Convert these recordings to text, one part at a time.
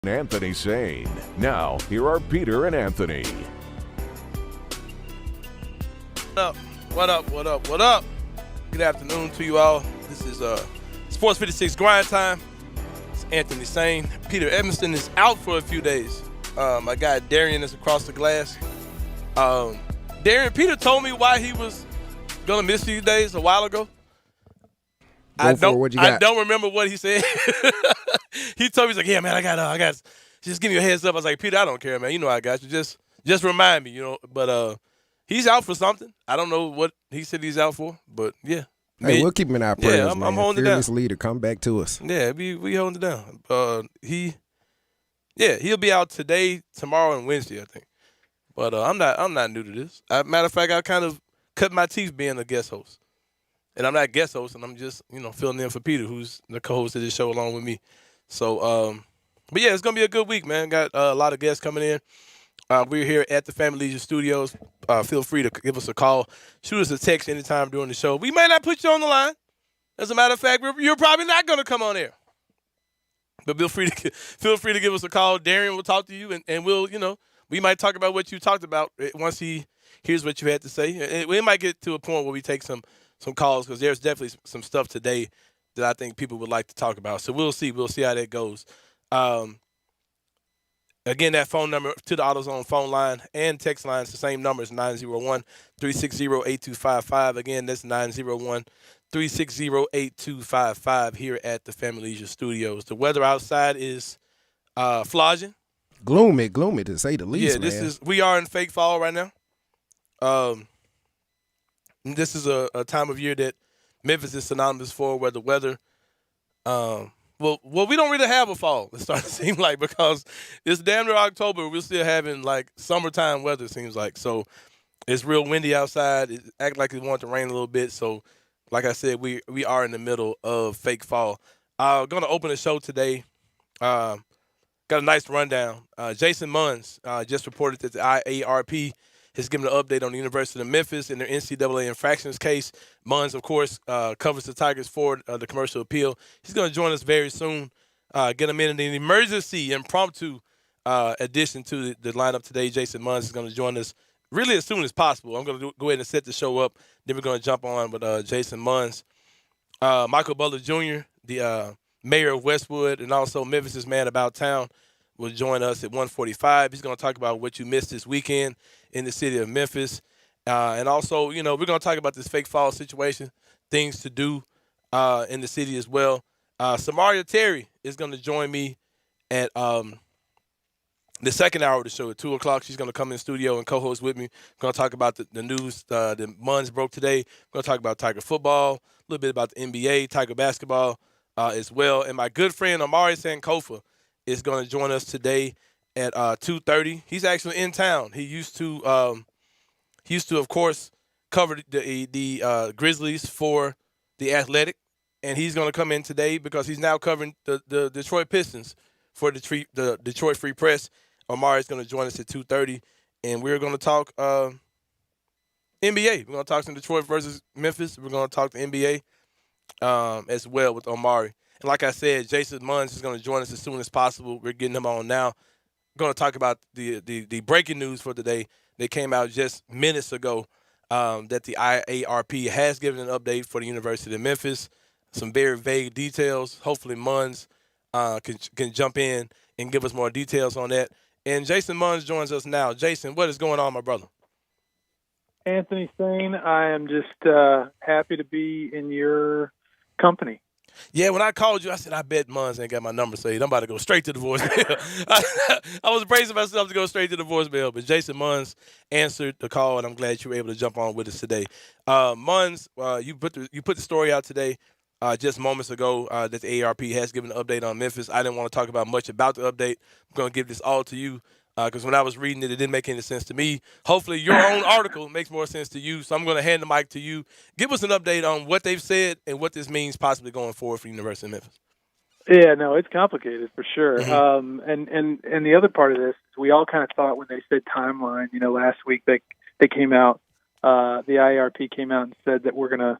Anthony Sane. Now, here are Peter and Anthony. What up? Good afternoon to you all. This is Sports 56 Grindtime. It's Anthony Sane. Peter Evanston is out for a few days. My guy Darian is across the glass. Peter told me why he was gonna miss these days a while ago. I don't remember what he said. He told me, he's like, yeah, man, I got just give me a heads up. I was like, Peter, I don't care, man. You know I got you. Just remind me, But he's out for something. I don't know what he said he's out for, but yeah. Hey, we'll keep him in our prayers, yeah, I'm holding Fearless it down. leader, come back to us. Yeah, we holding it down. He'll be out today, tomorrow, and Wednesday, I think. But I'm not new to this. Matter of fact, I kind of cut my teeth being a guest host. And I'm not a guest host, and I'm just, filling in for Peter, who's the co-host of this show along with me. So, but yeah, it's going to be a good week, man. Got a lot of guests coming in. We're here at the Family Leisure Studios. Feel free to give us a call. Shoot us a text anytime during the show. We may not put you on the line. As a matter of fact, you're probably not going to come on air. But feel free to give us a call. Darian will talk to you, and we'll, we might talk about what you talked about once he hears what you had to say. And we might get to a point where we take some calls, because there's definitely some stuff today that I think people would like to talk about. So we'll see. We'll see how that goes. Again, that phone number to the AutoZone phone line and text line is the same number. It's 901-360-8255. Again, that's 901-360-8255 here at the Family Leisure Studios. The weather outside is flogging. Gloomy to say the least, man. We are in fake fall right now. This is a time of year that Memphis is synonymous for, where the weather, well, we don't really have a fall, it's starting to seem like, because it's damn near October. We're still having, like, summertime weather, it seems like. So it's real windy outside. It acts like it wants to rain a little bit. So, like I said, we are in the middle of fake fall. Going to open the show today. Got a nice rundown. Jason Munns just reported that the IARP has given an update on the University of Memphis in their NCAA infractions case. Munns, of course, covers the Tigers for the commercial appeal. He's going to join us very soon. Get him in an emergency, impromptu addition to the lineup today. Jason Munns is going to join us really as soon as possible. I'm going to go ahead and set the show up. Then we're going to jump on with Jason Munns. Michael Butler Jr., the mayor of Westwood, and also Memphis' man about town, will join us at 1:45. He's going to talk about what you missed this weekend in the city of Memphis. And also, we're going to talk about this fake fall situation, things to do in the city as well. Samaria Terry is going to join me at the second hour of the show at 2 o'clock. She's going to come in the studio and co-host with me. We're going to talk about the news that Munns broke today. We're going to talk about Tiger football, a little bit about the NBA, Tiger basketball as well. And my good friend Amari Sankofa is going to join us today at 2:30. He's actually in town. He used to, of course, cover the Grizzlies for the Athletic, and he's going to come in today because he's now covering the Detroit Pistons for the Detroit Free Press. Omari is going to join us at 2:30, and we're going to talk NBA. We're going to talk some Detroit versus Memphis. We're going to talk the NBA as well with Omari. And like I said, Jason Munns is going to join us as soon as possible. We're getting him on now. We're going to talk about the breaking news for today. They came out just minutes ago that the IARP has given an update for the University of Memphis. Some very vague details. Hopefully Munns can jump in and give us more details on that. And Jason Munns joins us now. Jason, what is going on, my brother? Anthony Sane, I am just happy to be in your company. Yeah, when I called you, I said, I bet Munns ain't got my number saved. I'm about to go straight to the voicemail. I was bracing myself to go straight to the voicemail, but Jason Munns answered the call, and I'm glad you were able to jump on with us today. Munns, you put the story out today just moments ago that the ARP has given an update on Memphis. I didn't want to talk about much about the update. I'm going to give this all to you. Because when I was reading it, it didn't make any sense to me. Hopefully your own article makes more sense to you, so I'm going to hand the mic to you. Give us an update on what they've said and what this means possibly going forward for the University of Memphis. Yeah, no, it's complicated for sure. Mm-hmm. And the other part of this, we all kind of thought when they said timeline, last week they came out, the IARP came out and said that we're going to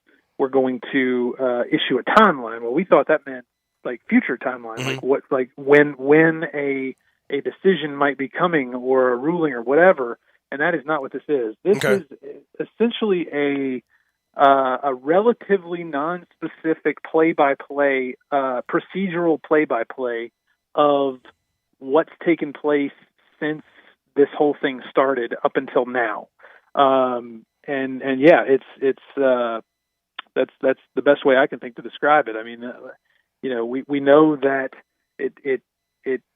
issue a timeline. Well, we thought that meant like future timeline, like when a decision might be coming or a ruling or whatever. And that is not what this is. This is essentially a relatively non-specific play-by-play, procedural play-by-play of what's taken place since this whole thing started up until now. And yeah, that's the best way I can think to describe it. I mean, we know that it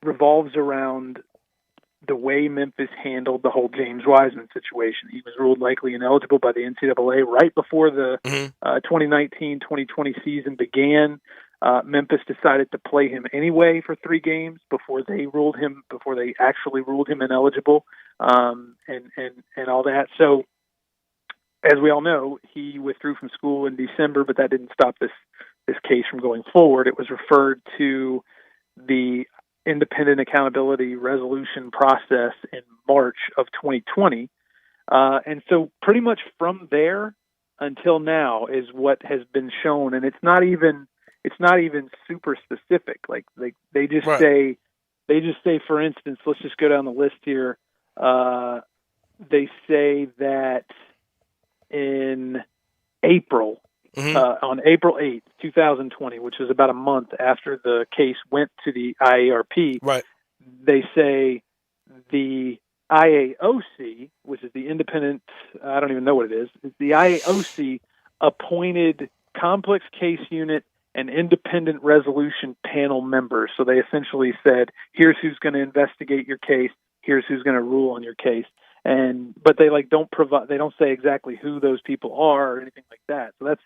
revolves around the way Memphis handled the whole James Wiseman situation. He was ruled likely ineligible by the NCAA right before the 2019-2020 season began. Memphis decided to play him anyway for 3 games before they actually ruled him ineligible, and all that. So, as we all know, he withdrew from school in December, but that didn't stop this case from going forward. It was referred to the Independent Accountability Resolution process in March of 2020. And so pretty much from there until now is what has been shown. And it's not even super specific. Like they just say, for instance, let's just go down the list here. They say that in April, on April 8th, 2020, which is about a month after the case went to the IARP, they say the IAOC, which is the independent, I don't even know what it is, the IAOC appointed complex case unit and independent resolution panel members. So they essentially said, here's who's going to investigate your case, here's who's going to rule on your case. But they they don't say exactly who those people are or anything like that. So that's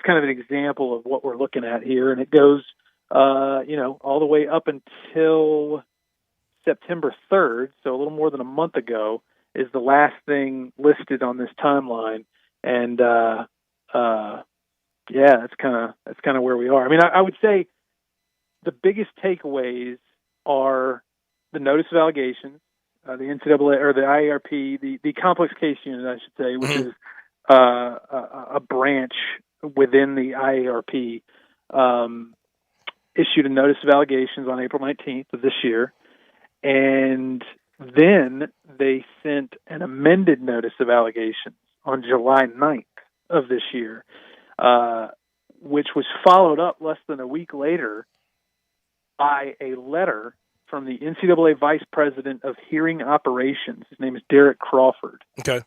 kind of an example of what we're looking at here. And it goes, all the way up until September 3rd. So a little more than a month ago is the last thing listed on this timeline. And, that's kind of where we are. I mean, I would say the biggest takeaways are the notice of allegations, the NCAA or the IARP, the complex case unit, I should say, which is a branch within the IARP, issued a notice of allegations on April 19th of this year. And then they sent an amended notice of allegations on July 9th of this year, which was followed up less than a week later by a letter from the NCAA Vice President of Hearing Operations. His name is Derek Crawford. Okay.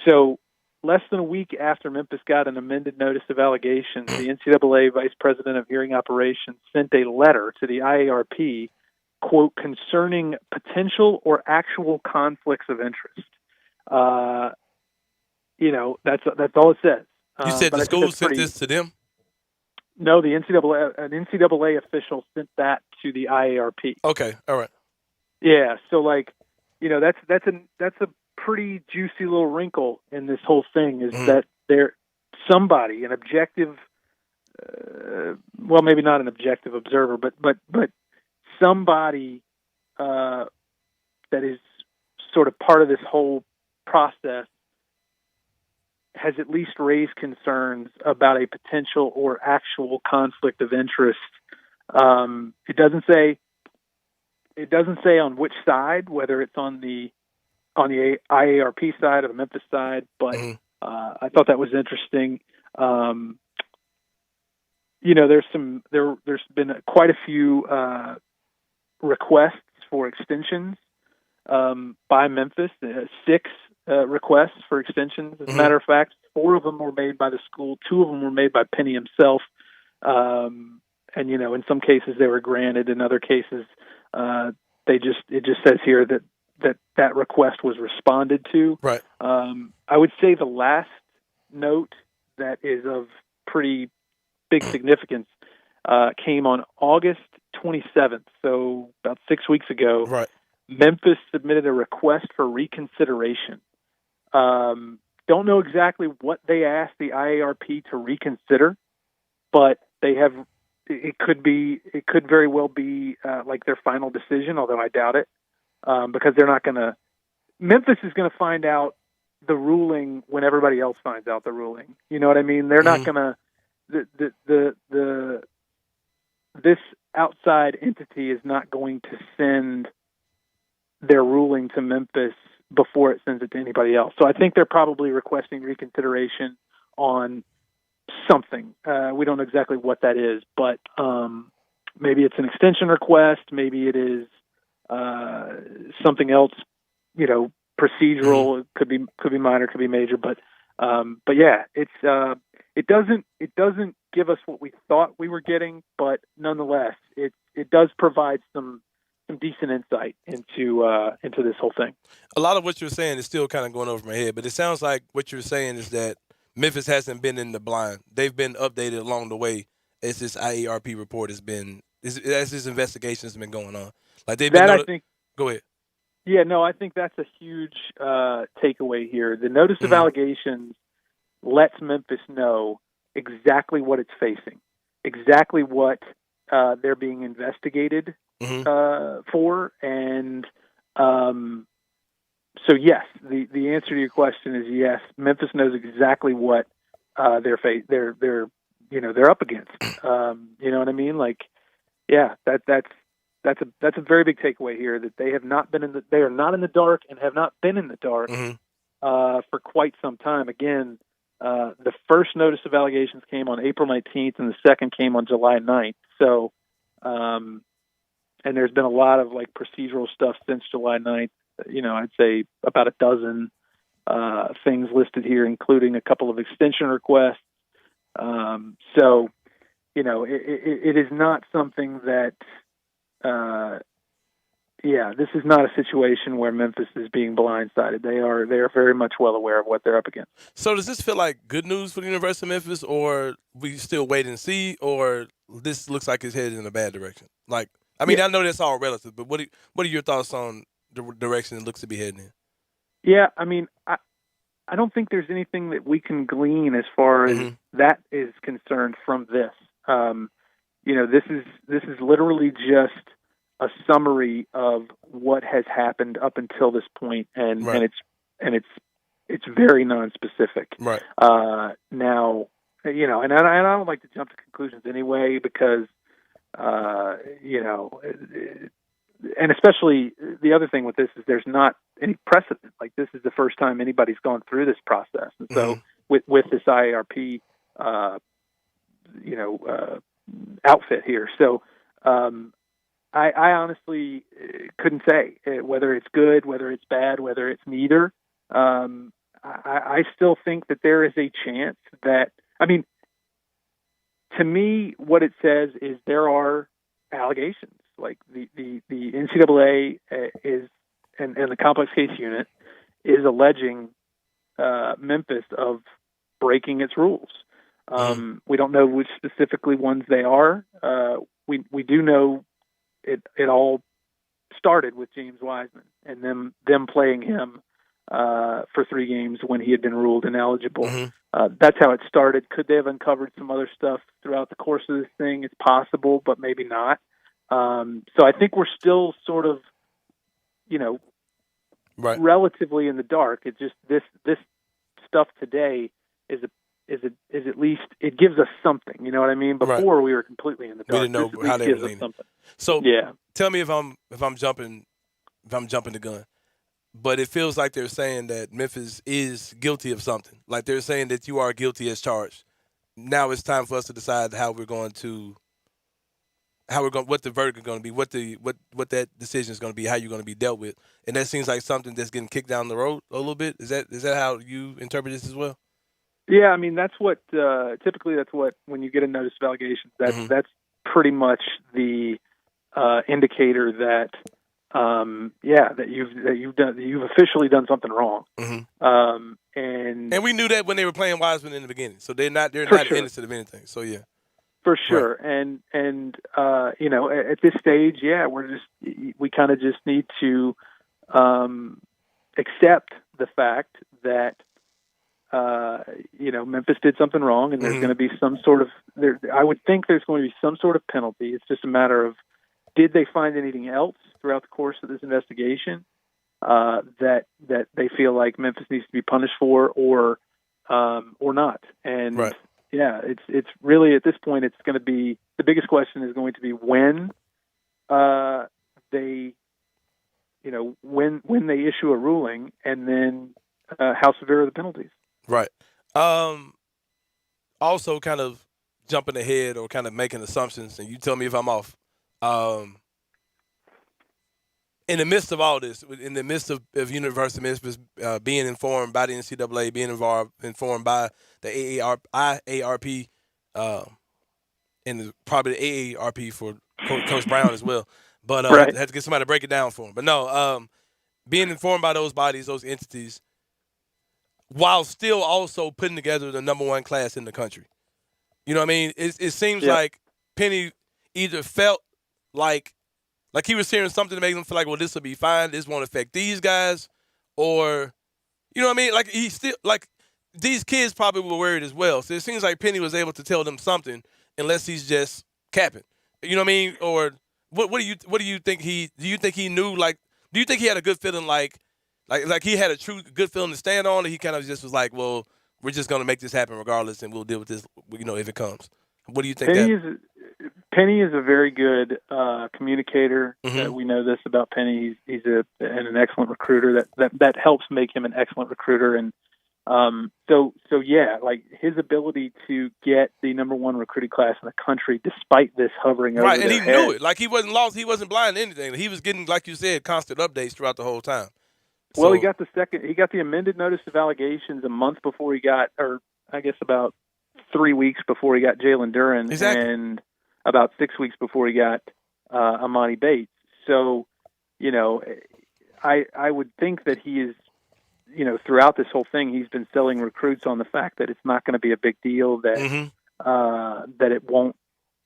So less than a week after Memphis got an amended notice of allegations, the NCAA Vice President of Hearing Operations sent a letter to the IARP, quote, concerning potential or actual conflicts of interest. That's all it says. You said the school sent this to them? No, an NCAA official sent that to the IARP. Okay, all right. Yeah, so that's a pretty juicy little wrinkle in this whole thing is that somebody, an objective, well, maybe not an objective observer, but somebody that is sort of part of this whole process has at least raised concerns about a potential or actual conflict of interest. It doesn't say on which side, whether it's on the IARP side or the Memphis side, but I thought that was interesting. There's been quite a few requests for extensions by Memphis, 6 requests for extensions. As a matter of fact, 4 of them were made by the school, 2 of them were made by Penny himself. And in some cases they were granted. In other cases, it just says here that request was responded to. Right. I would say the last note that is of pretty big significance came on August 27th, so about 6 weeks ago. Right. Memphis submitted a request for reconsideration. Don't know exactly what they asked the IARP to reconsider, but they have. It could very well be like their final decision, although I doubt it, because they're not going to. Memphis is going to find out the ruling when everybody else finds out the ruling. You know what I mean? They're not going to. this outside entity is not going to send their ruling to Memphis before it sends it to anybody else. So I think they're probably requesting reconsideration on something. We don't know exactly what that is, but maybe it's an extension request. Maybe it is something else, procedural. It could be minor, could be major, but yeah, it doesn't give us what we thought we were getting, but nonetheless, it does provide some decent insight into this whole thing. A lot of what you're saying is still kind of going over my head, but it sounds like what you're saying is that Memphis hasn't been in the blind. They've been updated along the way as this IARP report has been, as this investigation has been going on. Like they've been. I think. Go ahead. Yeah, no, I think that's a huge takeaway here. The notice of allegations lets Memphis know exactly what it's facing, exactly what they're being investigated for, and so yes, the answer to your question is yes. Memphis knows exactly what they're up against. You know what I mean? Like, yeah, that's a very big takeaway here, that they have not been they are not in the dark and have not been in the dark for quite some time. Again, the first notice of allegations came on April 19th, and the second came on July 9th. So, and there's been a lot of like procedural stuff since July 9th. I'd say about a dozen things listed here, including a couple of extension requests. So, it is not something that, this is not a situation where Memphis is being blindsided. They are very much well aware of what they're up against. So does this feel like good news for the University of Memphis, or we still wait and see, or this looks like it's headed in a bad direction? Like, I mean, I know that's all relative, but what are your thoughts on the direction it looks to be heading in? Yeah, I mean, I don't think there's anything that we can glean as far as that is concerned from this. This is literally just a summary of what has happened up until this point, and it's very nonspecific. Right. Now, and I don't like to jump to conclusions anyway, because and especially the other thing with this is there's not any precedent. Like, this is the first time anybody's gone through this process, and so with this IARP, outfit here. So I honestly couldn't say whether it's good, whether it's bad, whether it's neither. I still think that there is a chance that, I mean, to me, what it says is there are allegations. Like the NCAA is, and the complex case unit is alleging Memphis of breaking its rules. We don't know which specifically ones they are. We do know it all started with James Wiseman and them playing him for 3 games when he had been ruled ineligible. That's how it started. Could they have uncovered some other stuff throughout the course of this thing? It's possible, but maybe not. So I think we're still sort of, relatively in the dark. It's just this stuff today is at least, it gives us something. You know what I mean? Before we were completely in the dark. We didn't know how they were leaning. So tell me if I'm jumping the gun. But it feels like they're saying that Memphis is guilty of something. Like, they're saying that you are guilty as charged. Now it's time for us to decide what the verdict is going to be, what that decision is going to be, how you're going to be dealt with. And that seems like something that's getting kicked down the road a little bit. Is that how you interpret this as well? Yeah, I mean, that's what typically when you get a notice of allegations, that's pretty much the indicator that you've officially done something wrong. And we knew that when they were playing Wiseman in the beginning, so they're not innocent of anything. So yeah, for sure. Right. And at this stage, we kind of just need to accept the fact that Memphis did something wrong, and there's going to be some sort of I would think there's going to be some sort of penalty. It's just a matter of, did they find anything else throughout the course of this investigation that they feel like Memphis needs to be punished for, or not? And it's really, at this point, it's going to be, the biggest question is going to be when they, when they issue a ruling, and then how severe are the penalties. Right. Also, kind of jumping ahead or kind of making assumptions, and you tell me if I'm off. In the midst of all this, in the midst of University of Memphis being informed by the NCAA, being informed by the IARP, and probably the AARP for Coach Brown as well. But right. I had to get somebody to break it down for him. But no, being informed by those bodies, those entities, while still also putting together the number one class in the country. You know what I mean? It seems like Penny either felt like he was hearing something to make them feel like, well, this will be fine. This won't affect these guys. Or, you know what I mean? Like, he still, like, these kids probably were worried as well. So it seems like Penny was able to tell them something unless he's just capping. You know what I mean? Or what do you think do you think he knew, like, do you think he had a good feeling like he had a true good feeling to stand on, or he kind of just was like, well, we're just going to make this happen regardless and we'll deal with this, if it comes? What do you think? Penny is a very good communicator. Mm-hmm. We know this about Penny. He's an excellent recruiter. That helps make him an excellent recruiter. And so yeah, like his ability to get the number one recruiting class in the country, despite this hovering over right, and their he head. knew it. Like he wasn't lost. He wasn't blind to anything. He was getting, like you said, constant updates throughout the whole time. Well, he got the amended notice of allegations a month before he got, or I guess about 3 weeks before he got Jalen Duren, exactly. And about 6 weeks before he got Amani Bates. So, I would think that he is, throughout this whole thing, he's been selling recruits on the fact that it's not going to be a big deal, that mm-hmm. That it won't,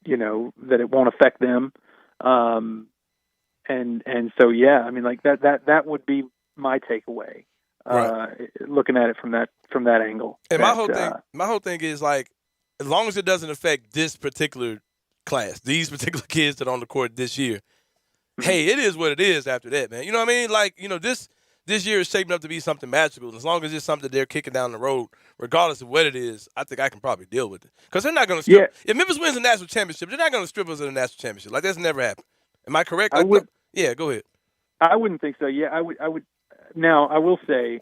that it won't affect them, and so yeah, I mean, like that would be my takeaway, right. Looking at it from that angle. And my whole thing is, like, as long as it doesn't affect this particular class, these particular kids that are on the court this year, hey, it is what it is after that, man. You know what I mean? Like, this year is shaping up to be something magical. And as long as it's something they're kicking down the road, regardless of what it is, I think I can probably deal with it. Because they're not going to strip. Yeah. If Memphis wins the national championship, they're not going to strip us of the national championship. Like, that's never happened. Am I correct? Like, yeah, go ahead. I wouldn't think so. Yeah, I would. Now, I will say,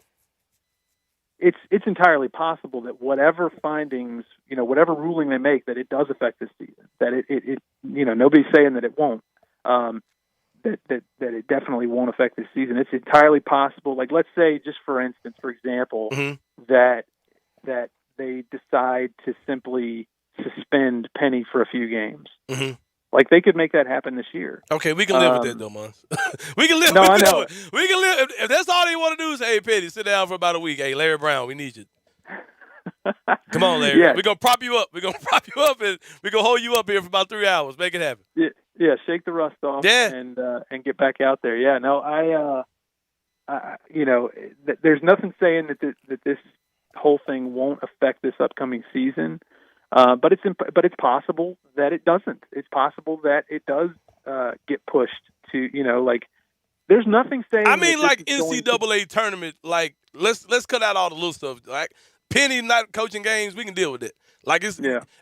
it's entirely possible that whatever findings, whatever ruling they make, that it does affect this season. That it nobody's saying that it won't. That it definitely won't affect this season. It's entirely possible. Like, let's say, just for instance, for example, mm-hmm. that they decide to simply suspend Penny for a few games. Mm-hmm. Like, they could make that happen this year. Okay, we can live with that, though, Mons. We can live no, with I know. that. We can live. If that's all they want to do is, hey, Penny, sit down for about a week. Hey, Larry Brown, we need you. Come on, Larry. Yeah. We're going to prop you up. We're going to prop you up, and we're going to hold you up here for about 3 hours. Make it happen. Yeah, shake the rust off and get back out there. Yeah, no, there's nothing saying that this whole thing won't affect this upcoming season. But it's possible that it doesn't. It's possible that it does get pushed to, there's nothing saying. I mean, like NCAA tournament, like let's cut out all the little stuff. Like Penny not coaching games, we can deal with it. Like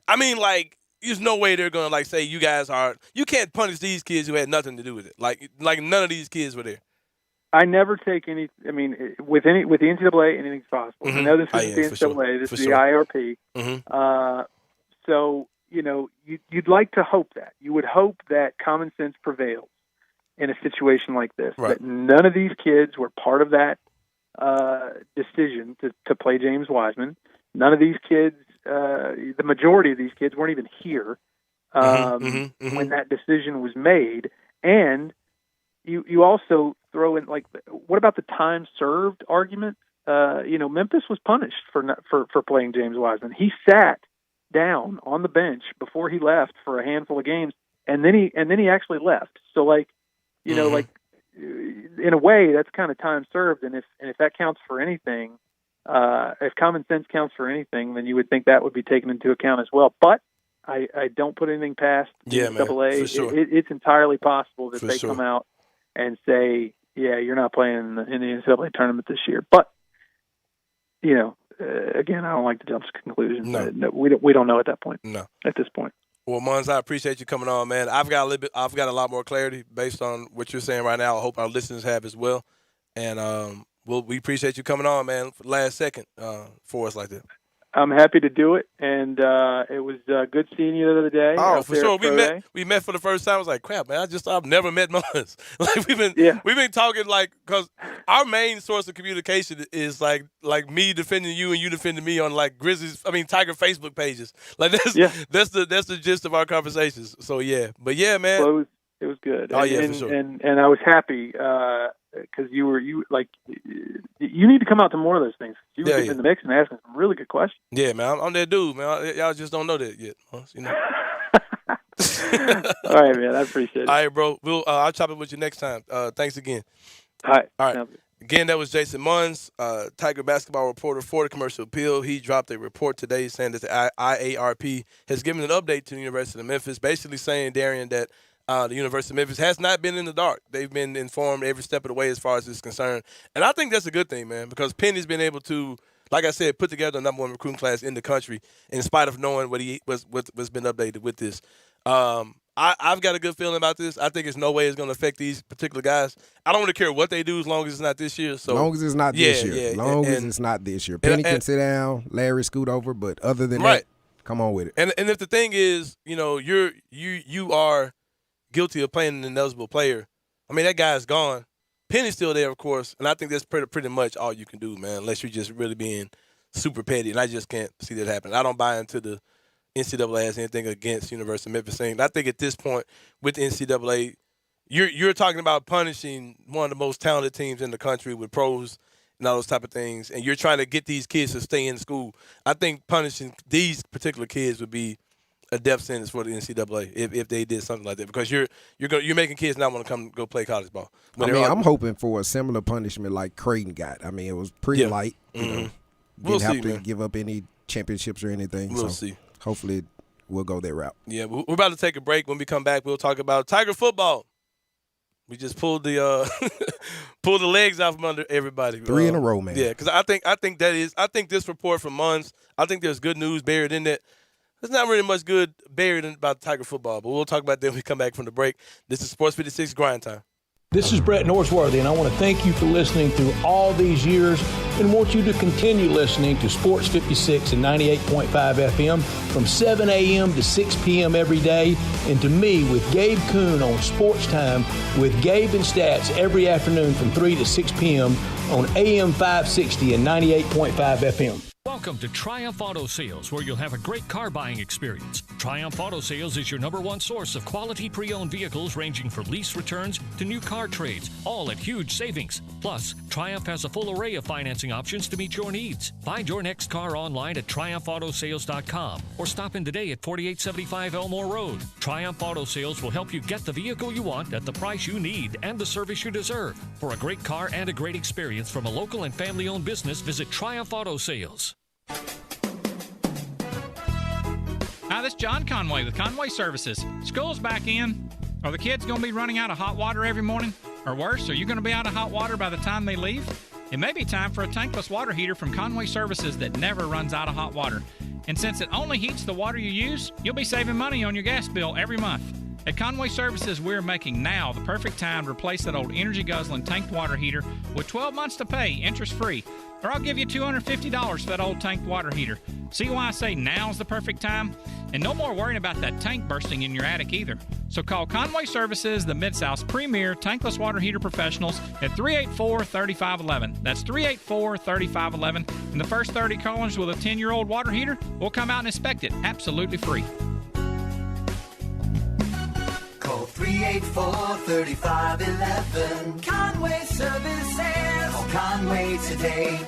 I mean, like there's no way they're gonna like say you can't punish these kids who had nothing to do with it. Like none of these kids were there. I never take any. I mean, with the NCAA, anything's possible. Mm-hmm. I know this isn't the NCAA. Sure. This is the IRP. Mm-hmm. So, you'd like to hope that. You would hope that common sense prevails in a situation like this, right. That none of these kids were part of that decision to play James Wiseman. None of these kids, the majority of these kids weren't even here when that decision was made. And you also throw in, like, what about the time served argument? Memphis was punished for playing James Wiseman. He sat down on the bench before he left for a handful of games, and then he actually left. So, like, like in a way, that's kind of time served. And if that counts for anything, if common sense counts for anything, then you would think that would be taken into account as well. But I don't put anything past NCAA. For sure. It's entirely possible that they sure. come out and say, yeah, you're not playing in the NCAA tournament this year. But again, I don't like to jump to conclusions. No. We don't know at that point. No. At this point. Well, Mons, I appreciate you coming on, man. I've got a lot more clarity based on what you're saying right now. I hope our listeners have as well. And we appreciate you coming on, man, for the last second for us like that. I'm happy to do it, and it was good seeing you the other day. Oh, for sure. We met for the first time. I was like, crap, man. I've never met Mons. Like we've been talking because our main source of communication is like me defending you and you defending me on like Tiger Facebook pages. Like that's the gist of our conversations. So yeah, but yeah, man. Well, it was good. Oh yeah, for sure. And I was happy. Because you need to come out to more of those things. You were in the mix and asking some really good questions. Yeah, man, I'm that dude, man. Y'all just don't know that yet, you know. All right, man, I appreciate it. All right, bro. I'll chop it with you next time. Thanks again. All right. Again, that was Jason Mons, Tiger basketball reporter for the Commercial Appeal. He dropped a report today saying that the IARP has given an update to the University of Memphis, basically saying, Darian, that the University of Memphis has not been in the dark. They've been informed every step of the way as far as it's concerned. And I think that's a good thing, man, because Penny's been able to, like I said, put together the #1 recruiting class in the country in spite of knowing what's been updated with this. I've got a good feeling about this. I think there's no way it's going to affect these particular guys. I don't really care what they do as long as it's not this year. So, as long as it's not this year. As long as it's not this year. Penny can sit down, Larry scoot over, but other than that, come on with it. And if the thing is, you are guilty of playing an ineligible player, I mean, that guy's gone. Penny's still there, of course, and I think that's pretty much all you can do, man, unless you're just really being super petty, and I just can't see that happening. I don't buy into the NCAA has anything against University of Memphis. I think at this point with the NCAA, you're talking about punishing one of the most talented teams in the country with pros and all those type of things, and you're trying to get these kids to stay in school. I think punishing these particular kids would be a death sentence for the NCAA if they did something like that, because you're making kids not want to go play college ball. I'm hoping for a similar punishment like Creighton got. I mean, it was pretty light. Mm-hmm. Didn't have to give up any championships or anything. We'll see. Hopefully we'll go that route. Yeah, we're about to take a break. When we come back, we'll talk about Tiger football. We just pulled the legs out from under everybody. 3 in a row, man. Yeah, because I think this report from Mons, I think there's good news buried in that. There's not really much good buried about Tiger football, but we'll talk about that when we come back from the break. This is Sports 56 Grind Time. This is Brett Norsworthy, and I want to thank you for listening through all these years and want you to continue listening to Sports 56 and 98.5 FM from 7 a.m. to 6 p.m. every day, and to me with Gabe Kuhn on Sports Time with Gabe and Stats every afternoon from 3 to 6 p.m. on AM 560 and 98.5 FM. Welcome to Triumph Auto Sales, where you'll have a great car buying experience. Triumph Auto Sales is your #1 source of quality pre-owned vehicles ranging from lease returns to new car trades, all at huge savings. Plus, Triumph has a full array of financing options to meet your needs. Find your next car online at triumphautosales.com or stop in today at 4875 Elmore Road. Triumph Auto Sales will help you get the vehicle you want at the price you need and the service you deserve. For a great car and a great experience from a local and family-owned business, visit Triumph Auto Sales. Hi, this is John Conway with Conway Services. School's back in. Are the kids going to be running out of hot water every morning? Or worse, are you going to be out of hot water by the time they leave? It may be time for a tankless water heater from Conway Services that never runs out of hot water. And since it only heats the water you use, you'll be saving money on your gas bill every month. At Conway Services, we're making now the perfect time to replace that old energy-guzzling tanked water heater with 12 months to pay, interest-free. Or I'll give you $250 for that old tanked water heater. See why I say now's the perfect time? And no more worrying about that tank bursting in your attic either. So call Conway Services, the Mid-South's premier tankless water heater professionals at 384-3511. That's 384-3511. And the first 30 callers with a 10-year-old water heater will come out and inspect it absolutely free. Call 384-3511. Conway Services. Call Conway today.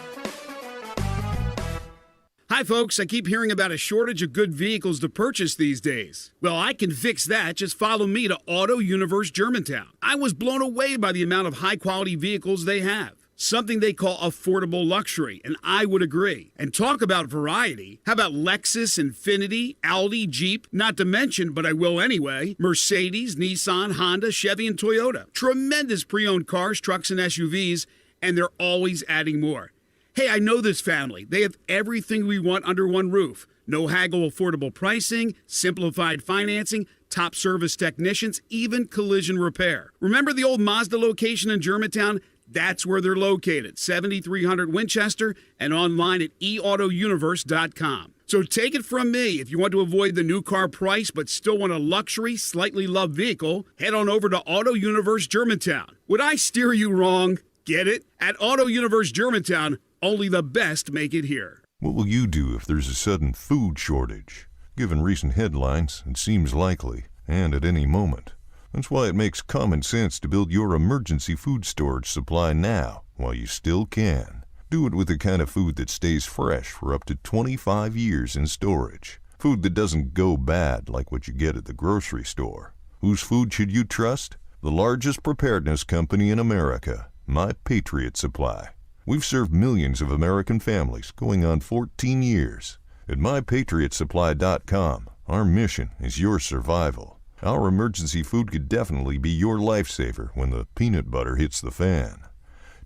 Hi, folks. I keep hearing about a shortage of good vehicles to purchase these days. Well, I can fix that. Just follow me to Auto Universe Germantown. I was blown away by the amount of high-quality vehicles they have. Something they call affordable luxury, and I would agree. And talk about variety. How about Lexus, Infiniti, Audi, Jeep, not to mention, but I will anyway, Mercedes, Nissan, Honda, Chevy, and Toyota. Tremendous pre-owned cars, trucks, and SUVs, and they're always adding more. Hey, I know this family. They have everything we want under one roof. No haggle, affordable pricing, simplified financing, top service technicians, even collision repair. Remember the old Mazda location in Germantown? That's where they're located, 7300 Winchester, and online at eautouniverse.com. So take it from me, if you want to avoid the new car price but still want a luxury, slightly loved vehicle, head on over to Auto Universe Germantown. Would I steer you wrong? Get it? At Auto Universe Germantown, only the best make it here. What will you do if there's a sudden food shortage? Given recent headlines, it seems likely, and at any moment. That's why it makes common sense to build your emergency food storage supply now, while you still can. Do it with the kind of food that stays fresh for up to 25 years in storage. Food that doesn't go bad like what you get at the grocery store. Whose food should you trust? The largest preparedness company in America, My Patriot Supply. We've served millions of American families going on 14 years. At MyPatriotSupply.com, our mission is your survival. Our emergency food could definitely be your lifesaver when the peanut butter hits the fan.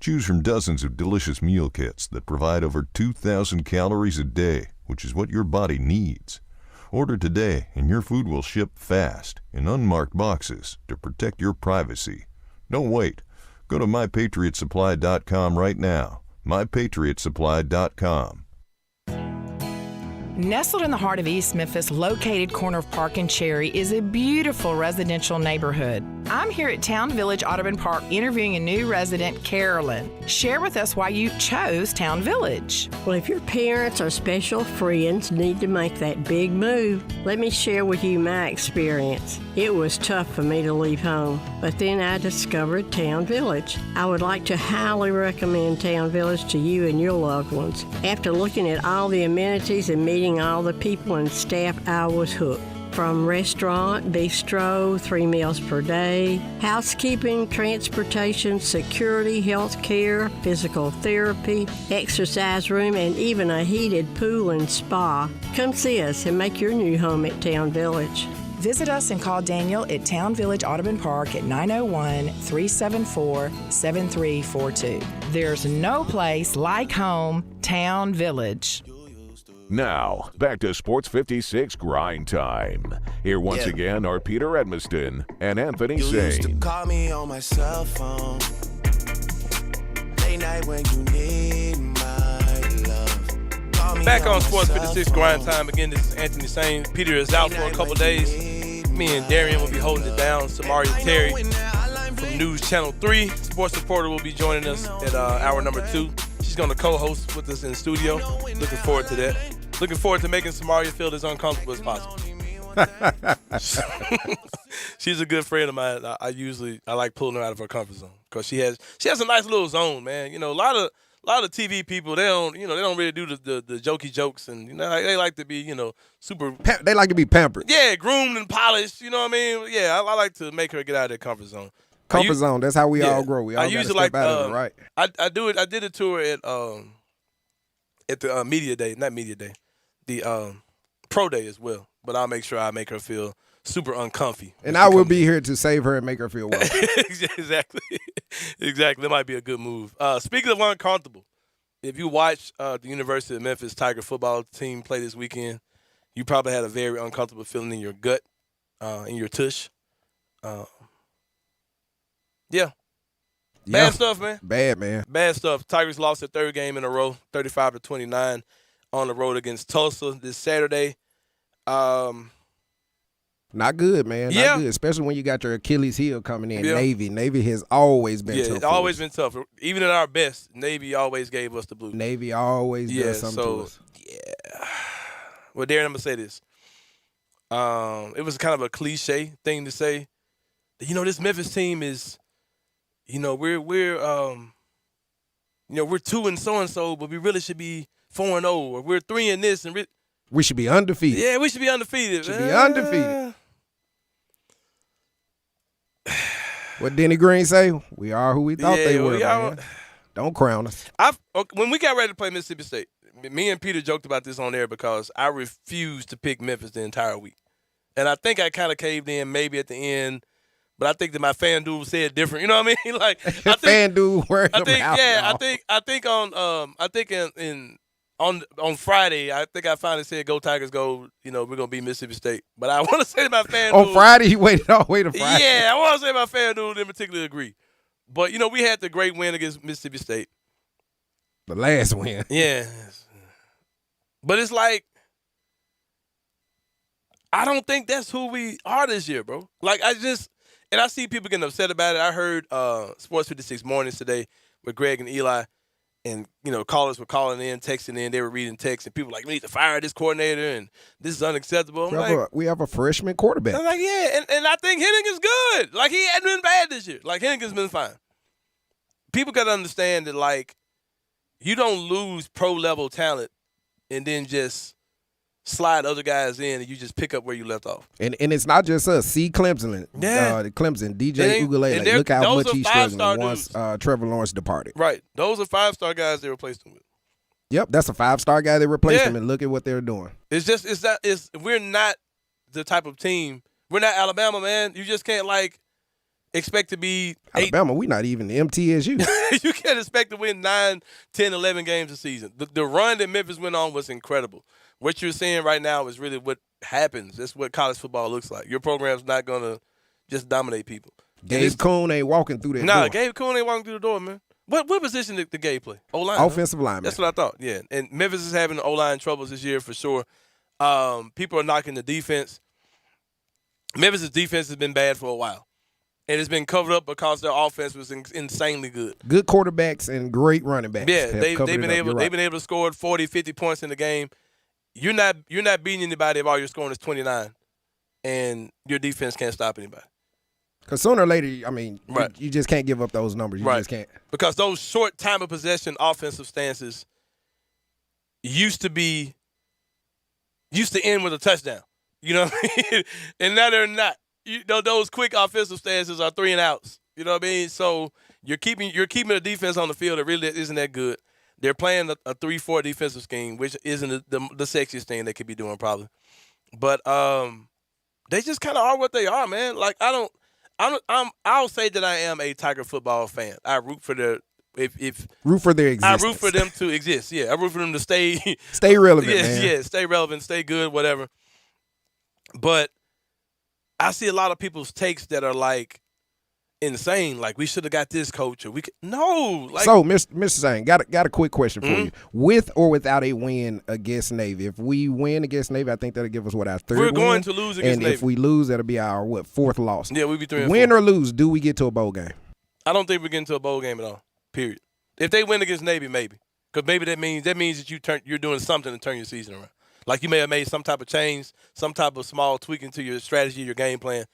Choose from dozens of delicious meal kits that provide over 2,000 calories a day, which is what your body needs. Order today and your food will ship fast in unmarked boxes to protect your privacy. Don't wait. Go to MyPatriotSupply.com right now. MyPatriotSupply.com. Nestled in the heart of East Memphis, located corner of Park and Cherry, is a beautiful residential neighborhood. I'm here at Town Village Audubon Park interviewing a new resident, Carolyn. Share with us why you chose Town Village. Well, if your parents or special friends need to make that big move, let me share with you my experience. It was tough for me to leave home, but then I discovered Town Village. I would like to highly recommend Town Village to you and your loved ones. After looking at all the amenities and meeting all the people and staff, I was hooked. From restaurant, bistro, 3 meals per day, housekeeping, transportation, security, health care, physical therapy, exercise room, and even a heated pool and spa. Come see us and make your new home at Town Village. Visit us and call Daniel at Town Village Audubon Park at 901-374-7342. There's no place like home, Town Village. Now, back to Sports 56 Grind Time. Here once again are Peter Edmiston and Anthony Zane. Used to call me on my cell phone. Late night when you need my love. Back on Sports 56 Grind Time. Again, this is Anthony Zane. Peter is out for a couple days. Me and Darian will be holding it down. Samaria Terry from News Channel 3. Sports reporter will be joining us at hour number 2. She's going to co-host with us in the studio. Looking forward to that. Looking forward to making Samaria feel as uncomfortable as possible. She's a good friend of mine. I like pulling her out of her comfort zone because she has a nice little zone, man. You know, a lot of TV people, they don't really do the jokey jokes, and they like to be super. They like to be pampered. Yeah, groomed and polished. You know what I mean? Yeah, I like to make her get out of that comfort zone. Comfort zone. That's how we all grow. We all got to step out of it, right? I do it. I did a tour at the media day, not media day, the pro day as well. But I'll make sure I make her feel super uncomfy. And I will be here to save her and make her feel welcome. Exactly. That might be a good move. Speaking of uncomfortable, if you watch the University of Memphis Tiger football team play this weekend, you probably had a very uncomfortable feeling in your gut, in your tush. Yeah. Bad stuff, man. Bad, man. Bad stuff. Tigers lost their third game in a row, 35-29 on the road against Tulsa this Saturday. Not good, man. Not good, especially when you got your Achilles heel coming in. Navy. Navy has always been tough. Yeah, it's always been tough. Even at our best, Navy always gave us the blue. Navy always does something to us. Yeah. Well, Darren, I'm going to say this. It was kind of a cliche thing to say. This Memphis team is, we're 2 and so, but we really should be 4-0, or we're 3 in this, and we should be undefeated. Yeah, we should be undefeated. What Denny Green say? We are who we thought they were, man. Don't crown us. When we got ready to play Mississippi State, me and Peter joked about this on air because I refused to pick Memphis the entire week. And I think I kind of caved in maybe at the end. But I think that my fan dude said different. You know what I mean? Like fan dude worried I think about I think on Friday, I think I finally said, "Go Tigers, go!" We're gonna beat Mississippi State. But I want to say to my fan on Friday, you waited all the way to Friday. Yeah, I want to say my fan didn't particularly agree. But we had the great win against Mississippi State. The last win. Yeah. But it's like, I don't think that's who we are this year, bro. Like, I see people getting upset about it. I heard Sports 56 Mornings today with Greg and Eli, and, callers were calling in, texting in. They were reading texts, and people were like, we need to fire this coordinator, and this is unacceptable. We have a freshman quarterback. I'm like, yeah, and I think Henning is good. Like, he hadn't been bad this year. Like, Henning has been fine. People got to understand that, like, you don't lose pro-level talent and then just slide other guys in and you just pick up where you left off. And it's not just us. See Clemson. Yeah. Clemson, DJ Ugalele. Look how much he's struggling once Trevor Lawrence departed. Right. Those are 5-star guys they replaced him with. Yep, that's a 5-star guy they replaced him, and look at what they're doing. We're not the type of team. We're not Alabama, man. You just can't, like, expect to be Alabama, we not even the MTSU. You can't expect to win 9, 10, 11 games a season. The run that Memphis went on was incredible. What you're seeing right now is really what happens. That's what college football looks like. Your program's not going to just dominate people. Gabe Kuhn ain't walking through that door. Nah, Gabe Kuhn ain't walking through the door, man. What position did Gabe play? O-line. Offensive lineman. That's what I thought, yeah. And Memphis is having O-line troubles this year for sure. People are knocking the defense. Memphis' defense has been bad for a while. And it's been covered up because their offense was insanely good. Good quarterbacks and great running backs. Yeah, they've been able to score 40, 50 points in the game. You're not beating anybody if all you're scoring is 29, and your defense can't stop anybody. Because sooner or later, I mean, you just can't give up those numbers. You just can't. Because those short time of possession offensive stances used to end with a touchdown. You know what I mean? And now they're not. Those quick offensive stances are 3 and outs. You know what I mean? So you're keeping a defense on the field that really isn't that good. They're playing a 3-4 defensive scheme, which isn't the sexiest thing they could be doing probably. But they just kind of are what they are, man. Like I'll say that I am a Tiger football fan. I root for their root for their existence. I root for them to exist. Yeah, I root for them to stay relevant. Man. Yeah, stay relevant, stay good, whatever. But I see a lot of people's takes that are like insane. Like, we should have got this coach, or we could no. Like, so, Mr. Zane, got a quick question for you. With or without a win against Navy, if we win against Navy, I think that'll give us our third. We're going win, to lose against Navy. And if we lose, that'll be our fourth loss. Yeah, we'll be 3-4. Win or lose, do we get to a bowl game? I don't think we get into a bowl game at all. Period. If they win against Navy, maybe, because maybe that means that you're doing something to turn your season around. Like, you may have made some type of change, some type of small tweaking to your strategy, your game plan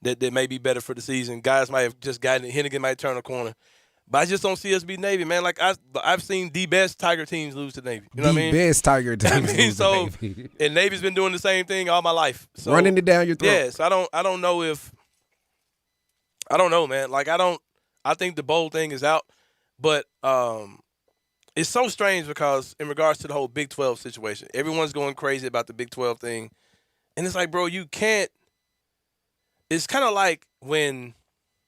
that may be better for the season. Guys might have just gotten it. Hennigan might turn a corner. But I just don't see us beat Navy, man. Like, I've seen the best Tiger teams lose to Navy. You know what I mean? The best Tiger teams lose to Navy. And Navy's been doing the same thing all my life. So, running it down your throat. Yes, I don't know, man. Like, I think the bowl thing is out. But it's so strange because in regards to the whole Big 12 situation, everyone's going crazy about the Big 12 thing. And it's like, bro, you can't. It's kind of like when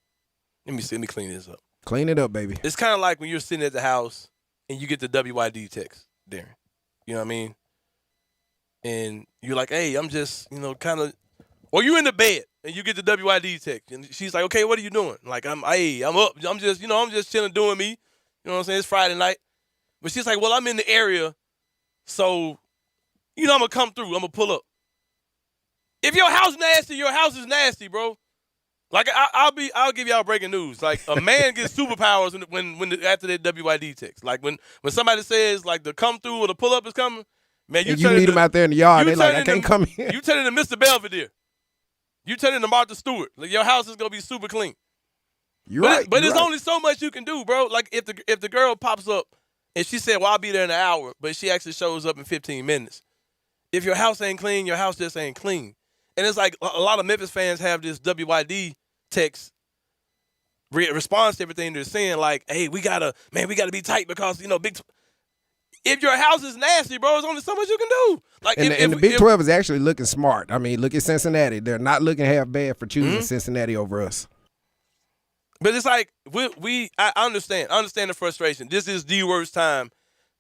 – let me clean this up. Clean it up, baby. It's kind of like when you're sitting at the house and you get the WYD text, Darren. You know what I mean? And you're like, hey, I'm just, kind of – or you're in the bed and you get the WYD text. And she's like, okay, what are you doing? Like, I'm up. I'm just chilling doing me. You know what I'm saying? It's Friday night. But she's like, well, I'm in the area, so, I'm going to come through. I'm going to pull up. If your house nasty, your house is nasty, bro. Like, I'll give y'all breaking news. Like, a man gets superpowers after that WYD text. Like, when somebody says, like, the come through or the pull up is coming, man, you meet them out there in the yard, they like, I can't come in. You turn into Mr. Belvedere. You turn into Martha Stewart. Like, your house is going to be super clean. You're right. But there's only so much you can do, bro. Like, if the girl pops up and she said, well, I'll be there in an hour, but she actually shows up in 15 minutes. If your house ain't clean, your house just ain't clean. And it's like a lot of Memphis fans have this WYD text response to everything they're saying, like, hey, we gotta be tight because, if your house is nasty, bro, there's only so much you can do. Like, and the Big 12 is actually looking smart. I mean, look at Cincinnati. They're not looking half bad for choosing Cincinnati over us. But it's like I understand the frustration. This is the worst time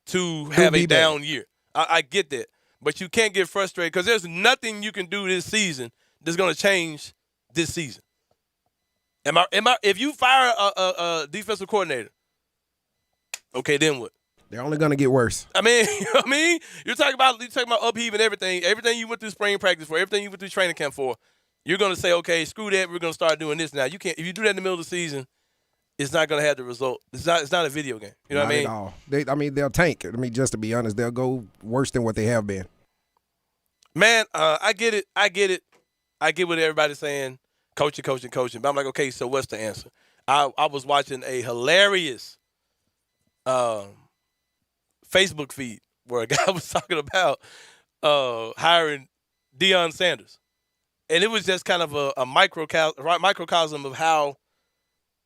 to have a down year. I get that. But you can't get frustrated because there's nothing you can do this season that's going to change this season. If you fire a defensive coordinator, okay, then what? They're only going to get worse. I mean, you're talking about upheaving everything you went through spring practice for, everything you went through training camp for. You're going to say, okay, screw that. We're going to start doing this now. You can't. If you do that in the middle of the season, it's not going to have the result. It's not a video game. You know what I mean? Not at all. They'll tank. Just to be honest, they'll go worse than what they have been. Man, I get it. I get what everybody's saying. Coaching. But I'm like, okay, so what's the answer? I was watching a hilarious Facebook feed where a guy was talking about hiring Deion Sanders. And it was just kind of a microcosm of how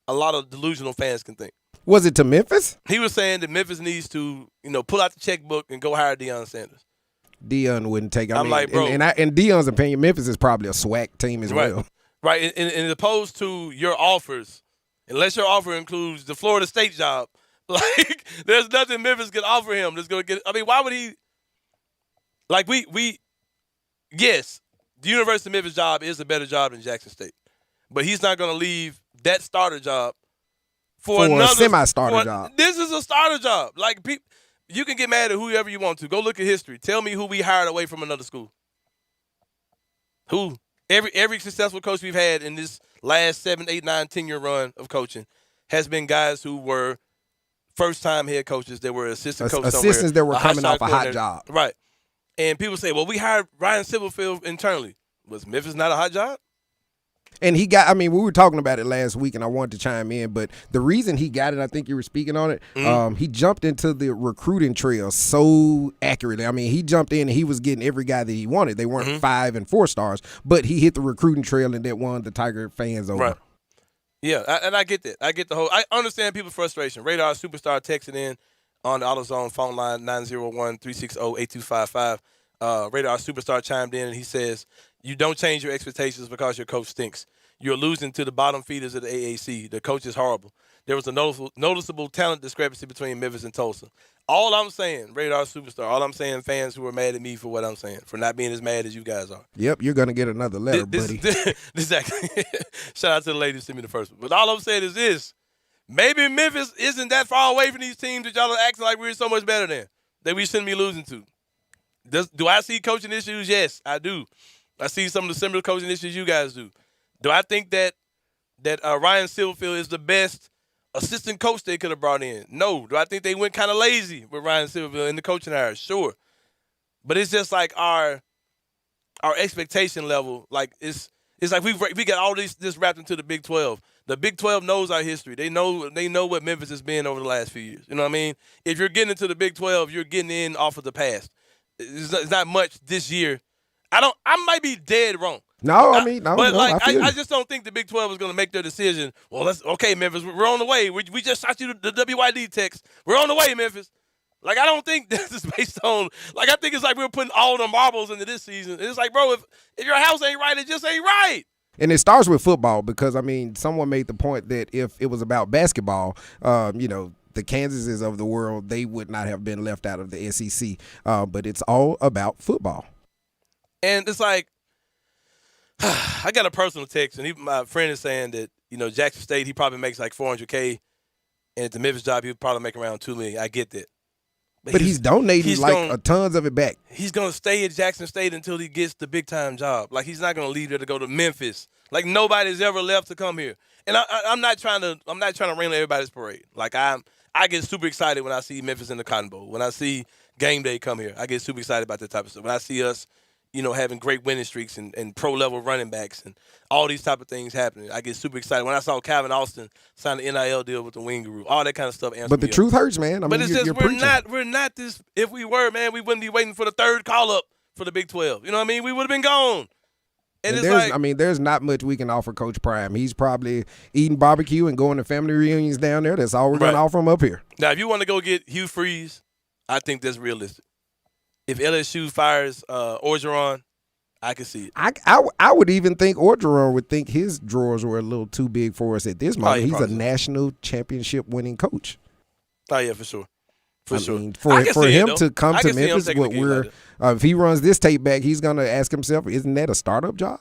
a lot of delusional fans can think. Was it to Memphis? He was saying that Memphis needs to, pull out the checkbook and go hire Deion Sanders. Deion wouldn't take it. I'm like, bro. In Deion's opinion, Memphis is probably a SWAC team as well. Right. And opposed to your offers, unless your offer includes the Florida State job, like there's nothing Memphis can offer him that's going to get. I mean, why would he? Like yes, the University of Memphis job is a better job than Jackson State, but he's not going to leave that starter job for another a semi-starter job. This is a starter job. Like you can get mad at whoever you want to. Go look at history. Tell me who we hired away from another school. Who? Every successful coach we've had in this last 7, 8, 9, 10-year run of coaching has been guys who were first-time head coaches that were assistant coaches somewhere. Assistants that were coming off a hot job. Right. And people say, well, we hired Ryan Silverfield internally. Was Memphis not a hot job? And he got, we were talking about it last week, and I wanted to chime in, but the reason he got it, I think you were speaking on it, he jumped into the recruiting trail so accurately. He jumped in and he was getting every guy that he wanted. They weren't 5 and 4 stars, but he hit the recruiting trail and that won the Tiger fans over. Right. Yeah, and I get that. I understand people's frustration. Radar Superstar texted in on the AutoZone phone line 901-360-8255. Radar Superstar chimed in and he says, you don't change your expectations because your coach stinks. You're losing to the bottom feeders of the AAC. The coach is horrible. There was a noticeable talent discrepancy between Memphis and Tulsa. All I'm saying, Radar Superstar, all I'm saying, fans who are mad at me for what I'm saying, for not being as mad as you guys are. Yep, you're going to get another letter, buddy. Exactly. Shout out to the lady who sent me the first one. But all I'm saying is this. Maybe Memphis isn't that far away from these teams that y'all are acting like we're so much better than, that we shouldn't be losing to. Do I see coaching issues? Yes, I do. I see some of the similar coaching issues you guys do. Do I think that Ryan Silverfield is the best assistant coach they could have brought in? No. Do I think they went kind of lazy with Ryan Silverfield in the coaching hire? Sure. But it's just like our expectation level. Like it's like we got all this wrapped into the Big 12. The Big 12 knows our history. They know what Memphis has been over the last few years. You know what I mean? If you're getting into the Big 12, you're getting in off of the past. It's not much this year. I might be dead wrong. I just don't think the Big 12 is going to make their decision. Well, Memphis, we're on the way. We just shot you the WYD text. We're on the way, Memphis. Like, I don't think this is based on, like, I think it's like we're putting all the marbles into this season. It's like, bro, if your house ain't right, it just ain't right. And it starts with football because, someone made the point that if it was about basketball, the Kansases of the world, they would not have been left out of the SEC. But it's all about football. And it's like, I got a personal text, and my friend is saying that, Jackson State, he probably makes like $400K, and at the Memphis job, he would probably make around $2 million. I get that. But he's donating tons of it back. He's going to stay at Jackson State until he gets the big-time job. Like, he's not going to leave there to go to Memphis. Like, nobody's ever left to come here. And I'm not trying to rain on everybody's parade. Like, I get super excited when I see Memphis in the Cotton Bowl. When I see game day come here, I get super excited about that type of stuff. When I see us, having great winning streaks and pro-level running backs and all these type of things happening, I get super excited. When I saw Calvin Austin sign the NIL deal with the Wing Guru, all that kind of stuff. But the truth hurts, man. But it's just we're not this. If we were, man, we wouldn't be waiting for the third call-up for the Big 12. You know what I mean? We would have been gone. And there's not much we can offer Coach Prime. He's probably eating barbecue and going to family reunions down there. That's all we're going to offer him up here. Now, if you want to go get Hugh Freeze, I think that's realistic. If LSU fires Orgeron, I can see it. I would even think Orgeron would think his drawers were a little too big for us at this moment. He's a national championship winning coach. Oh, yeah, for sure. For sure. For him to come to Memphis, if he runs this tape back, he's going to ask himself, isn't that a startup job?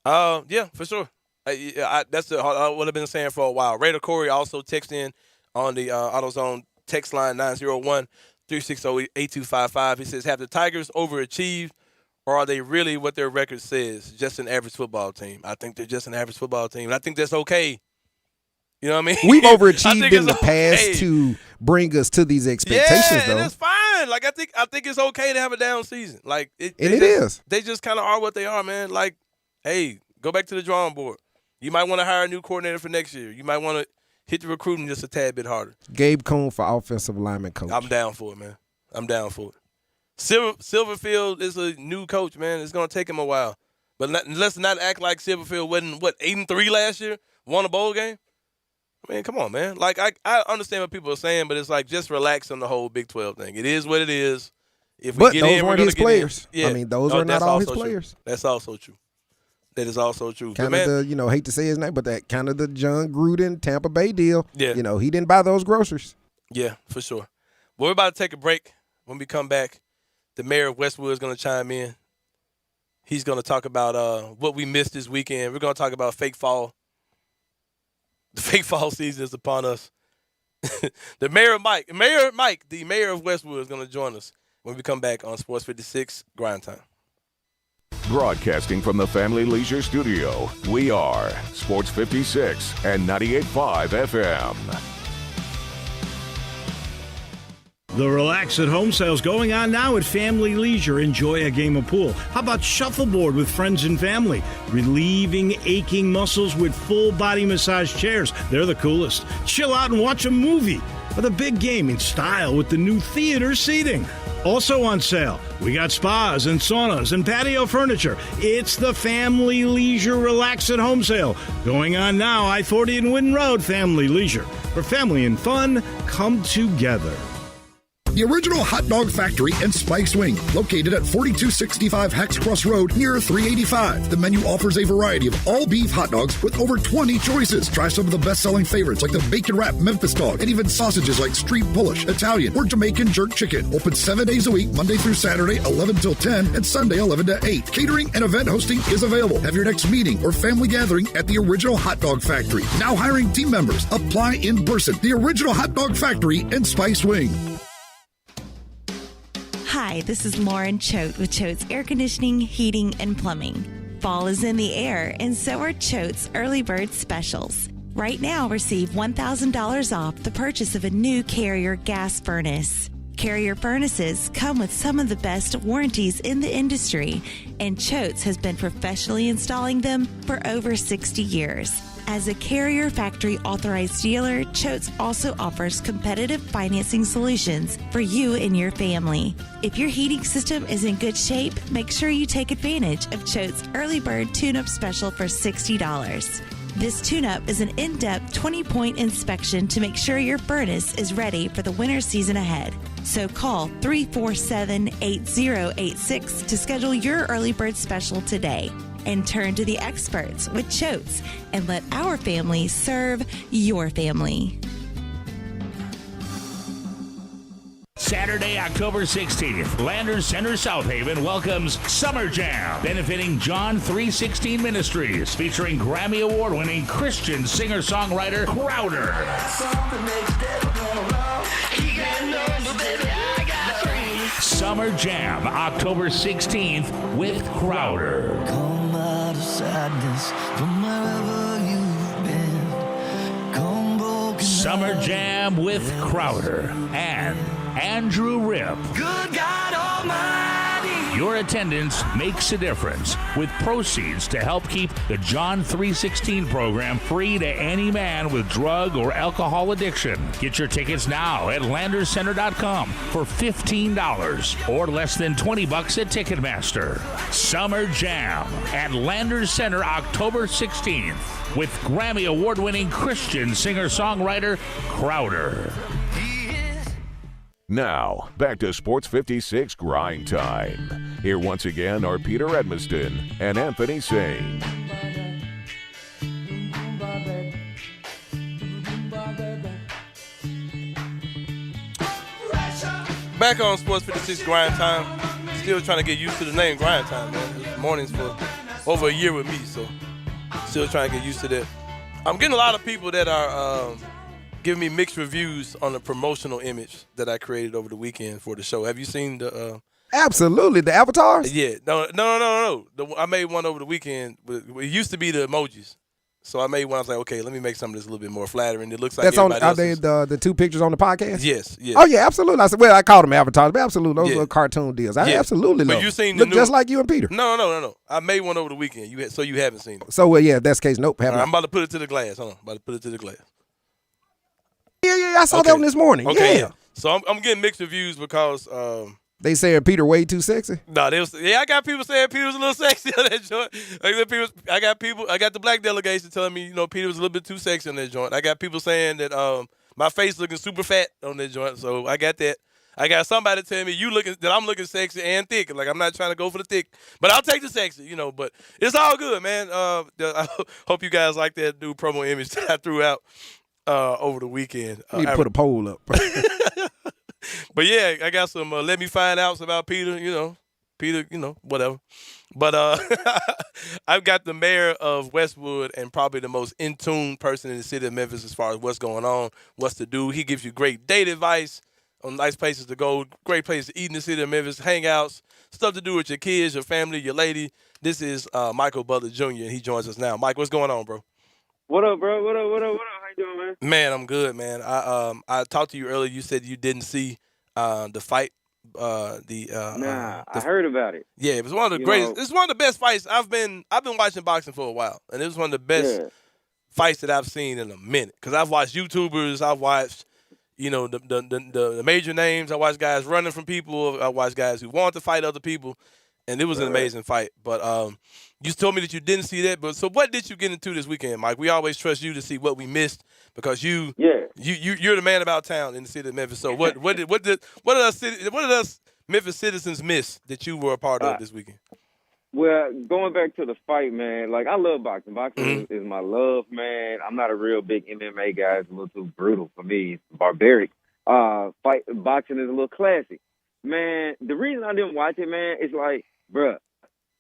Yeah, for sure. That's what I've been saying for a while. Raider Corey also texted in on the AutoZone text line 901-360-8255. He says, have the Tigers overachieved, or are they really what their record says, just an average football team? I think they're just an average football team, and I think that's okay. You know what I mean? We've overachieved in the past to bring us to these expectations, though. That's fine. Like I think it's okay to have a down season. Like it is. They just kind of are what they are, man. Like, hey, go back to the drawing board. You might want to hire a new coordinator for next year. You might want to hit the recruiting just a tad bit harder. Gabe Coon for offensive lineman coach. I'm down for it, man. I'm down for it. Silverfield is a new coach, man. It's going to take him a while. But let's not act like Silverfield wasn't, 8-3 last year? Won a bowl game? I mean, come on, man. Like, I understand what people are saying, but it's like just relax on the whole Big 12 thing. It is what it is. If we but get those in, weren't his players. Yeah. I mean, those are not all his players. True. That's also true. That is also true. Kind of the, hate to say his name, but that kind of the John Gruden Tampa Bay deal. Yeah. He didn't buy those groceries. Yeah, for sure. Well, we're about to take a break. When we come back, the mayor of Westwood is going to chime in. He's going to talk about what we missed this weekend. We're going to talk about fake fall. The fake fall season is upon us. The mayor Mike, the mayor of Westwood, is going to join us when we come back on Sports 56 Grind Time. Broadcasting from the Family Leisure Studio, we are Sports 56 and 98.5 FM. The Relax at Home sale's going on now at Family Leisure. Enjoy a game of pool. How about shuffleboard with friends and family? Relieving aching muscles with full body massage chairs. They're the coolest. Chill out and watch a movie. Or the big game in style with the new theater seating. Also on sale, we got spas and saunas and patio furniture. It's the Family Leisure Relax at Home sale. Going on now, I-40 and Wynn Road, Family Leisure. Where family and fun come together. The original hot dog factory and Spice Wing, located at 4265 Hex Cross Road near 385. The menu offers a variety of all beef hot dogs with over 20 choices. Try some of the best-selling favorites like the bacon wrap Memphis dog and even sausages like street Polish, Italian, or Jamaican jerk chicken. Open 7 days a week, Monday through Saturday, 11 till 10, and Sunday, 11 to 8. Catering and event hosting is available. Have your next meeting or family gathering at the original hot dog factory. Now hiring team members. Apply in person. The original hot dog factory and Spice Wing. Hi, this is Lauren Choate with Choate's Air Conditioning, Heating, and Plumbing. Fall is in the air, and so are Choate's Early Bird Specials. Right now, receive $1,000 off the purchase of a new Carrier gas furnace. Carrier furnaces come with some of the best warranties in the industry, and Choate's has been professionally installing them for over 60 years. As a Carrier factory authorized dealer, Choate's also offers competitive financing solutions for you and your family. If your heating system is in good shape, make sure you take advantage of Choate's Early Bird Tune-Up Special for $60. This tune-up is an in-depth 20-point inspection to make sure your furnace is ready for the winter season ahead. So call 347-8086 to schedule your Early Bird Special today. And turn to the experts with Choate's and let our family serve your family. Saturday, October 16th, Landers Center South Haven welcomes Summer Jam, benefiting John 316 Ministries, featuring Grammy Award-winning Christian singer-songwriter Crowder. Summer Jam, October 16th with Crowder. Come out of sadness from wherever you've been. Come broken. Summer Jam with Crowder and Andrew Ripp. Good God Almighty. Your attendance makes a difference, with proceeds to help keep the John 316 program free to any man with drug or alcohol addiction. Get your tickets now at landerscenter.com for $15 or less than $20 at Ticketmaster. Summer Jam at Landers Center, October 16th, with Grammy Award-winning Christian singer-songwriter Crowder. Now, back to Sports 56 Grind Time. Here once again are Peter Edmiston and Anthony Sane. back on Sports 56 Grind Time. Still trying to get used to the name Grind Time, man. It's mornings for over a year with me, so still trying to get used to that. I'm getting a lot of people that are giving me mixed reviews on the promotional image that I created over the weekend for the show. Have you seen the Absolutely. The avatars? Yeah. No. I made one over the weekend. It used to be the emojis. So I made one. I was like, okay, let me make something that's a little bit more flattering. It looks like that's on. Are they the two pictures on the podcast? Yes. Oh yeah, absolutely. I said, well, I called them avatars, but absolutely, those little cartoon deals. I absolutely but love. You seen look the just like you and Peter. No. I made one over the weekend. So you haven't seen it. So well, yeah, if that's the case, nope. I'm about to put it to the glass. Hold on, about to put it to the glass. Yeah, I saw that one this morning. Okay, yeah. So I'm getting mixed reviews because they saying Peter way too sexy. No, I got people saying Peter was a little sexy on that joint. I got the black delegation telling me, Peter was a little bit too sexy on that joint. I got people saying that my face looking super fat on that joint. So I got that. I got somebody telling me that I'm looking sexy and thick. Like I'm not trying to go for the thick, but I'll take the sexy, But it's all good, man. I hope you guys like that new promo image that I threw out over the weekend. You need to put a poll up. But yeah, I got some let me find out about Peter, Peter, whatever. But I've got the mayor of Westwood and probably the most in tune person in the city of Memphis as far as what's going on, what's to do. He gives you great date advice on nice places to go, great places to eat in the city of Memphis, hangouts, stuff to do with your kids, your family, your lady. This is Michael Butler Jr. and he joins us now. Mike, what's going on, bro? What up, bro? What up? How you doing, man? Man, I'm good, man. I talked to you earlier. You said you didn't see the fight. I heard about it. Yeah, it was one of the greatest. It's one of the best fights I've been watching boxing for a while, and it was one of the best fights that I've seen in a minute. Because I've watched YouTubers, I've watched the major names, I watched guys running from people, I watched guys who want to fight other people, and it was an amazing fight. But you told me that you didn't see that. But so what did you get into this weekend, Mike? We always trust you to see what we missed because you're the man about town in the city of Memphis. So what did us Memphis citizens miss that you were a part of this weekend? Well, going back to the fight, man, like I love boxing. Boxing is my love, man. I'm not a real big MMA guy. It's a little too brutal for me. It's barbaric. Boxing is a little classy. Man, the reason I didn't watch it, man, is like, bruh,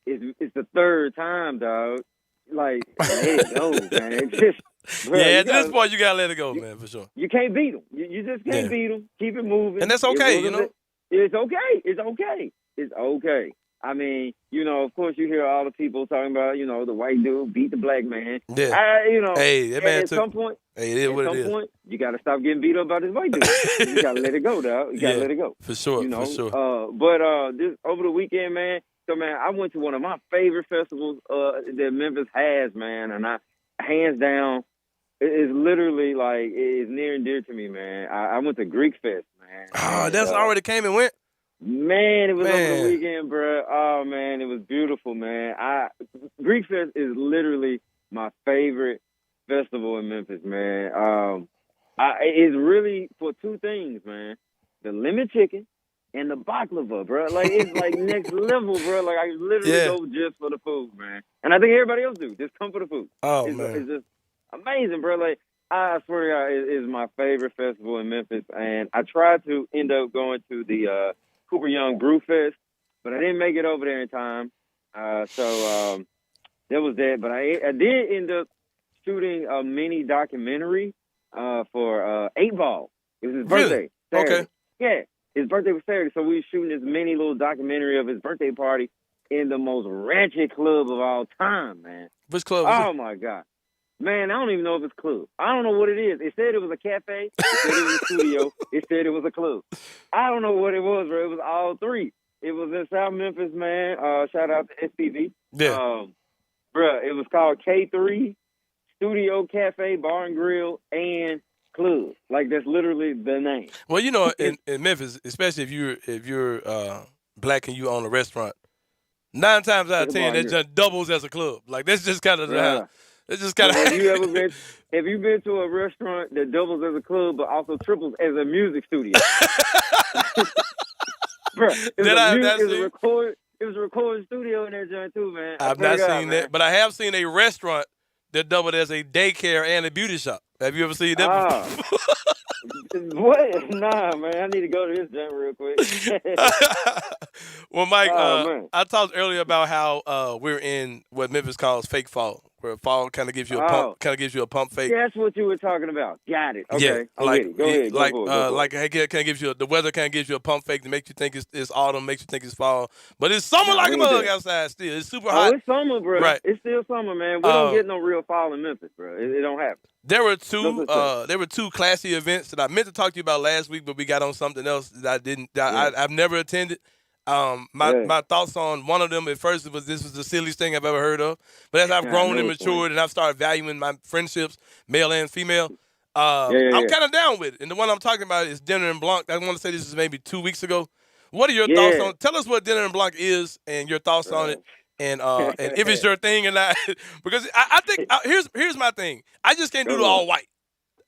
it's the third time, dog. Like, let it go, man. At this point, you gotta let it go, man, for sure. You can't beat them. You just can't beat them. Keep it moving, and that's okay, It's okay. It's okay. I mean, of course, you hear all the people talking about, the white dude beat the black man. Yeah. Hey, that man at some point, it is point, you got to stop getting beat up by this white dude. You got to let it go, dog. You got to let it go. For sure, for sure. But this over the weekend, man. So, man, I went to one of my favorite festivals that Memphis has, man, and hands down, it's literally like it's near and dear to me, man. I went to Greek Fest, man. Oh, that's already came and went. Man, it was over the weekend, bro. Oh, man, it was beautiful, man. Greek Fest is literally my favorite festival in Memphis, man. It's really for two things, man. The lemon chicken and the baklava, bro. Like, it's like next level, bro. Like, I literally go just for the food, man. And I think everybody else do. Just come for the food. Oh, man. It's just amazing, bro. Like, I swear to God, it is my favorite festival in Memphis. And I tried to end up going to the Cooper Young Brew Fest, but I didn't make it over there in time. So there was that. But I did end up shooting a mini documentary for 8 Ball. It was his birthday. Really? Saturday. Okay. Yeah, his birthday was Saturday, so we were shooting this mini little documentary of his birthday party in the most ratchet club of all time, man. Which club? Oh my God. Man, I don't even know if it's a club. I don't know what it is. It said it was a cafe. It said it was a studio. It said it was a club. I don't know what it was, bro. It was all three. It was in South Memphis, man. Shout out to SPV. Yeah. Bro, it was called K3 Studio Cafe Bar and Grill and Club. Like, that's literally the name. Well, in Memphis, especially if you're black and you own a restaurant, 9 times out of 10 that just doubles as a club. Like, that's just kind of the it's just kind of. Have you been to a restaurant that doubles as a club but also triples as a music studio? Bro, it was a recording studio in that joint too, man. I've not seen that, but I have seen a restaurant that doubled as a daycare and a beauty shop. Have you ever seen that? What? Nah, man. I need to go to this gym real quick. Well, Mike, man. I talked earlier about how we're in what Memphis calls fake fall, where fall kind of gives you a pump, fake. That's what you were talking about. Got it. Okay. Yeah, I'm with it. Go ahead. Go for it. The weather kind of gives you a pump fake to make you think it's autumn, makes you think it's fall, but it's summer like a mug outside still. It's super hot. Oh, it's summer, bro. Right. It's still summer, man. We don't get no real fall in Memphis, bro. It don't happen. There were two classy events that I meant to talk to you about last week, but we got on something else that I didn't. I've never attended. My thoughts on one of them at first was this was the silliest thing I've ever heard of. But as I've grown and matured and I've started valuing my friendships, male and female, I'm kind of down with it. And the one I'm talking about is Dinner and Blanc. I want to say this is maybe 2 weeks ago. What are your thoughts on? Tell us what Dinner and Blanc is and your thoughts on it, and if it's your thing or not. Because I think here's my thing. I just can't do the all white.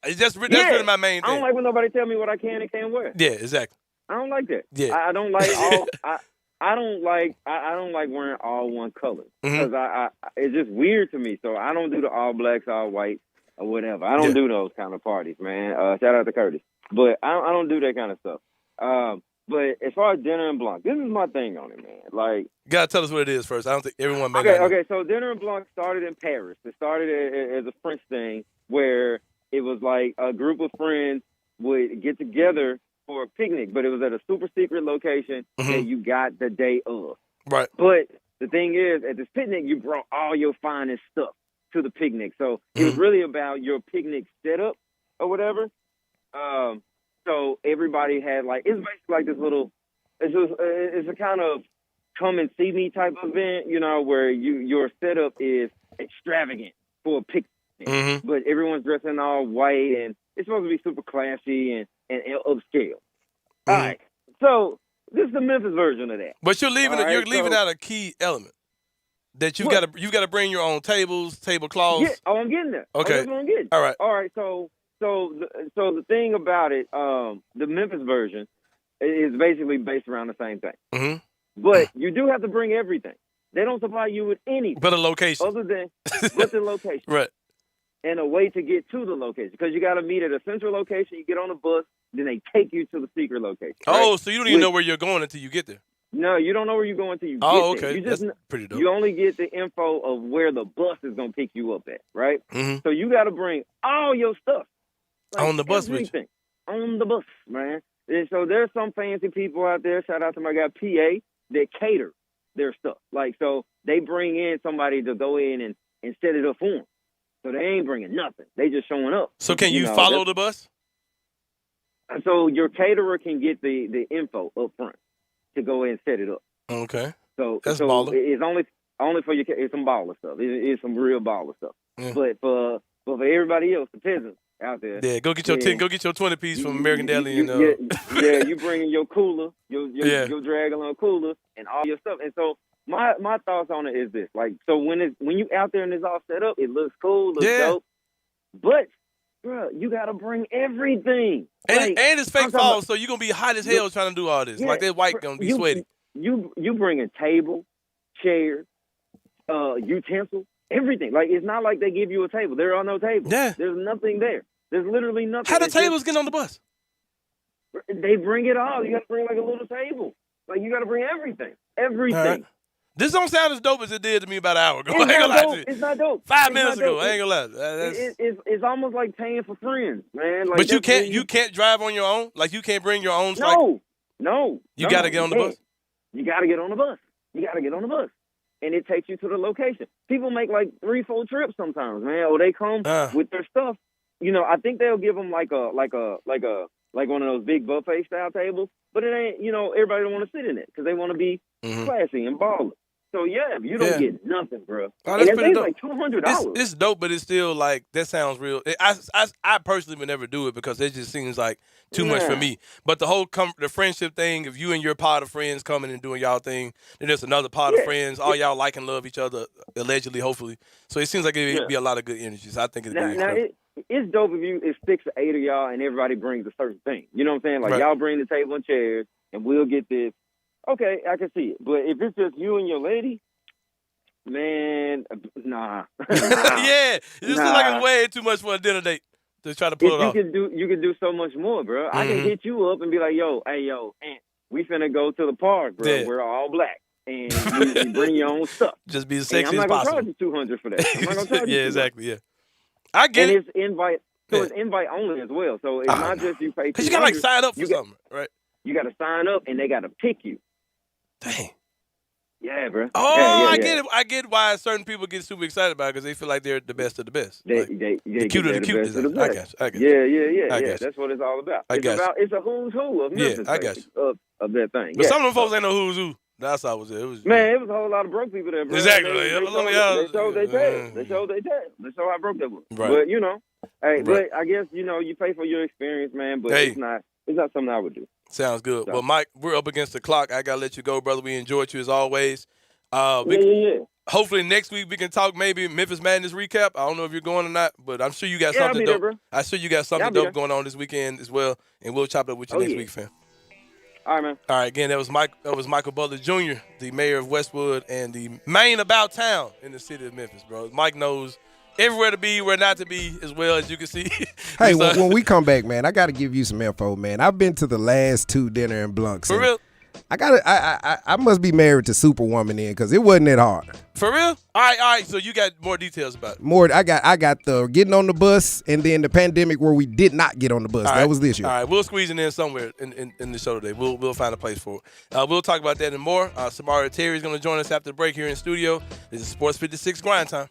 That's really my main thing. I don't like when nobody tell me what I can and can't wear. Yeah, exactly. I don't like that. Yeah. I don't like all. I don't like wearing all one color because it's just weird to me. So I don't do the all blacks, all white, or whatever. I don't do those kind of parties, man. Shout out to Curtis, but I don't do that kind of stuff. But as far as Dinner and Blanc, this is my thing on it, man. Like, you gotta tell us what it is first. I don't think everyone may know. Okay. So Dinner and Blanc started in Paris. It started as a French thing where it was like a group of friends would get together for a picnic, but it was at a super secret location that you got the day of. Right. But the thing is, at this picnic, you brought all your finest stuff to the picnic. So it was really about your picnic setup or whatever. So everybody had it's basically like this little, it's a kind of come and see me type of event, where your setup is extravagant for a picnic, but everyone's dressing all white and it's supposed to be super classy and upscale. All right, so this is the Memphis version of that. But you're leaving out a key element that you've got to bring your own tables, tablecloths. Yeah, I'm getting there. Okay, that's what I'm getting. All right. So the thing about it, the Memphis version is basically based around the same thing. But you do have to bring everything. They don't supply you with anything but a location, other than the location, right? And a way to get to the location, because you got to meet at a central location. You get on a bus, then they take you to the secret location. Oh, right? So you don't even know where you're going until you get there. No, you don't know where you're going until you get there. Okay. That's pretty dope. You only get the info of where the bus is going to pick you up at, right? So you got to bring all your stuff. On the bus with you. On the bus, man. And so there's some fancy people out there, shout out to my guy PA, that cater their stuff. So they bring in somebody to go in and set it up for them. So they ain't bringing nothing. They just showing up. So can you follow the bus? So your caterer can get the info up front to go in and set it up. Okay. So that's baller. It's only for it's some baller stuff. It's some real baller stuff. Yeah. But for everybody else, the peasants out there. Yeah, go get your 20-piece from American Deli and you bringing your cooler, your drag-along cooler and all your stuff. And so my thoughts on it is this: so when you out there and it's all set up, it looks cool, looks dope. But bro, you gotta bring everything. And it's fake fall, so you're gonna be hot as hell trying to do all this. That white gonna be sweaty. You bring a table, chairs, utensils, everything. It's not like they give you a table. There are no tables. Yeah. There's nothing there. There's literally nothing. How the tables get on the bus? They bring it all. You gotta bring a little table. You gotta bring everything. Everything. Right. This don't sound as dope as it did to me about an hour ago. It's not dope. 5 minutes ago. I ain't gonna lie. It's almost like paying for friends, man. But you can't drive on your own? You can't bring your own? No. You got to get on the bus? You got to get on the bus. And it takes you to the location. People make 3-4 trips sometimes, man. Or they come with their stuff. I think they'll give them like one of those big buffet style tables. But it ain't, everybody don't want to sit in it because they want to be classy and baller. So yeah, you don't get nothing, bro. Oh, that's pretty dope. Like $200. It's dope, but it's still that sounds real. I personally would never do it because it just seems like too much for me. But the whole the friendship thing, if you and your pod of friends coming and doing y'all thing, then there's another pod of friends. All y'all like and love each other, allegedly, hopefully. So it seems like it'd be a lot of good energy. So I think it'd be incredible. It's dope if it's 6 or 8 of y'all and everybody brings a certain thing. You know what I'm saying? Y'all bring the table and chairs and we'll get this. Okay, I can see it. But if it's just you and your lady, man, nah. Yeah, it just looks like it's way too much for a dinner date. to try to pull it off. You could do so much more, bro. I can hit you up and be like, yo, Aunt, we finna go to the park, bro. We're all black. And you bring your own stuff. Just be as sexy as possible. I'm not going to charge you $200 for that. I'm not going to charge you $200. Exactly, yeah. I get it. And it's invite. So it's invite only as well. So it's not just you pay. Because you got to sign up for something, right? You got to sign up and they got to pick you. Dang. Yeah, bro. Oh, I get it. I get why certain people get super excited about it because they feel like they're the best of the best. The cute of the cute. I got you. Yeah. That's what it's all about. It's a who's who of Memphis. Yeah, I got you. Of that thing. But some of them folks ain't no who's who. That's how it was. It was a whole lot of broke people there, bro. Exactly. They showed their tail. They showed how broke they were. Right. But but I guess you pay for your experience, man. But it's not something I would do. Sounds good. So. Well, Mike, we're up against the clock. I gotta let you go, brother. We enjoyed you as always. Hopefully next week we can talk maybe Memphis Madness recap. I don't know if you're going or not, but I'm sure you got something dope. There, I'm sure you got something dope going on this weekend as well, and we'll chop it up with you next week, fam. All right, man. All right, again, that was Michael Butler Jr., the mayor of Westwood and the main about town in the city of Memphis, bro. Mike knows everywhere to be, where not to be, as well as you can see. Hey, when we come back, man, I got to give you some info, man. I've been to the last 2 dinner in Blancs. For real? I must be married to Superwoman then, because it wasn't that hard. For real? All right. So you got more details about it. I got the getting on the bus and then the pandemic where we did not get on the bus. That was this year. All right, we'll squeeze it in somewhere in the show today. We'll find a place for it. We'll talk about that and more. Samara Terry is going to join us after the break here in studio. This is Sports 56 Grind Time.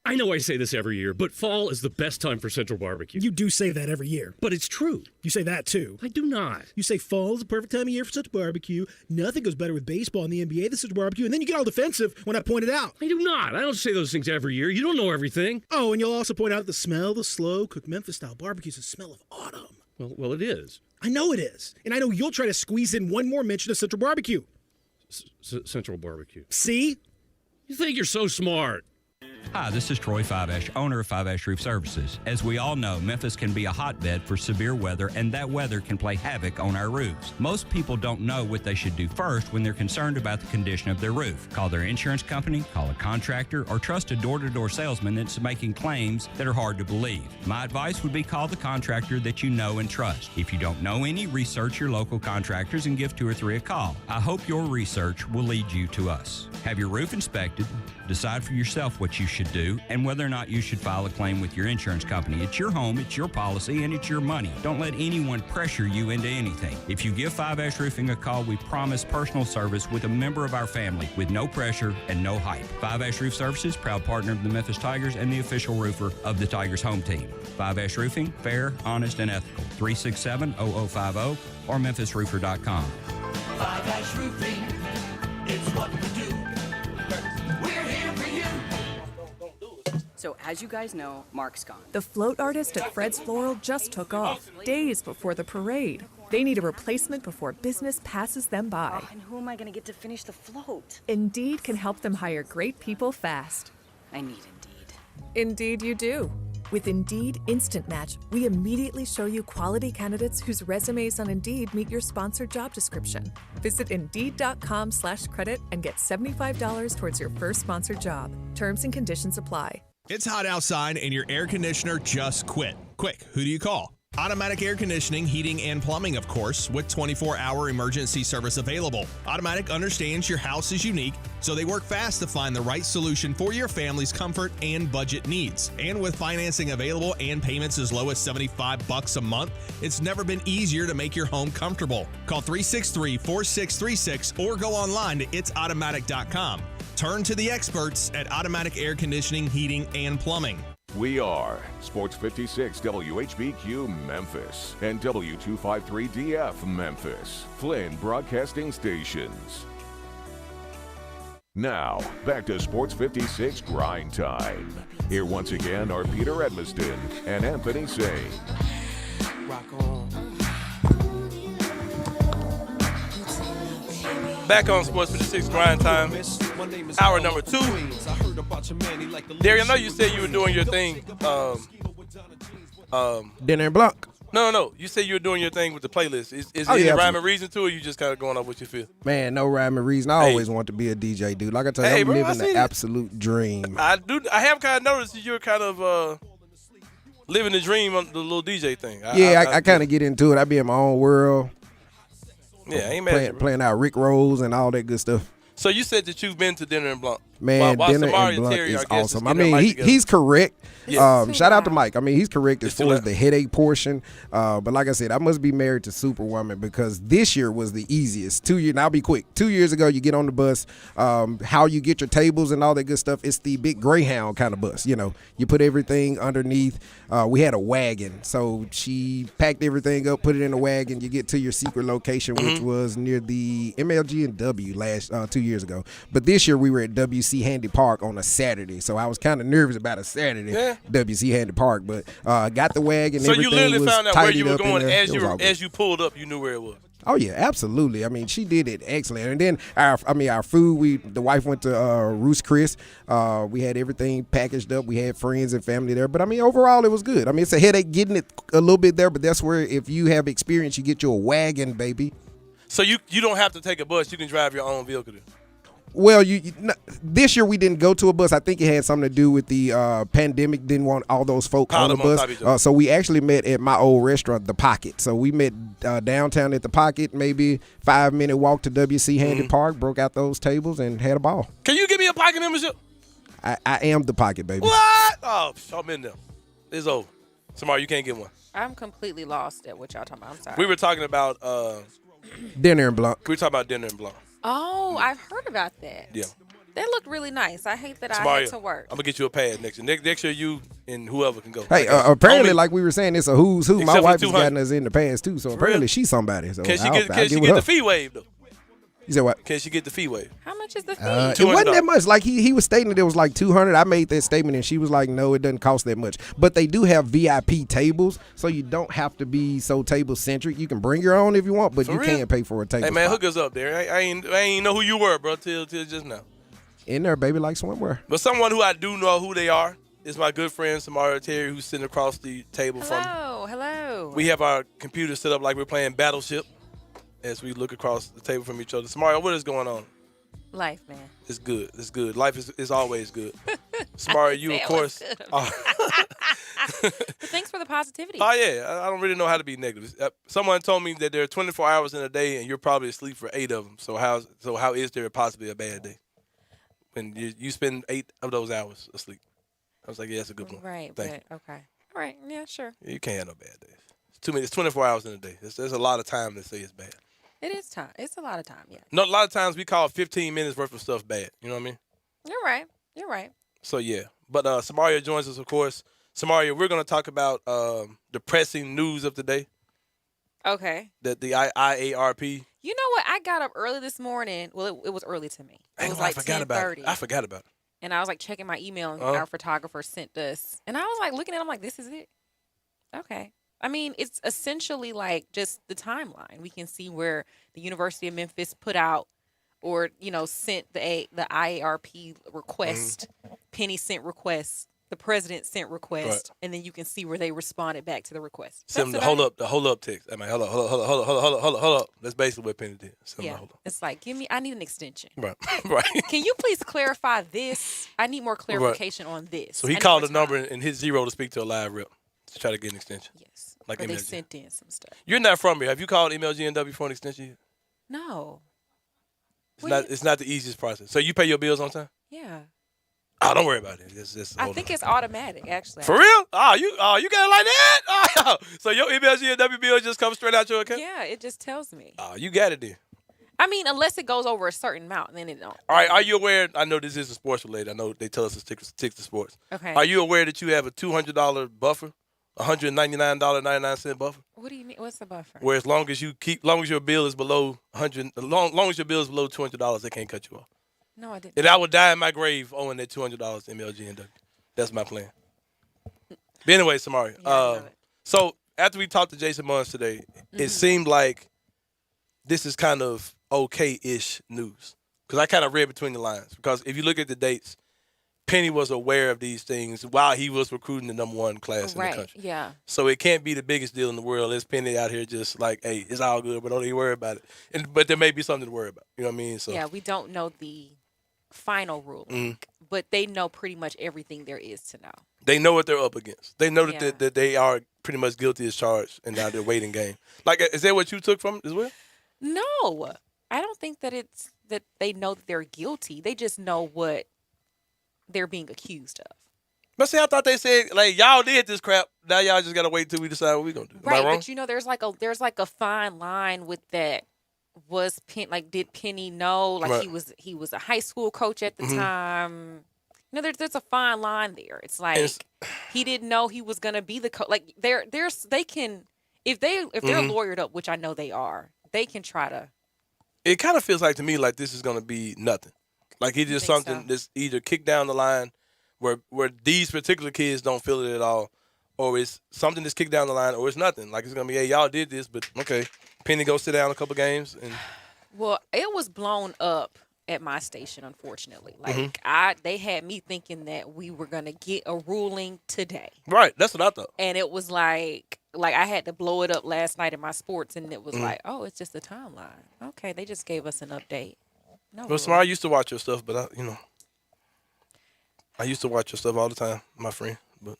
I know I say this every year, but fall is the best time for Central Barbecue. You do say that every year. But it's true. You say that too. I do not. You say fall is the perfect time of year for Central Barbecue. Nothing goes better with baseball in the NBA than Central Barbecue. And then you get all defensive when I point it out. I do not. I don't say those things every year. You don't know everything. Oh, and you'll also point out the smell, the slow-cooked Memphis-style barbecue is the smell of autumn. Well, it is. I know it is. And I know you'll try to squeeze in one more mention of Central Barbecue. Central Barbecue. See? You think you're so smart. Hi, this is Troy Five-Ash, owner of Five-Ash Roof Services. As we all know, Memphis can be a hotbed for severe weather, and that weather can play havoc on our roofs. Most people don't know what they should do first when they're concerned about the condition of their roof. Call their insurance company, call a contractor, or trust a door-to-door salesman that's making claims that are hard to believe. My advice would be call the contractor that you know and trust. If you don't know any, research your local contractors and give 2 or 3 a call. I hope your research will lead you to us. Have your roof inspected, decide for yourself what you should do, and whether or not you should file a claim with your insurance company. It's your home, it's your policy, and it's your money. Don't let anyone pressure you into anything. If you give Five-Ash Roofing a call, we promise personal service with a member of our family with no pressure and no hype. Five-Ash Roof Services, proud partner of the Memphis Tigers and the official roofer of the Tigers home team. Five-Ash Roofing, fair, honest, and ethical. 367-0050 or memphisroofer.com. Five-Ash Roofing, it's what we do. We're here for you. So as you guys know, Mark's gone. The float artist at Fred's Floral just took off, days before the parade. They need a replacement before business passes them by. And who am I going to get to finish the float? Indeed can help them hire great people fast. I need Indeed. Indeed you do. With Indeed Instant Match, we immediately show you quality candidates whose resumes on Indeed meet your sponsored job description. Visit Indeed.com/credit and get $75 towards your first sponsored job. Terms and conditions apply. It's hot outside and your air conditioner just quit. Quick, who do you call? Automatic Air Conditioning, Heating, and Plumbing, of course, with 24-hour emergency service available. Automatic understands your house is unique, so they work fast to find the right solution for your family's comfort and budget needs. And with financing available and payments as low as $75 a month, it's never been easier to make your home comfortable. Call 363-4636 or go online to itsautomatic.com. Turn to the experts at Automatic Air Conditioning, Heating, and Plumbing. We are Sports 56 WHBQ Memphis and W253DF Memphis, Flynn Broadcasting Stations. Now, back to Sports 56 Grind Time. Here once again are Peter Edmiston and Anthony Sane. Rock on. Back on Sports 56 Grind Time, hour number 2. Derry, I know you said you were doing your thing. Dinner in Blanc. No. You say you're doing your thing with the playlist. Is Oh, there yeah, any rhyme absolutely. and reason to it, or you just kind of going off what you feel? Man, no rhyme or reason. I always want to be a DJ, dude. Like I tell you, Hey, I'm bro, I living see the that. absolute dream. I have kind of noticed that you're kind of living the dream on the little DJ thing. I kind of get into it. I be in my own world. Yeah, I ain't mad at you, bro. Playing out Rick Rolls and all that good stuff. So you said that you've been to Dinner and Blanc. Man, while Dinner Samari and Blunt Terry, is I guess, awesome. is I getting their mean, mic together. he's correct. Yeah. Shout out to Mike. I mean, he's correct as It's too far as loud. the headache portion. But like I said, I must be married to Superwoman because this year was the easiest. 2 years, and I'll be quick. 2 years ago, you get on the bus, how you get your tables and all that good stuff. It's the big Greyhound kind of bus. You know, you put everything underneath. We had a wagon, so she packed everything up, put it in a wagon. You get to your secret location, which was near the MLG and W 2 years ago. But this year we were at WC Handy Park on a Saturday, so I was kind of nervous about a Saturday. Yeah. WC Handy Park, but got the wagon. So you everything literally was found out where tidied you were up in going there. as It was all good. as you pulled up. You knew where it was. Oh yeah, absolutely. I mean, she did it excellent. And then our food. The wife went to Roost Chris. We had everything packaged up. We had friends and family there. But I mean, overall, it was good. I mean, it's a headache getting it a little bit there, but that's where if you have experience, you get you a wagon, baby. So you don't have to take a bus. You can drive your own vehicle there. Well, this year we didn't go to a bus. I think it had something to do with the pandemic. Didn't want all those folk on the them on top of each bus. other. So we actually met at my old restaurant, The Pocket. So we met downtown at The Pocket, maybe 5-minute walk to WC Handy Park, broke out those tables, and had a ball. Can you give me a pocket membership? I am The Pocket, baby. What? Oh, I'm in there. It's over. Samara, you can't get one. I'm completely lost at what y'all talking about. I'm sorry. We were talking about Dinner and Blanc. we were talking about Dinner and Blanc. Oh, I've heard about that. Yeah. That looked really nice. I hate that I Samara, had to work. I'm gonna get you a pad next year. Next year, you and whoever can go. Hey, I guess. apparently, Only- like we were saying, it's a who's who. My Except for wife has 200. gotten us in the past too, so apparently she's somebody. So Can she I'll get with her. the fee waived though? You said what? Can she get the fee waived? How much is the fee? It wasn't that much. Like he was stating that it was like $200. I made that statement and she was like, no, it doesn't cost that much. But they do have VIP tables, so you don't have to be so table centric. You can bring your own if you want, but For you real? can't pay for a table. Hey man, spot. hook us up there. I ain't know who you were, bro, till just now. In there, baby, like swimwear. But someone who I do know who they are is my good friend Samara Terry, who's sitting across the table from me. Hello. We have our computer set up like we're playing Battleship as we look across the table from each other. Samara, what is going on? Life, man. It's good. It's good. Life is always good. Samara, you of course. But thanks for the positivity. Oh yeah, I don't really know how to be negative. Someone told me that there are 24 hours in a day, and you're probably asleep for 8 of them. So how is there possibly a bad day when you spend 8 of those hours asleep? I was like, yeah, that's a good one. Right. Thank you. Okay. All right. Yeah, sure. You can't have no bad days. It's too many. It's 24 hours in a day. There's a lot of time to say it's bad. It is time. It's a lot of time, yeah. No, a lot of times we call 15 minutes worth of stuff bad. You know what I mean? You're right. You're right. So yeah. But Samaria joins us, of course. Samaria, we're going to talk about depressing news of the day. Okay. That the IARP. You know what? I got up early this morning. Well, it was early to me. It was like 10:30. I forgot about it. And I was like checking my email, and our photographer sent us. And I was like looking at it, I'm like, this is it? Okay. I mean, it's essentially like just the timeline. We can see where the University of Memphis put out or, sent the IARP request. Penny sent request. The president sent request. Right. And then you can see where they responded back to the request. Send them the hold up text. I mean, hold up. That's basically what Penny did. It's like, I need an extension. Right. Right. Can you please clarify this? I need more clarification on this. So he called the number and hit 0 to speak to a live rep to try to get an extension. Yes. Like or they MLG. sent in some stuff. You're not from here. Have you called MLGNW for an extension yet? No. It's not the easiest process. So you pay your bills on time? Yeah. Oh, don't worry about it. I think it's automatic, actually. For real? You got it like that? Oh, so your MLGNW bill just comes straight out your account? Yeah, it just tells me. Oh, you got it then. I mean, unless it goes over a certain amount, then it don't. All right, are you aware? I know this isn't sports related. I know they tell us to stick to sports. Okay. Are you aware that you have a $200 buffer? $199.99 buffer. What do you mean? What's the buffer? Where as long as your bill is below long as your bill is below $200, they can't cut you off. No, I didn't. And I would die in my grave owing that $200 MLGNW. That's my plan. But anyway, Samari. So after we talked to Jason Munns today, it seemed like this is kind of okay-ish news because I kind of read between the lines. Because if you look at the dates, Penny was aware of these things while he was recruiting the number 1 class in the country. Yeah. So it can't be the biggest deal in the world. It's Penny out here just like, hey, it's all good, but don't even worry about it. But there may be something to worry about. You know what I mean? So Yeah, we don't know the final ruling, but they know pretty much everything there is to know. they know what they're up against. They know that they are pretty much guilty as charged, and now they're waiting game. Like, is that what you took from it as well? No, I don't think that it's that they know that they're guilty. They just know what they're being accused of. But see, I thought they said, like, y'all did this crap. Now y'all just got to wait till we decide what we're going to do. Am I wrong? But you know, there's like a fine line with that. Did Penny know? Like, he was a high school coach at the time. You know, there's a fine line there. It's like he didn't know he was going to be the coach. Like, they can, if they're lawyered up, which I know they are, they can try to. It kind of feels like to me like this is going to be nothing. Like he did something that's either kicked down the line where these particular kids don't feel it at all, or it's something that's kicked down the line, or it's nothing. Like it's going to be, hey, y'all did this, but okay. Penny go sit down a couple games. Well, it was blown up at my station, unfortunately. Like they had me thinking that we were going to get a ruling today. Right. That's what I thought. And it was like I had to blow it up last night in my sports, and it was like, oh, it's just a timeline. Okay, they just gave us an update. No. Well, Smart, I used to watch your stuff, but I used to watch your stuff all the time, my friend. But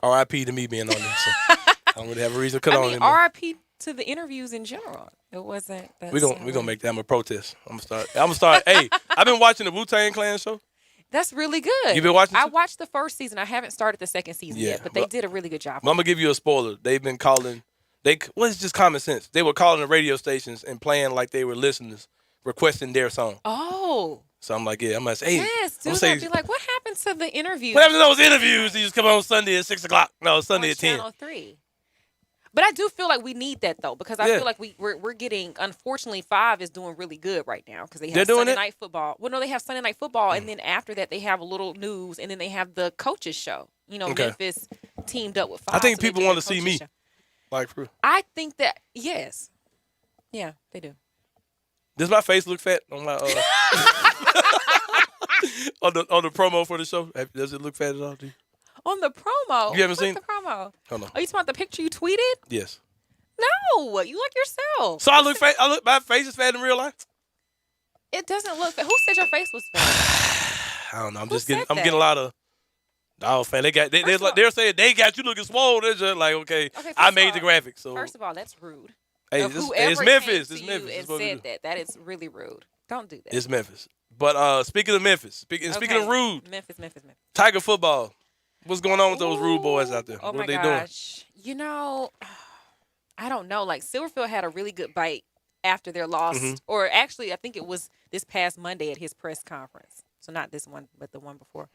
R.I.P. to me being on this. So I don't really have a reason to cut on anymore. R.I.P. to the interviews in general. It wasn't. We're gonna make that a protest. I'm gonna start. Hey, I've been watching the Wu-Tang Clan show. That's really good. You been watching? I watched the first season. I haven't started the second season yet, but they did a really good job. I'm gonna give you a spoiler. They've been calling. It's just common sense. They were calling the radio stations and playing like they were listeners, requesting their song. Oh. So I'm like, I'm gonna say, hey, yes, do that. Be like, what happened to the interviews? What happened to those interviews? They just come on Sunday at 6:00. No, Sunday at 10. Channel 3. But I do feel like we need that though, because I feel like we're getting. Unfortunately, 5 is doing really good right now because they have Sunday Night Football. Well, no, they have Sunday Night Football, and then after that they have a little news, and then they have the coaches show. You know, Memphis teamed up with 5. I think people want to see me. Like, for I think that yes, yeah, they do. Does my face look fat on my on the promo for the show? Does it look fat at all to you? On the promo? You haven't seen the promo? Hold on. Are you talking about the picture you tweeted? Yes. No, you look yourself. So I look fat. My face is fat in real life. It doesn't look fat. Who said your face was fat? I don't know. I'm getting a lot of. Oh, fan! They're saying they got you looking swole. They're just like, okay I made the graphic. So first of all, that's rude. Hey, it's Memphis. It's Memphis. And said that is really rude. Don't do that. It's Memphis. But speaking of Memphis, speaking of rude, Memphis. Tiger football. What's going on with those rude boys out there? Oh what my are they gosh. Doing? You know, I don't know. Like Silverfield had a really good bite after their loss, or actually, I think it was this past Monday at his press conference. So not this one, but the one before.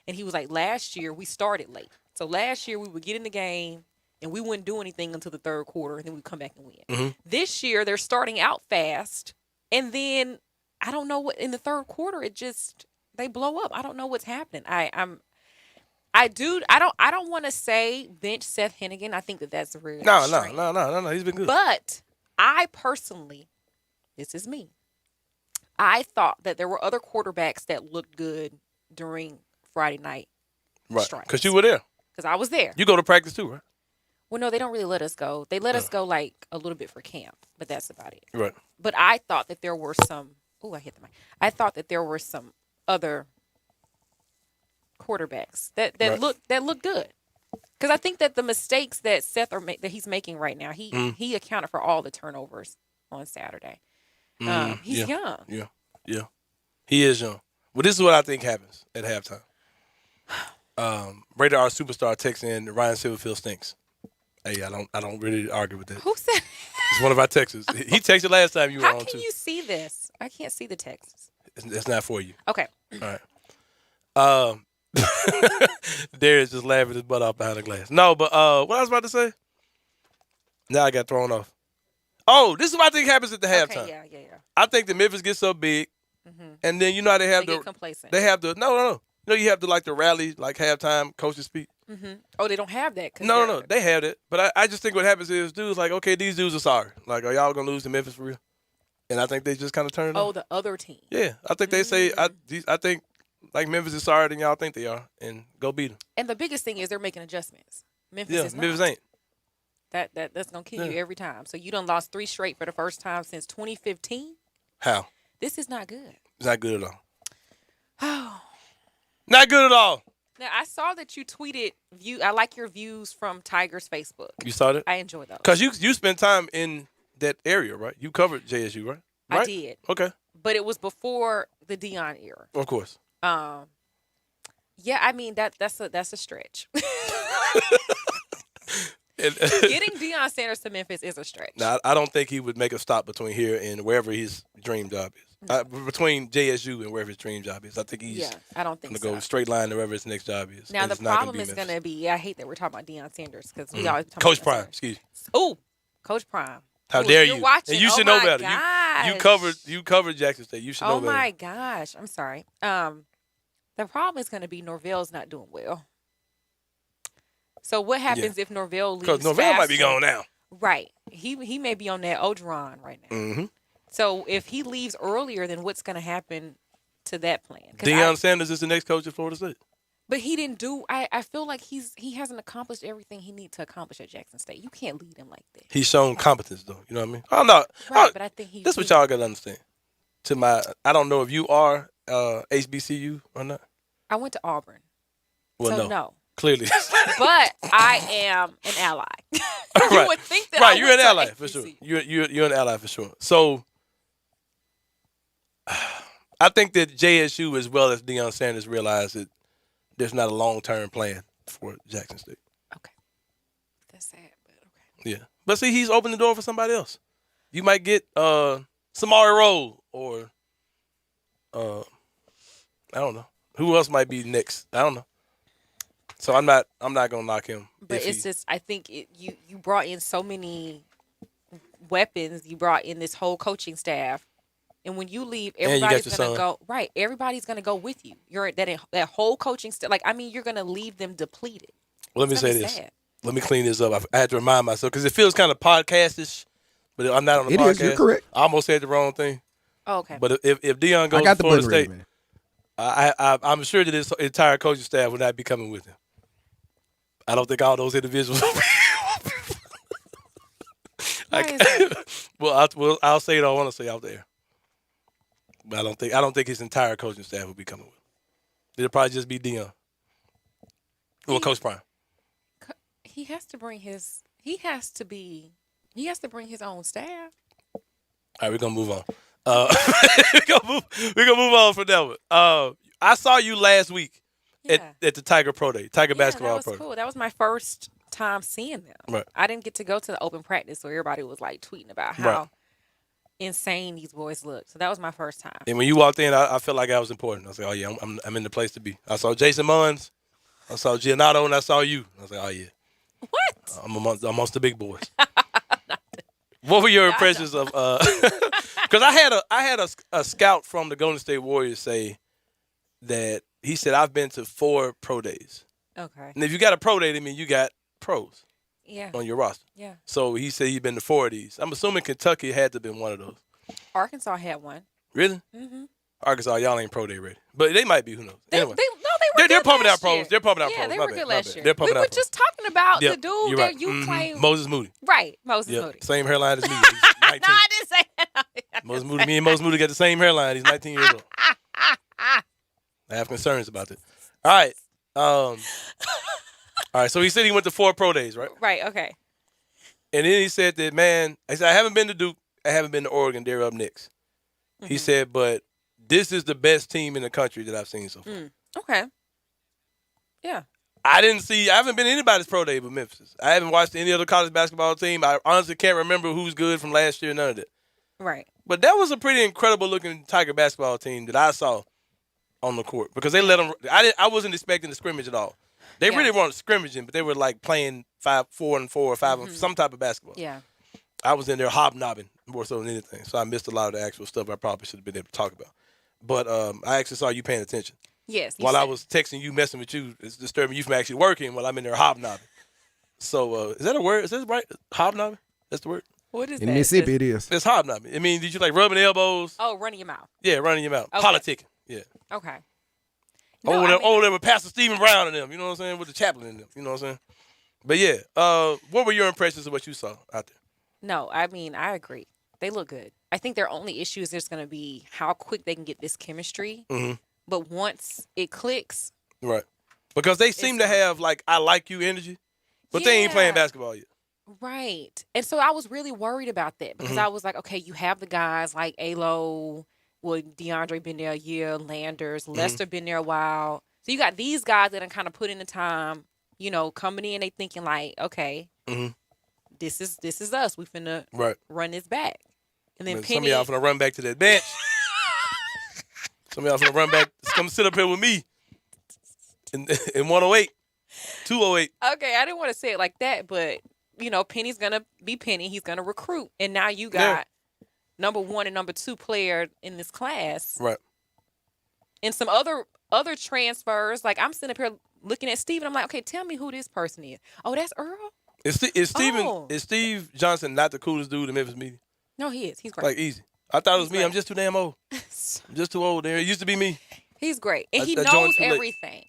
And he was like, last year we started late. So last year we would get in the game and we wouldn't do anything until the third quarter, and then we'd come back and win. This year they're starting out fast, and then I don't know what in the third quarter they blow up. I don't know what's happening. I don't want to say bench Seth Hennigan. I think that's rude. No. He's been good. But I personally, this is me. I thought that there were other quarterbacks that looked good during Friday night. Right. Because you were there. Because I was there. You go to practice too, right? Well, no, they don't really let us go. They let us go like a little bit for camp, but that's about it. Right. But I thought that there were some. Oh, I hit the mic. I thought that there were some other quarterbacks that look good. Because I think that the mistakes that Seth that he's making right now, he accounted for all the turnovers on Saturday. He's young. Yeah. He is young. Well, this is what I think happens at halftime. Radar Superstar texts in, Ryan Silverfield stinks. Hey, I don't really argue with that. Who said? It's one of our texts. He texted last time you were on too. How can you see this? I can't see the texts. It's not for you. Okay. All right. Darius just laughing his butt off behind the glass. No, but what I was about to say? Now I got thrown off. Oh, this is what I think happens at the halftime. Yeah. I think that Memphis gets so big, and then you know how they have get complacent. They have the no. You know you have the rally halftime coaches speak. Oh, they don't have that. No, they have it. But I just think what happens is dudes like, okay, these dudes are sorry. Like, are y'all gonna lose to Memphis for real? And I think they just kind of turned it Oh, on. the other team. Yeah, I think they say I think like Memphis is sorry than y'all think they are, and go beat them. And the biggest thing is they're making adjustments. Memphis Yeah, is not. Memphis ain't. That's gonna kill you every time. So you done lost 3 straight for the first time since 2015. How? This is not good. It's not good at all. Oh. Not good at all. Now I saw that you tweeted I like your views from Tiger's Facebook. You saw that? I enjoy those. Because you spent time in that area, right? You covered JSU, right? I did. Okay. But it was before the Dion era. Of course. Yeah, I mean that's a stretch. Getting Deion Sanders to Memphis is a stretch. Now, I don't think he would make a stop between here and wherever his dream job is. Between JSU and wherever his dream job is. I think he's I don't think going to go straight line to wherever his next job is. Now, the it's not problem be is Memphis. going to be, I hate that we're talking about Deion Sanders because we always talk Coach about Prime, excuse me. Oh, Coach Prime. How dare you're you? Watching. And you should know better. Gosh. You covered Jackson State. You should know better. Oh my gosh. I'm sorry. The problem is going to be Norvell's not doing well. So what happens if Norvell leaves? Because Norvell might be gone now. Right. He may be on that Ogeron right now. Mm-hmm. So if he leaves earlier, then what's going to happen to that plan? Deion Sanders is the next coach at Florida State. But he didn't do. I feel like he hasn't accomplished everything he needs to accomplish at Jackson State. You can't lead him like that. He's shown competence, though. You know what I mean? I'm not. Right, but I think this is what y'all got to understand. I don't know if you are HBCU or not. I went to Auburn. Well, so no. Clearly. But I am an ally. You right. would think that right, I you're went an to ally HBCU. for sure. You're an ally for sure. So I think that JSU as well as Deion Sanders realized that there's not a long-term plan for Jackson State. Okay. That's sad, but okay. Yeah. But see, he's opened the door for somebody else. You might get Samari Rowe or I don't know. Who else might be next? I don't know. So I'm not gonna knock him. But it's just I think you brought in so many weapons. You brought in this whole coaching staff, and when you leave, everybody's gonna go right. Everybody's gonna go with you. You're that whole coaching staff. Like you're gonna leave them depleted. Well, let me say this. Sad. Let me clean this up. I had to remind myself because it feels kind of podcast-ish, but I'm not on the podcast. It is. You're correct. I almost said the wrong thing. Oh, okay. But if Deion goes to Florida State, I'm sure that his entire coaching staff would not be coming with him. I don't think all those individuals. I'll say it. I want to say out there, but I don't think his entire coaching staff will be coming with him. It'll probably just be Deion. Well, Coach Prime. He has to bring his. He has to bring his own staff. All right, we're gonna move on. We're gonna move on from that one. I saw you last week. At the Tiger Pro Day, Tiger Basketball Pro Day. That was cool. That was my first time seeing them. Right. I didn't get to go to the open practice where everybody was like tweeting about how insane these boys look. So that was my first time. And when you walked in, I felt like I was important. I was like, oh yeah, I'm in the place to be. I saw Jason Munns, I saw Giannato, and I saw you. I was like, oh yeah. What? I'm amongst the big boys. What were your impressions of? Because I had a scout from the Golden State Warriors say that. He said, I've been to 4 pro days. Okay. And if you got a pro day, I mean, you got pros on your roster. Yeah. So he said he'd been to 4 of these. I'm assuming Kentucky had to have been one of those. Arkansas had one. Really? Mm-hmm. Arkansas, y'all ain't pro day ready. But they might be. Who knows? Anyway. They're pumping out pros. They're pumping out yeah, pros. they My were bad, good my last bad. year. They're pumping we out were pros. just talking about the dude you're that right. you claim. Moses Moody. Right. Moses Moody. Same hairline as me. He's 19. No, I didn't say that. Moses Moody. Me and Moses Moody got the same hairline. He's 19 years old. I have concerns about it. All right. All right. So he said he went to 4 pro days, right? Right. Okay. And then he said that, man, I said, I haven't been to Duke. I haven't been to Oregon. They're up next. Mm-hmm. He said, but this is the best team in the country that I've seen so far. Okay. Yeah. I haven't been to anybody's pro day but Memphis. I haven't watched any other college basketball team. I honestly can't remember who's good from last year, none of that. Right. But that was a pretty incredible looking Tiger basketball team that I saw on the court because they let them. I wasn't expecting the scrimmage at all. They really weren't scrimmaging, but they were like playing 4-on-4 or 5 some type of basketball. Yeah. I was in there hobnobbing more so than anything, so I missed a lot of the actual stuff I probably should have been able to talk about. But I actually saw you paying attention. Yes. While I was texting you, messing with you, it's disturbing you from actually working while I'm in there hobnobbing. So is that a word? Is that right? Hobnobbing? That's the word? What is In that? Mississippi, it is. It's hobnobbing. I mean, did you like rubbing elbows? Oh, running your mouth. Yeah, running your mouth. Okay. Politicking. Yeah. Okay. Over there with Pastor Stephen Brown and them, you know what I'm saying? With the chaplain in them, you know what I'm saying? But yeah, what were your impressions of what you saw out there? No, I mean, I agree. They look good. I think their only issue is there's going to be how quick they can get this chemistry. Mm-hmm. But once it clicks. Right. Because they seem to have, like, I like you energy, but they ain't playing basketball yet. Right. And so I was really worried about that because I was like, okay, you have the guys like Alo, DeAndre been there a year, Landers, Lester been there a while. So you got these guys that are kind of put in the time, you know, coming in, they thinking like, okay, this is us. We finna run this back. And then some of y'all finna run back to that bench. Some of y'all finna run back, come sit up here with me in 108, 208. Okay, I didn't want to say it like that, but, you know, Penny's going to be Penny. He's going to recruit. And now you got number 1 and number 2 player in this class. Right. And some other transfers. Like, I'm sitting up here looking at Steve, and I'm like, okay, tell me who this person is. Oh, that's Earl? Is Steve Johnson not the coolest dude in Memphis media? No, he is. He's great. Like, easy. I thought it was me. I'm just too damn old. I'm just too old. It used to be me. He's great. And he knows everything.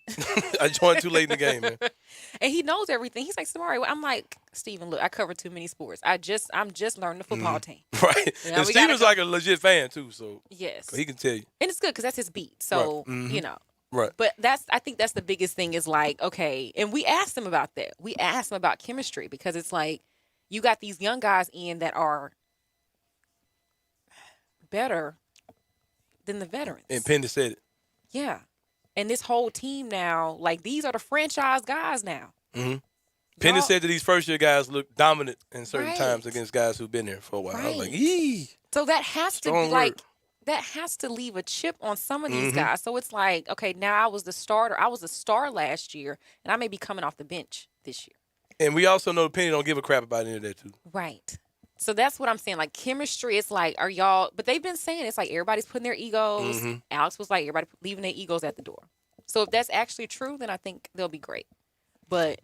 I joined too late in the game, man. And he knows everything. He's like, Samari. I'm like, Steven, look, I cover too many sports. I'm just learning the football team. Right. You know, and Steven's like a legit fan, too. So yes, he can tell you. And it's good because that's his beat. So, you know. Right. But I think that's the biggest thing is like, okay, and we asked him about that. We asked him about chemistry because it's like you got these young guys in that are better than the veterans. And Penny said it. Yeah. And this whole team now, like these are the franchise guys now. Mm-hmm. Penny said that these first-year guys look dominant in certain times against guys who've been there for a while. I was like, yee. So that has to be like, that has to leave a chip on some of these guys. So it's like, okay, now I was the starter. I was a star last year, and I may be coming off the bench this year. And we also know Penny don't give a crap about any of that, too. Right. So that's what I'm saying. Like, chemistry, it's like, are y'all – but they've been saying it's like everybody's putting their egos. Alex was like, everybody leaving their egos at the door. So if that's actually true, then I think they'll be great. But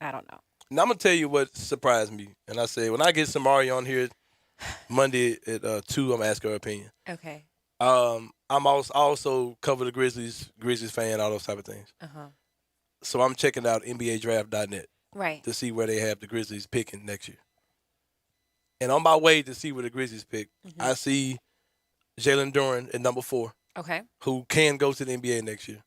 I don't know. Now, I'm going to tell you what surprised me. And I say, when I get Samari on here Monday at 2, I'm going to ask her opinion. Okay. I'm also cover the Grizzlies fan, all those type of things. So I'm checking out NBADraft.net to see where they have the Grizzlies picking next year. And on my way to see where the Grizzlies pick, I see Jalen Duren at number 4. Okay. Who can go to the NBA next year.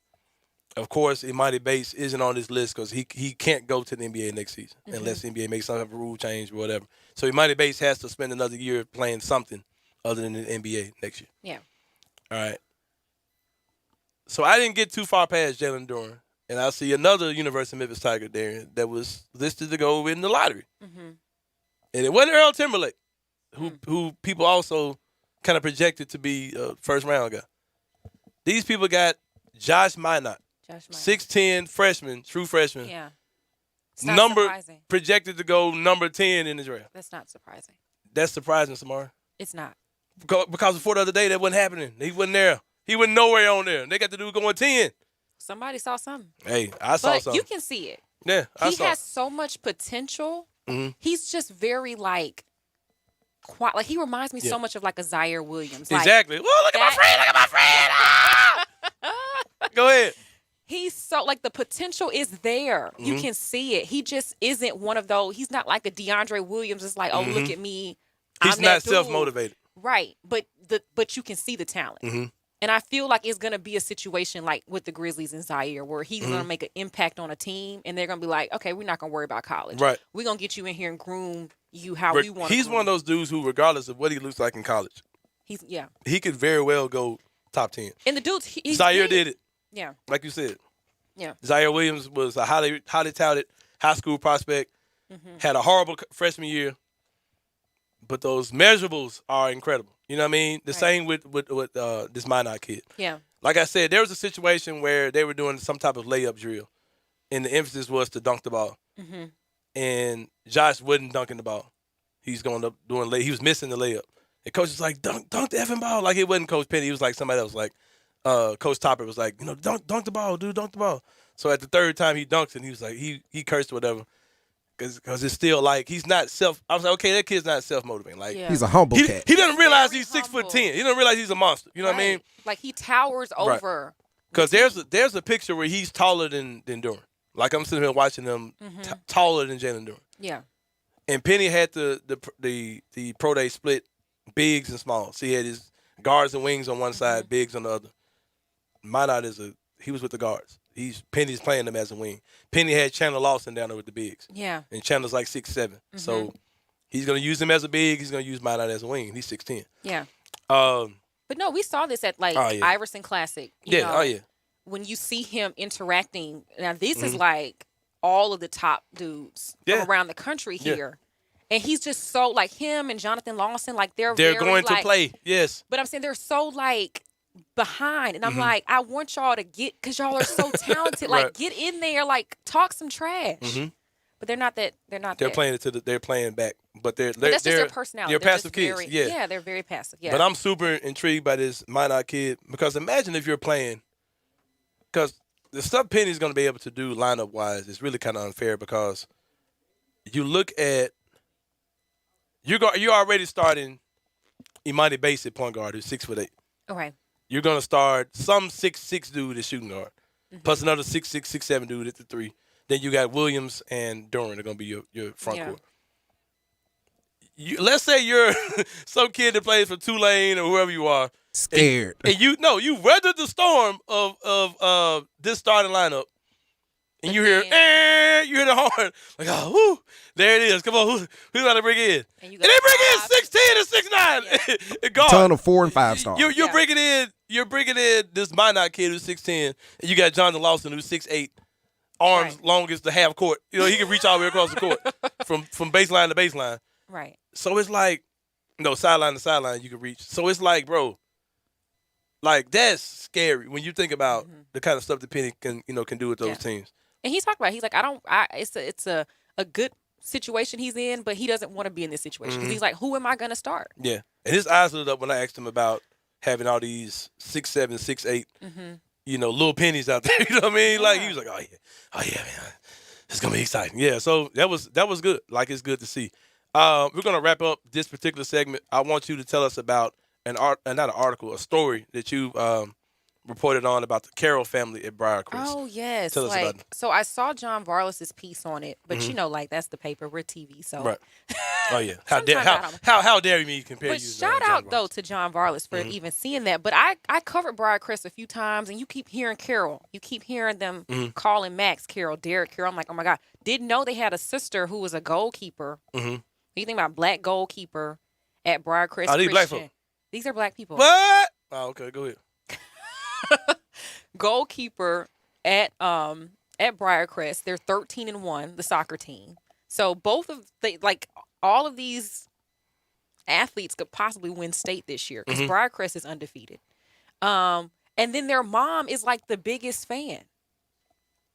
Of course, Imani Bates isn't on this list because he can't go to the NBA next season unless the NBA makes some type of rule change or whatever. So Imani Bates has to spend another year playing something other than the NBA next year. Yeah. All right. So I didn't get too far past Jalen Duren, and I see another University of Memphis Tiger there that was listed to go in the lottery. And it wasn't Earl Timberlake, who people also kind of projected to be a first-round guy. These people got Josh Minot, 6'10", freshman, true freshman. Yeah. Surprising. Projected to go number 10 in the draft. That's not surprising. That's surprising, Samara. It's not. Because before the other day, that wasn't happening. He wasn't there. He wasn't nowhere on there. They got the dude going 10. Somebody saw something. Hey, I saw something. But you can see it. Yeah, I saw it. He has so much potential. He's just very, like he reminds me so much of, like, a Zaire Williams. Exactly. Like, look at my friend. Look at my friend. Ah! Go ahead. He's so, like, the potential is there. You can see it. He just isn't one of those. He's not like a DeAndre Williams. It's like, oh, look at me. He's not self-motivated. Right. But you can see the talent. And I feel like it's going to be a situation like with the Grizzlies and Zaire where he's going to make an impact on a team and they're going to be like, okay, we're not going to worry about college. Right. We're going to get you in here and groom you how we want to. He's one of those dudes who, regardless of what he looks like in college, he could very well go top 10. And the dudes, Zaire did it. Yeah. Like you said. Yeah. Zaire Williams was a highly touted high school prospect, had a horrible freshman year, but those measurables are incredible. You know what I mean? The same with this Minot kid. Yeah. Like I said, there was a situation where they were doing some type of layup drill, and the emphasis was to dunk the ball. And Josh wasn't dunking the ball. He's going up doing he was missing the layup. And coach was like, dunk the effing ball. Like it wasn't Coach Penny. He was like somebody else. Like Coach Topper was like, dunk the ball, dude, dunk the ball. So at the third time he dunks and he was like, he cursed or whatever. Because it's still like he's not I was like, okay, that kid's not self-motivating. Like He's a humble cat. He doesn't realize he's 6'10". He doesn't realize he's a monster. You know what I mean? Like he towers over. Because there's a picture where he's taller than Durant. Like I'm sitting here watching him taller than Jalen Durant. Yeah. And Penny had the pro day split bigs and smalls. So he had his guards and wings on one side, bigs on the other. Minot he was with the guards. Penny's playing them as a wing. Penny had Chandler Lawson down there with the bigs. Yeah. And Chandler's like 6'7". So he's gonna use him as a big. He's gonna use Minot as a wing. He's 6'10". Yeah. But no, we saw this at Iverson Classic. You know, when you see him interacting, now this is like all of the top dudes from around the country here. And he's just so like him and Jonathan Lawson, like they're very, going to play. Yes. But I'm saying they're so like behind. And I'm like, I want y'all to get, because y'all are so talented. Like get in there, like talk some trash. But they're not that. They're playing they're playing back. But that's just their personality. They're passive kids. Yeah, they're very passive. Yeah. But I'm super intrigued by this Minot kid, because imagine if you're playing, because the stuff Penny's going to be able to do lineup wise is really kind of unfair, because you look at you're already starting Imani Bates at point guard, who's 6'8". Okay. You're going to start some 6'6" dude at shooting guard, plus another 6'6", 6'7" dude at the 3. Then you got Williams and Durant are going to be your front court. Let's say you're some kid that plays for Tulane or whoever you are. Scared. And you weathered the storm of this starting lineup. And you hear the horn. Like, oh, whoo, there it is. Come on, who's about to bring it in? And they bring in 6'10" and 6'9". A ton of 4 and 5 stars. You're bringing in this Minot kid who's 6'10", and you got Jonathan Lawson who's 6'8", arms long as the half court. You know, he can reach all the way across the court from baseline to baseline. Right. So it's like, sideline to sideline you can reach. So it's like, bro, like that's scary when you think about the kind of stuff that Penny can do with those teams. And he's talked about it. He's like, it's a good situation he's in, but he doesn't want to be in this situation. Because he's like, who am I going to start? Yeah. And his eyes lit up when I asked him about having all these 6'7", 6'8", little pennies out there. You know what I mean? Like, he was like, oh yeah, man. It's going to be exciting. Yeah, so that was good. Like, it's good to see. We're going to wrap up this particular segment. I want you to tell us about a story that you reported on about the Carroll family at Briarcrest. Oh, yes. Tell us about it. So I saw John Varlas's piece on it, but that's the paper. We're TV, so. Right. Oh, yeah. How dare you compare you to shout out, though, to John Varlas for even seeing that. But I covered Briarcrest a few times, and you keep hearing Carroll. You keep hearing them calling Max Carroll, Derek Carroll. I'm like, oh, my God. Didn't know they had a sister who was a goalkeeper. You think about black goalkeeper at Briarcrest. Are these black folk? These are black people. What? Oh, okay. Go ahead. Goalkeeper at Briarcrest. They're 13-1, the soccer team. So all of these athletes could possibly win state this year because Briarcrest is undefeated. And then their mom is like the biggest fan.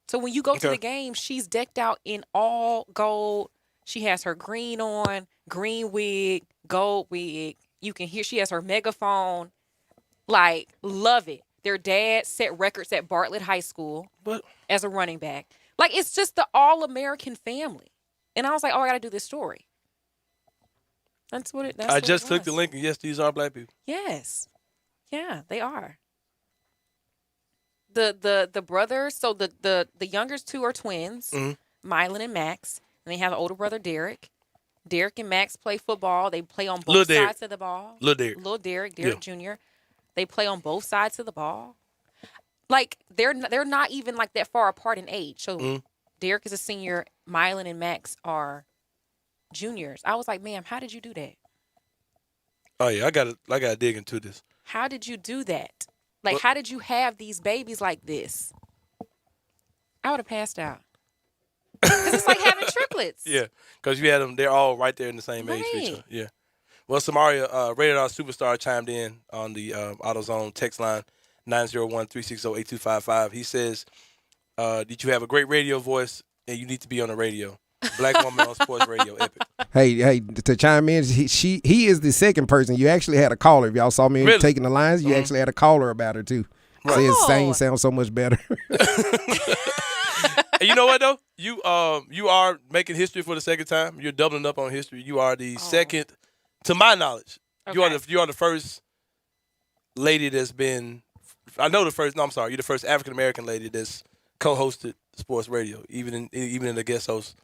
So when you go to the game, she's decked out in all gold. She has her green on, green wig, gold wig. You can hear she has her megaphone. Like, love it. Their dad set records at Bartlett High School as a running back. Like, it's just the all-American family. And I was like, I got to do this story. That's what it is. I just clicked the link, and yes, these are black people. Yes. Yeah, they are. The brothers, so the youngest two are twins, Mylon and Max. And they have an older brother, Derek. Derek and Max play football. They play on both sides of the ball. Little Derek Jr. They play on both sides of the ball. Like, they're not even, like, that far apart in age. So, Derek is a senior. Mylon and Max are juniors. I was like, ma'am, how did you do that? Oh, yeah, I gotta dig into this. How did you do that? Like, how did you have these babies like this? I would have passed out. Because it's like having triplets. Yeah, because you had them, they're all right there in the same age for each other. Yeah. Well, Samaria, Rated R Superstar, chimed in on the AutoZone text line, 901-360-8255. He says, did you have a great radio voice and you need to be on the radio? Black woman on sports radio, epic. Hey, to chime in, he is the second person. You actually had a caller. If y'all saw me taking the lines, you actually had a caller about her, too. Right. Saying sounds so much better. And you know what though? You are making history for the second time. You're doubling up on history. You are the second, to my knowledge. Okay. You are the first lady that's been. I know the first. No, I'm sorry. You're the first African American lady that's co-hosted sports radio, even in the guest host.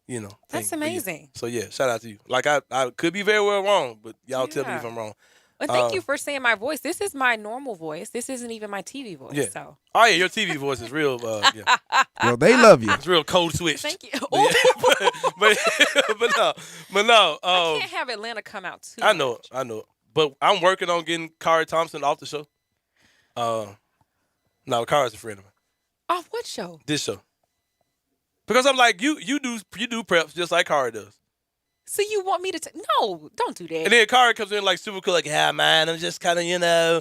You know. That's thing. amazing. So yeah, shout out to you. Like I could be very well wrong, but y'all tell me if I'm wrong. Well, thank you for saying my voice. This is my normal voice. This isn't even my TV voice. Yeah. So. Oh yeah, your TV voice is real. Yeah. Well, they love you. It's real code switched. Thank you. But no. I can't have Atlanta come out too. I know it. But I'm working on getting Kari Thompson off the show. No, Kari's a friend of mine. Off what show? This show. Because I'm like, you do preps just like Kari does. So you want me to no, don't do that. And then Kari comes in like super cool, like, yeah, man, I'm just kind of, Finna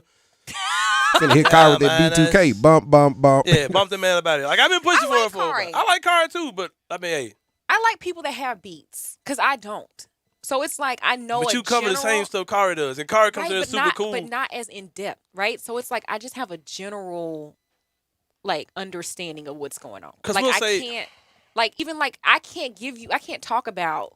hit Kari with that B2K. Bump, bump, bump. Yeah, bump the man about it. Like, I've been pushing for it for a while. I like Kari too, but I mean, hey. I like people that have beats, because I don't. So it's like I know But you cover the same stuff Kari does. And Kari comes in super cool. But not as in depth, right? So it's like I just have a general like understanding of what's going on. Like we'll I can't talk about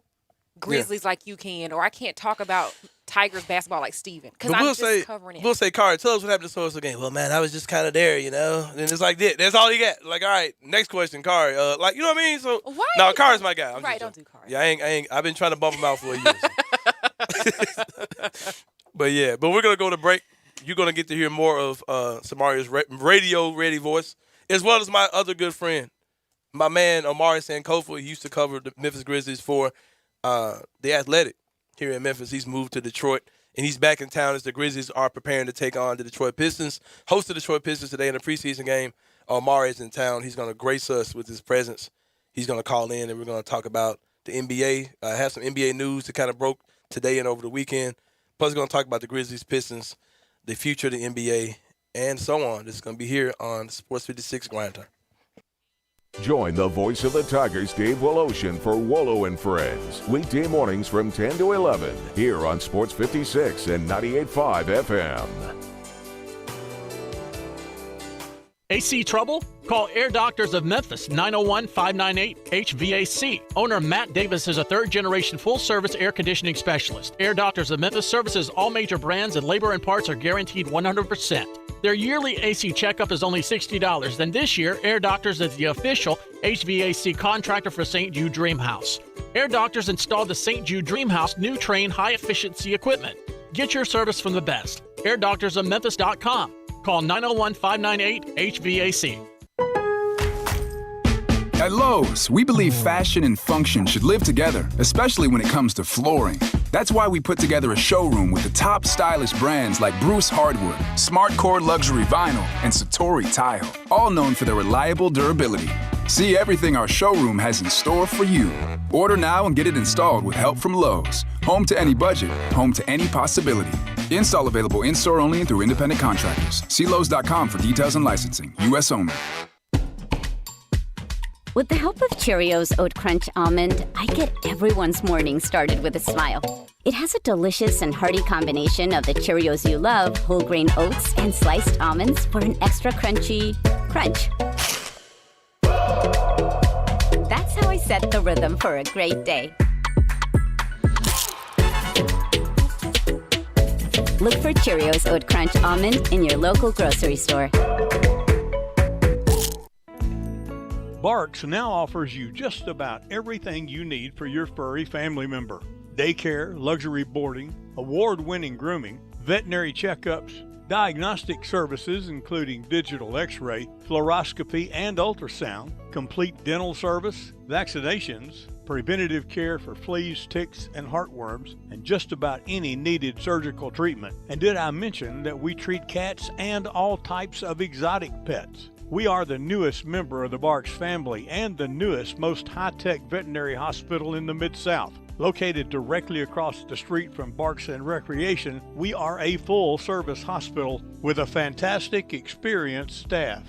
Grizzlies like you can, or I can't talk about Tigers basketball like Steven. Because I'm just covering it. We'll say, Kari, tell us what happened to so-and-so game. Well, man, I was just kind of there, And it's like that. That's all you got. Like, all right, next question, Kari. Like, you know what I mean? So, no, Kari's my guy. Don't do Kari. Yeah, I've been trying to bump him out for a year. But we're going to go to break. You're going to get to hear more of Samaria's radio-ready voice, as well as my other good friend, my man, Omari Sankofa. He used to cover the Memphis Grizzlies for The Athletic here in Memphis. He's moved to Detroit, and he's back in town as the Grizzlies are preparing to take on the Detroit Pistons. Host the Detroit Pistons today in a preseason game. Omari is in town. He's going to grace us with his presence. He's going to call in, and we're going to talk about the NBA. Have some NBA news that kind of broke today and over the weekend. Plus, we're going to talk about the Grizzlies, Pistons, the future of the NBA, and so on. This is going to be here on Sports 56 Grindtime. Join the voice of the Tigers, Dave Woloshin, for Wolo and Friends. Weekday mornings from 10 to 11 here on Sports 56 and 98.5 FM. AC trouble? Call Air Doctors of Memphis, 901-598-HVAC. Owner Matt Davis is a third-generation full-service air conditioning specialist. Air Doctors of Memphis services all major brands, and labor and parts are guaranteed 100%. Their yearly AC checkup is only $60. Then this year, Air Doctors is the official HVAC contractor for St. Jude Dream House. Air Doctors installed the St. Jude Dream House new Train high-efficiency equipment. Get your service from the best. AirDoctorsOfMemphis.com. Call 901-598-HVAC. At Lowe's, we believe fashion and function should live together, especially when it comes to flooring. That's why we put together a showroom with the top stylish brands like Bruce Hardwood, Smart Core Luxury Vinyl, and Satori Tile, all known for their reliable durability. See everything our showroom has in store for you. Order now and get it installed with help from Lowe's. Home to any budget, home to any possibility. Install available in-store only and through independent contractors. See Lowe's.com for details and licensing. U.S. only. With the help of Cheerios Oat Crunch Almond, I get everyone's morning started with a smile. It has a delicious and hearty combination of the Cheerios you love, whole grain oats, and sliced almonds for an extra crunchy crunch. That's how I set the rhythm for a great day. Look for Cheerios Oat Crunch Almond in your local grocery store. Barks now offers you just about everything you need for your furry family member. Daycare, luxury boarding, award-winning grooming, veterinary checkups, diagnostic services including digital x-ray, fluoroscopy and ultrasound, complete dental service, vaccinations, preventative care for fleas, ticks, and heartworms, and just about any needed surgical treatment. And did I mention that we treat cats and all types of exotic pets? We are the newest member of the Barks family and the newest, most high-tech veterinary hospital in the Mid-South. Located directly across the street from Barks and Recreation, we are a full-service hospital with a fantastic, experienced staff.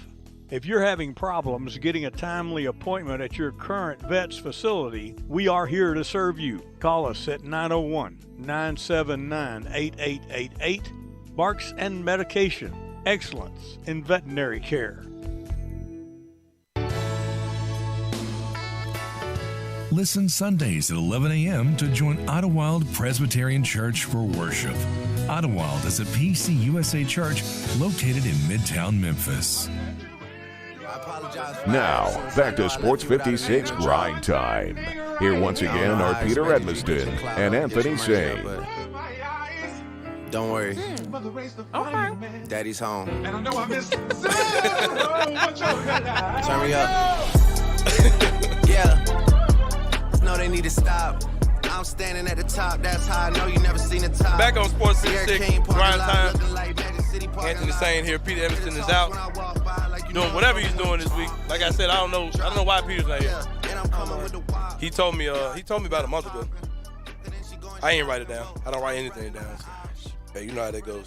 If you're having problems getting a timely appointment at your current vet's facility, we are here to serve you. Call us at 901-979-8888. Barks and Medication. Excellence in veterinary care. Listen Sundays at 11 a.m. to join Idlewild Presbyterian Church for worship. Idlewild is a PCUSA church located in Midtown Memphis. Now, back to Sports 56 Grind Time. Here once again are Peter Edmiston and Anthony Sane. Don't worry. Okay. Daddy's home. And I know I missed Turn me up. Yeah. No, they need to stop. I'm standing at the top. That's how I know you never seen the top. Back on Sports 56 Grind Time. Anthony Sane here. Peter Edmiston is out. Doing whatever he's doing this week. Like I said, I don't know why Peter's not here. He told me about a month ago. I ain't write it down. I don't write anything down. So, hey, you know how that goes.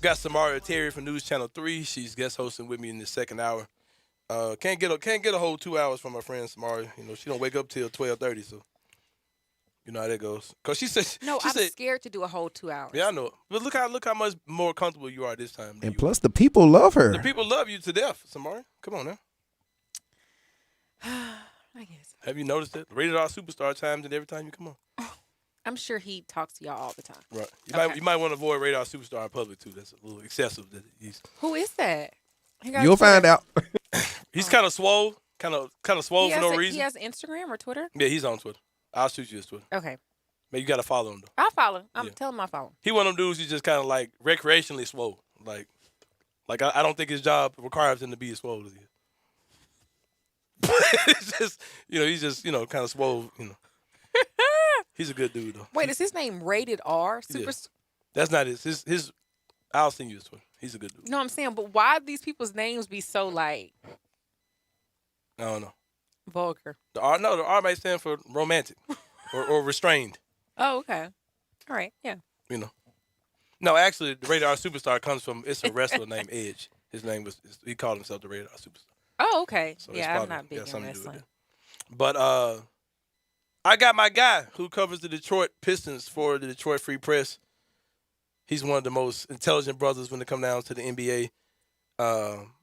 Got Samaria Terry from News Channel 3. She's guest hosting with me in the second hour. Can't get a whole 2 hours from my friend Samaria. You know, she don't wake up till 12:30, so you know how that goes. Cause she said I'm scared to do a whole 2 hours. Yeah, I know. But look how much more comfortable you are this time. And plus, the people love her. The people love you to death, Samaria. Come on now. I guess. Have you noticed it? Rated R Superstar chimes in every time you come on. I'm sure he talks to y'all all the time. Right. You might want to avoid Radar Superstar in public too. That's a little excessive. Who is that? You'll find out. He's kind of swole, kind of swole for no reason. He has Instagram or Twitter? Yeah, he's on Twitter. I'll shoot you his Twitter. Okay. But you got to follow him, though. I'll follow. Tell him I follow him. He one of them dudes who's just kind of like recreationally swole. Like I don't think his job requires him to be as swole as he is. It's just, he's just, kind of swole, He's a good dude, though. Wait, is his name Rated R? Yeah. That's not his. I'll send you his Twitter. He's a good dude. You know what I'm saying? But why these people's names be so, like... I don't know. Vulgar. The R might stand for romantic or restrained. Oh, okay. All right, yeah. No, actually, the Rated R Superstar comes from, it's a wrestler named Edge. His name he called himself the Rated R Superstar. Oh, okay. So I'm not big in wrestling. But I got my guy who covers the Detroit Pistons for the Detroit Free Press. He's one of the most intelligent brothers when it comes down to the NBA.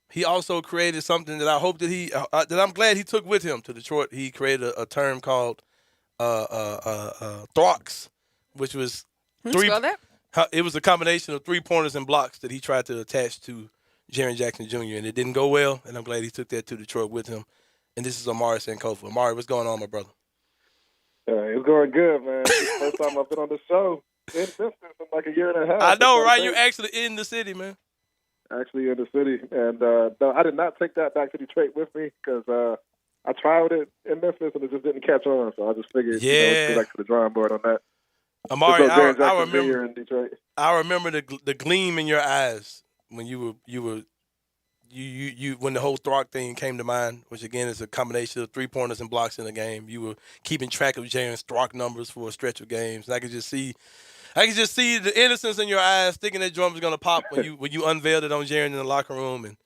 He also created something that I hope that I'm glad he took with him to Detroit. He created a term called throx, which was spell that? It was a combination of 3-pointers and blocks that he tried to attach to Jaren Jackson Jr., and it didn't go well, and I'm glad he took that to Detroit with him. And this is Amari Sankofa. Amari, what's going on, my brother? It's going good, man. First time I've been on the show in Memphis in like a year and a half. I know, right? You're actually in the city, man. Actually in the city. And no, I did not take that back to Detroit with me because I tried it in Memphis and it just didn't catch on. So I just figured, let's go back to the drawing board on that. Amari, I remember the gleam in your eyes when you when the whole Throck thing came to mind, which again is a combination of 3-pointers and blocks in the game. You were keeping track of Jaren's Throck numbers for a stretch of games. And I could just see the innocence in your eyes, thinking that drum was gonna pop when you unveiled it on Jaren in the locker room. And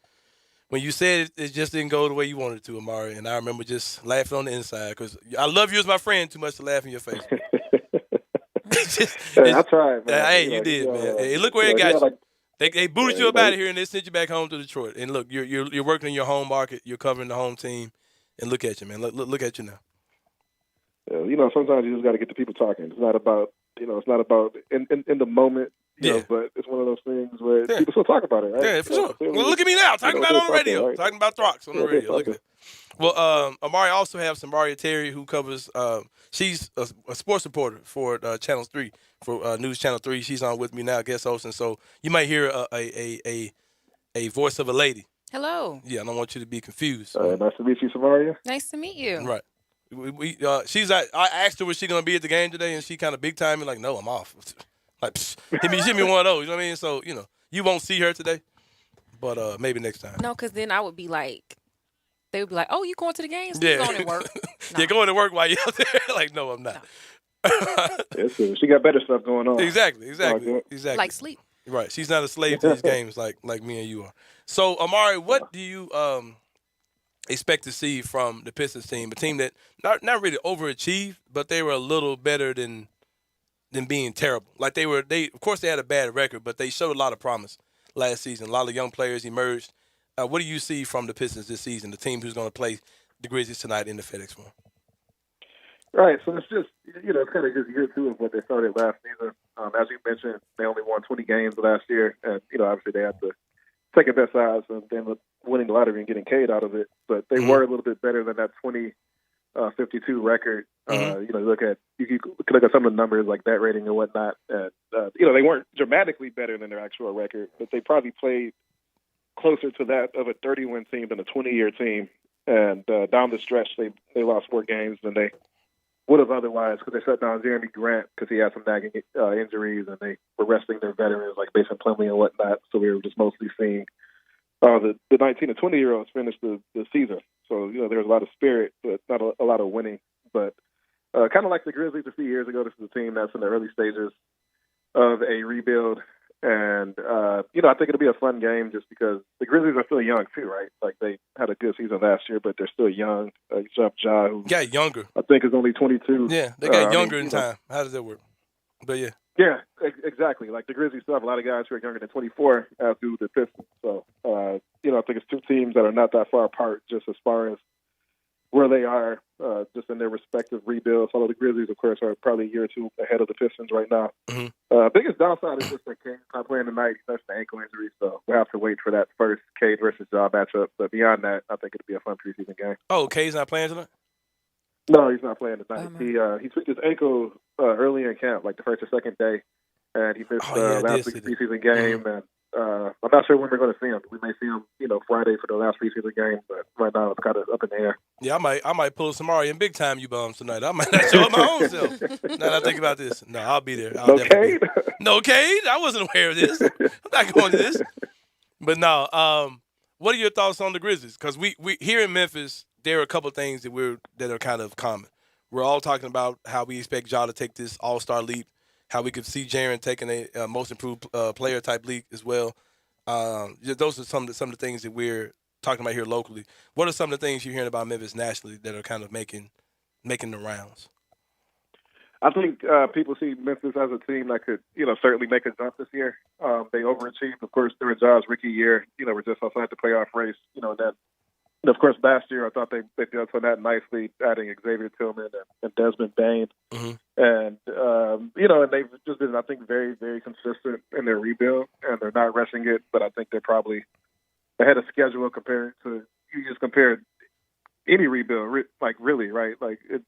when you said it just didn't go the way you wanted it to, Amari. And I remember just laughing on the inside because I love you as my friend too much to laugh in your face. I tried, man. Hey, you did, man. Hey, look where it got you. They booted you up out of here and they sent you back home to Detroit. And look, you're working in your home market. You're covering the home team. And look at you, man. Look at you now. Sometimes you just got to get the people talking. It's not about in the moment. But it's one of those things where people still talk about it, right? Yeah, for sure. Well, look at me now, talking about it on the radio, right? Talking about Throx on the radio. Look at it. Well, Amari also have Samaria Terry, who covers. She's a sports reporter for Channel 3, for News Channel 3. She's on with me now, guest hosting. So you might hear a voice of a lady. Hello. Yeah, I don't want you to be confused. Nice to meet you, Samaria. Nice to meet you. Right. I asked her was she gonna be at the game today, and she kind of big time me like, no, I'm off. Like, hit me one of those. You know what I mean? So you won't see her today, but maybe next time. No, because then I would be like. They would be like, "Oh, you going to the games? Yeah, going to work." No. You're going to work while you're out there. Like, no, I'm not. No. She got better stuff going on. Exactly. Like sleep. Right. She's not a slave to these games like me and you are. So, Amari, what do you expect to see from the Pistons team? A team that not really overachieved, but they were a little better than being terrible. Like they of course they had a bad record, but they showed a lot of promise last season. A lot of young players emerged. What do you see from the Pistons this season, the team who's going to play the Grizzlies tonight in the FedEx Forum? Right, so it's just, it's kind of just year two of what they started last season. As you mentioned, they only won 20 games last year, and, obviously they had to take a bet size and then winning the lottery and getting Cade out of it. But they were a little bit better than that 52 record. You can look at some of the numbers like bat rating and whatnot. And, they weren't dramatically better than their actual record, but they probably played closer to that of a 30-win team than a 20-year team. And down the stretch, they lost more games than they would have otherwise because they shut down Jeremy Grant because he had some nagging injuries, and they were resting their veterans like Mason Plumlee and whatnot. So we were just mostly seeing the 19 and 20-year-olds finish the season. So, there was a lot of spirit, but not a lot of winning. But kind of like the Grizzlies a few years ago, this is a team that's in the early stages of a rebuild. And, I think it'll be a fun game just because the Grizzlies are still young too, right? Like they had a good season last year, but they're still young. You have Ja, who got younger. I think is only 22. Yeah, they got younger in time. How does that work? But yeah. Yeah, exactly. Like the Grizzlies still have a lot of guys who are younger than 24, as do the Pistons. So, I think it's two teams that are not that far apart just as far as where they are just in their respective rebuilds. Although the Grizzlies, of course, are probably a year or two ahead of the Pistons right now. Biggest downside is just that Cade's not playing tonight. That's the ankle injury, so we'll have to wait for that first Cade versus Ja matchup. But beyond that, I think it'll be a fun preseason game. Oh, Cade's not playing tonight? No, he's not playing tonight. He tweaked his ankle early in camp, like the first or second day, and he missed last week's preseason game. And I'm not sure when we're going to see him. We may see him, Friday for the last preseason game, but right now it's kind of up in the air. Yeah, I might pull some Samari in big time you bums tonight. I might not show up my own self. Now that I think about this, no, I'll be there. No Cade? No Cade? I wasn't aware of this. I'm not going to this. But no, what are your thoughts on the Grizzlies? Because we here in Memphis, there are a couple of things that are kind of common. We're all talking about how we expect Ja to take this all-star leap, how we could see Jaren taking a most improved player type league as well. Those are some of the things that we're talking about here locally. What are some of the things you're hearing about Memphis nationally that are kind of making the rounds? I think people see Memphis as a team that could, certainly make a jump this year. They overachieved, of course, during Ja's rookie year. We're just outside the playoff race. And of course, last year I thought they built on that nicely, adding Xavier Tillman and Desmond Bain. And, and they've just been, I think, very, very consistent in their rebuild, and they're not rushing it, but I think they're probably ahead of schedule compared to, you just compare any rebuild, like really, right? Like it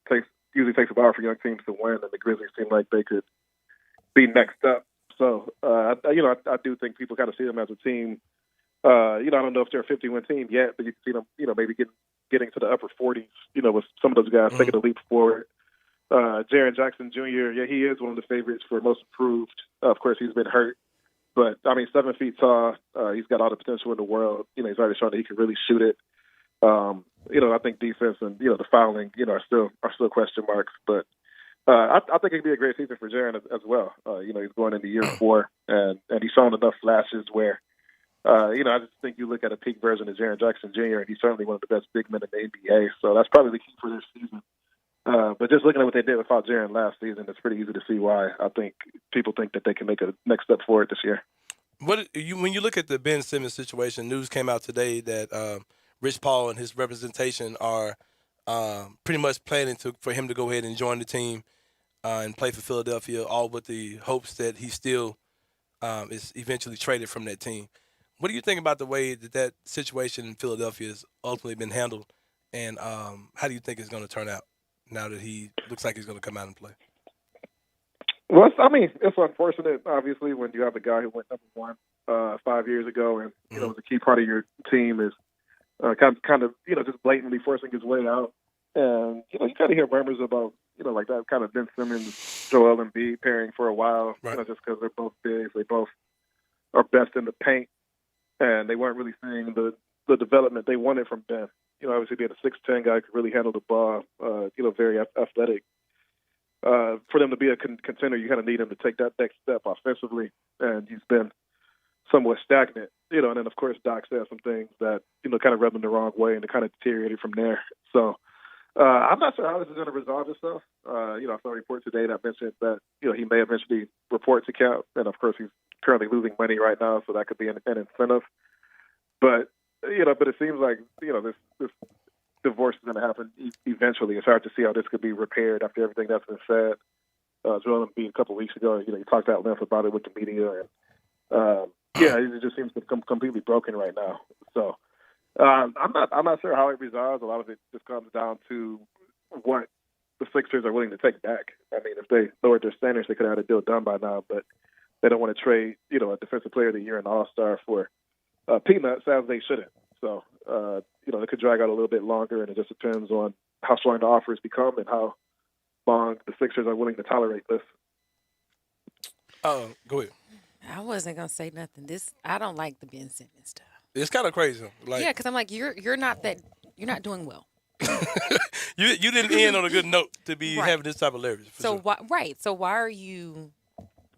usually takes a while for young teams to win, and the Grizzlies seem like they could be next up. So, I do think people kind of see them as a team. I don't know if they're a 50-win team yet, but you can see them, maybe getting to the upper 40s, with some of those guys taking a leap forward. Jaren Jackson Jr., yeah, he is one of the favorites for most improved. Of course, he's been hurt. But, 7 feet tall, he's got all the potential in the world. He's already shown that he can really shoot it. I think defense and, the fouling, are still question marks. But I think it could be a great season for Jaren as well. He's going into year 4, and he's shown enough flashes where, I just think you look at a peak version of Jaren Jackson Jr., and he's certainly one of the best big men in the NBA. So that's probably the key for this season. But just looking at what they did without Jaren last season, it's pretty easy to see why I think people think that they can make a next step forward this year. When you look at the Ben Simmons situation, news came out today that Rich Paul and his representation are pretty much planning for him to go ahead and join the team and play for Philadelphia, all with the hopes that he still is eventually traded from that team. What do you think about the way that situation in Philadelphia has ultimately been handled, and how do you think it's going to turn out now that he looks like he's going to come out and play? Well, it's unfortunate, obviously, when you have a guy who went number 1 5 years ago, and was a key part of your team is kind of just blatantly forcing his way out. And you kind of hear murmurs about like that kind of Ben Simmons, Joel Embiid pairing for a while, right. Just because they're both big, they both are best in the paint. And they weren't really seeing the development they wanted from Ben. Obviously being a 6'10" guy who could really handle the ball, very athletic. For them to be a contender, you kind of need him to take that next step offensively. And he's been somewhat stagnant, and then, of course, Doc said some things that, kind of rubbed him the wrong way, and it kind of deteriorated from there. So I'm not sure how this is going to resolve itself. I saw a report today that mentioned that, he may eventually report to camp, and, of course, he's currently losing money right now, so that could be an incentive. But it seems like, this divorce is going to happen eventually. It's hard to see how this could be repaired after everything that's been said. Joel Embiid a couple of weeks ago, he talked at length about it with the media, and it just seems to come completely broken right now. So I'm not sure how it resolves. A lot of it just comes down to what the Sixers are willing to take back. I mean, if they lowered their standards, they could have had a deal done by now, but they don't want to trade, a defensive player of the year and All-Star for peanuts, as they shouldn't. So, it could drag out a little bit longer, and it just depends on how strong the offers become and how long the Sixers are willing to tolerate this. Go ahead. I wasn't gonna say nothing. I don't like the Ben Simmons stuff. It's kind of crazy. Yeah, because I'm like, you're not doing well. You didn't end on a good note to be Right. having this type of leverage. So why are you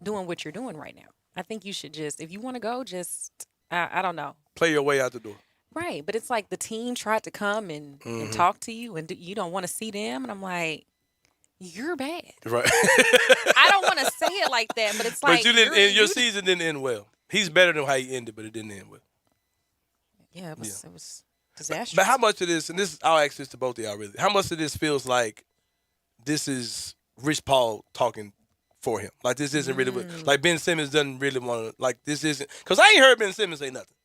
doing what you're doing right now? I think you should just, if you want to go, just I don't know. Play your way out the door. Right, but it's like the team tried to come and talk to you, and you don't want to see them, and I'm like, you're bad. Right. I don't want to say it like that, but it's like. But you didn't. Your season didn't end well. He's better than how he ended, but it didn't end well. Yeah, it was disastrous. But how much of this, and I'll ask this to both of y'all really, how much of this feels like this is Rich Paul talking for him? Like this isn't really, like Ben Simmons doesn't really want to, like this isn't, because I ain't heard Ben Simmons say nothing.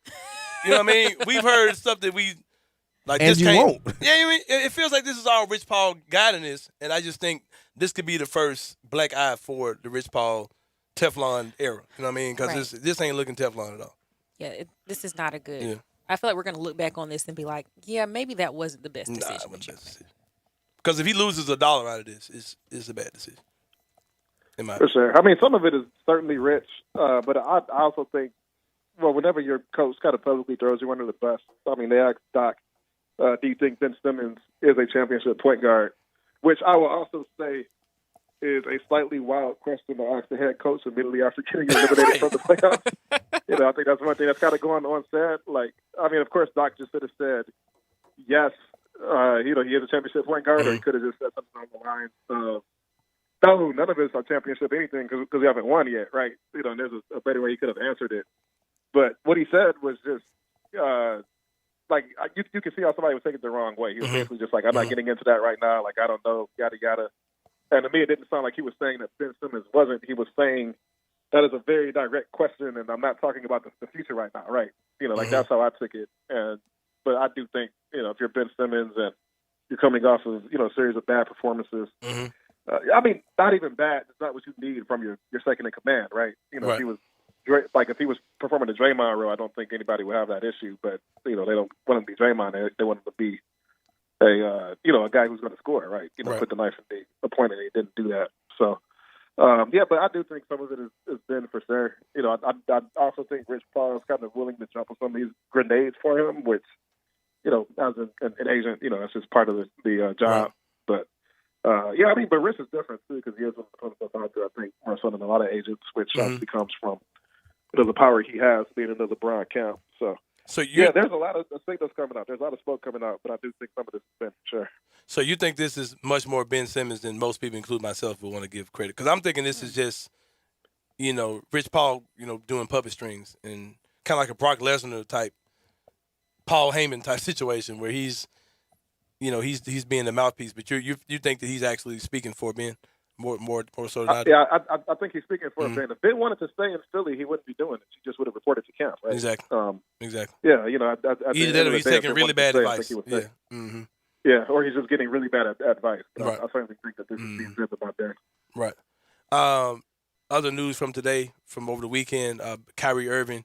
You know what I mean? We've heard stuff that we, like and this you came, won't. Yeah, I mean, it feels like this is all Rich Paul guiding this, and I just think this could be the first black eye for the Rich Paul Teflon era. You know what I mean? Because this ain't looking Teflon at all. Yeah, this is not a good. Yeah. I feel like we're going to look back on this and be like, yeah, maybe that wasn't the best decision. Nah, it wasn't the best decision. Because if he loses $1 out of this, it's a bad decision. For sure. I mean, some of it is certainly rich, but I also think, well, whenever your coach kind of publicly throws you under the bus, I mean, they asked Doc, do you think Ben Simmons is a championship point guard? Which I will also say is a slightly wild question to ask the head coach immediately after getting eliminated from the playoffs. I think that's one thing that's kind of going on said. Like, I mean, of course, Doc just should have said, yes, he is a championship point guard, or he could have just said something on the lines of, no, none of us are championship anything because we haven't won yet, right? And there's a better way he could have answered it. But what he said was just, you can see how somebody was taking it the wrong way. He was basically just like, I'm not getting into that right now. Like, I don't know, yada, yada. And to me, it didn't sound like he was saying that Ben Simmons wasn't. He was saying that is a very direct question, and I'm not talking about the future right now, right? That's how I took it. But I do think, if you're Ben Simmons and you're coming off of, a series of bad performances, I mean, not even bad. It's not what you need from your second in command, right? Right. If he was performing the Draymond role, I don't think anybody would have that issue. But they don't want him to be Draymond. They want him to be a guy who's going to score, right? Put the knife in the opponent. He didn't do that. So, but I do think some of it is Ben for sure. I also think Rich Paul is kind of willing to jump on some of these grenades for him, which, as an agent, that's just part of the job. Right. But but Rich is different too because he is one of the out there. I think more so than a lot of agents, which obviously comes from the power he has being in the LeBron camp. So there's a lot of signals coming out. There's a lot of smoke coming out, but I do think some of this is Ben for sure. So you think this is much more Ben Simmons than most people, including myself, would want to give credit? Because I'm thinking this is just, Rich Paul, doing puppet strings and kind of like a Brock Lesnar type, Paul Heyman type situation where he's being the mouthpiece. But you think that he's actually speaking for Ben more so than I do? Yeah, I think he's speaking for Ben. If Ben wanted to stay in Philly, he wouldn't be doing it. He just would have reported to camp, right? Exactly. Exactly. Yeah, either that or he's taking really bad advice. Yeah. Yeah, or he's just getting really bad advice. Right. I certainly think that this is being said about Ben. Right. Other news from today, from over the weekend, Kyrie Irving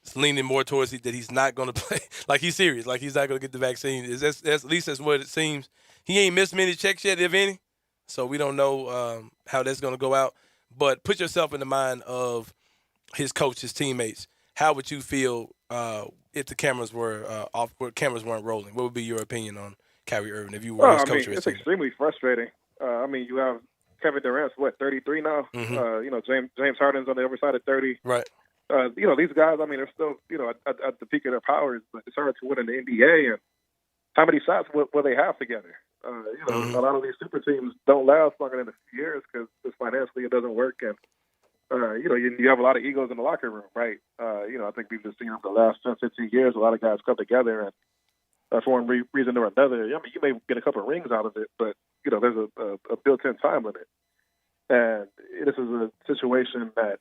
is leaning more towards that he's not going to play. Like, he's serious. Like, he's not going to get the vaccine. At least that's what it seems. He ain't missed many checks yet, if any. So we don't know how that's going to go out. But put yourself in the mind of his coach, his teammates. How would you feel if the cameras were off, where cameras weren't rolling? What would be your opinion on Kyrie Irving if you were his coach? It's extremely frustrating. You have Kevin Durant's 33 now. James Harden's on the other side of 30. Right. These guys. I mean, they're still at the peak of their powers, but it's hard to win in the NBA. And how many shots will they have together? A lot of these super teams don't last longer than a few years because financially it doesn't work, and you have a lot of egos in the locker room, right? I think we've just seen over the last 10, 15 years a lot of guys come together, and for one reason or another. I mean, you may get a couple of rings out of it, but there's a built-in time limit. And this is a situation that,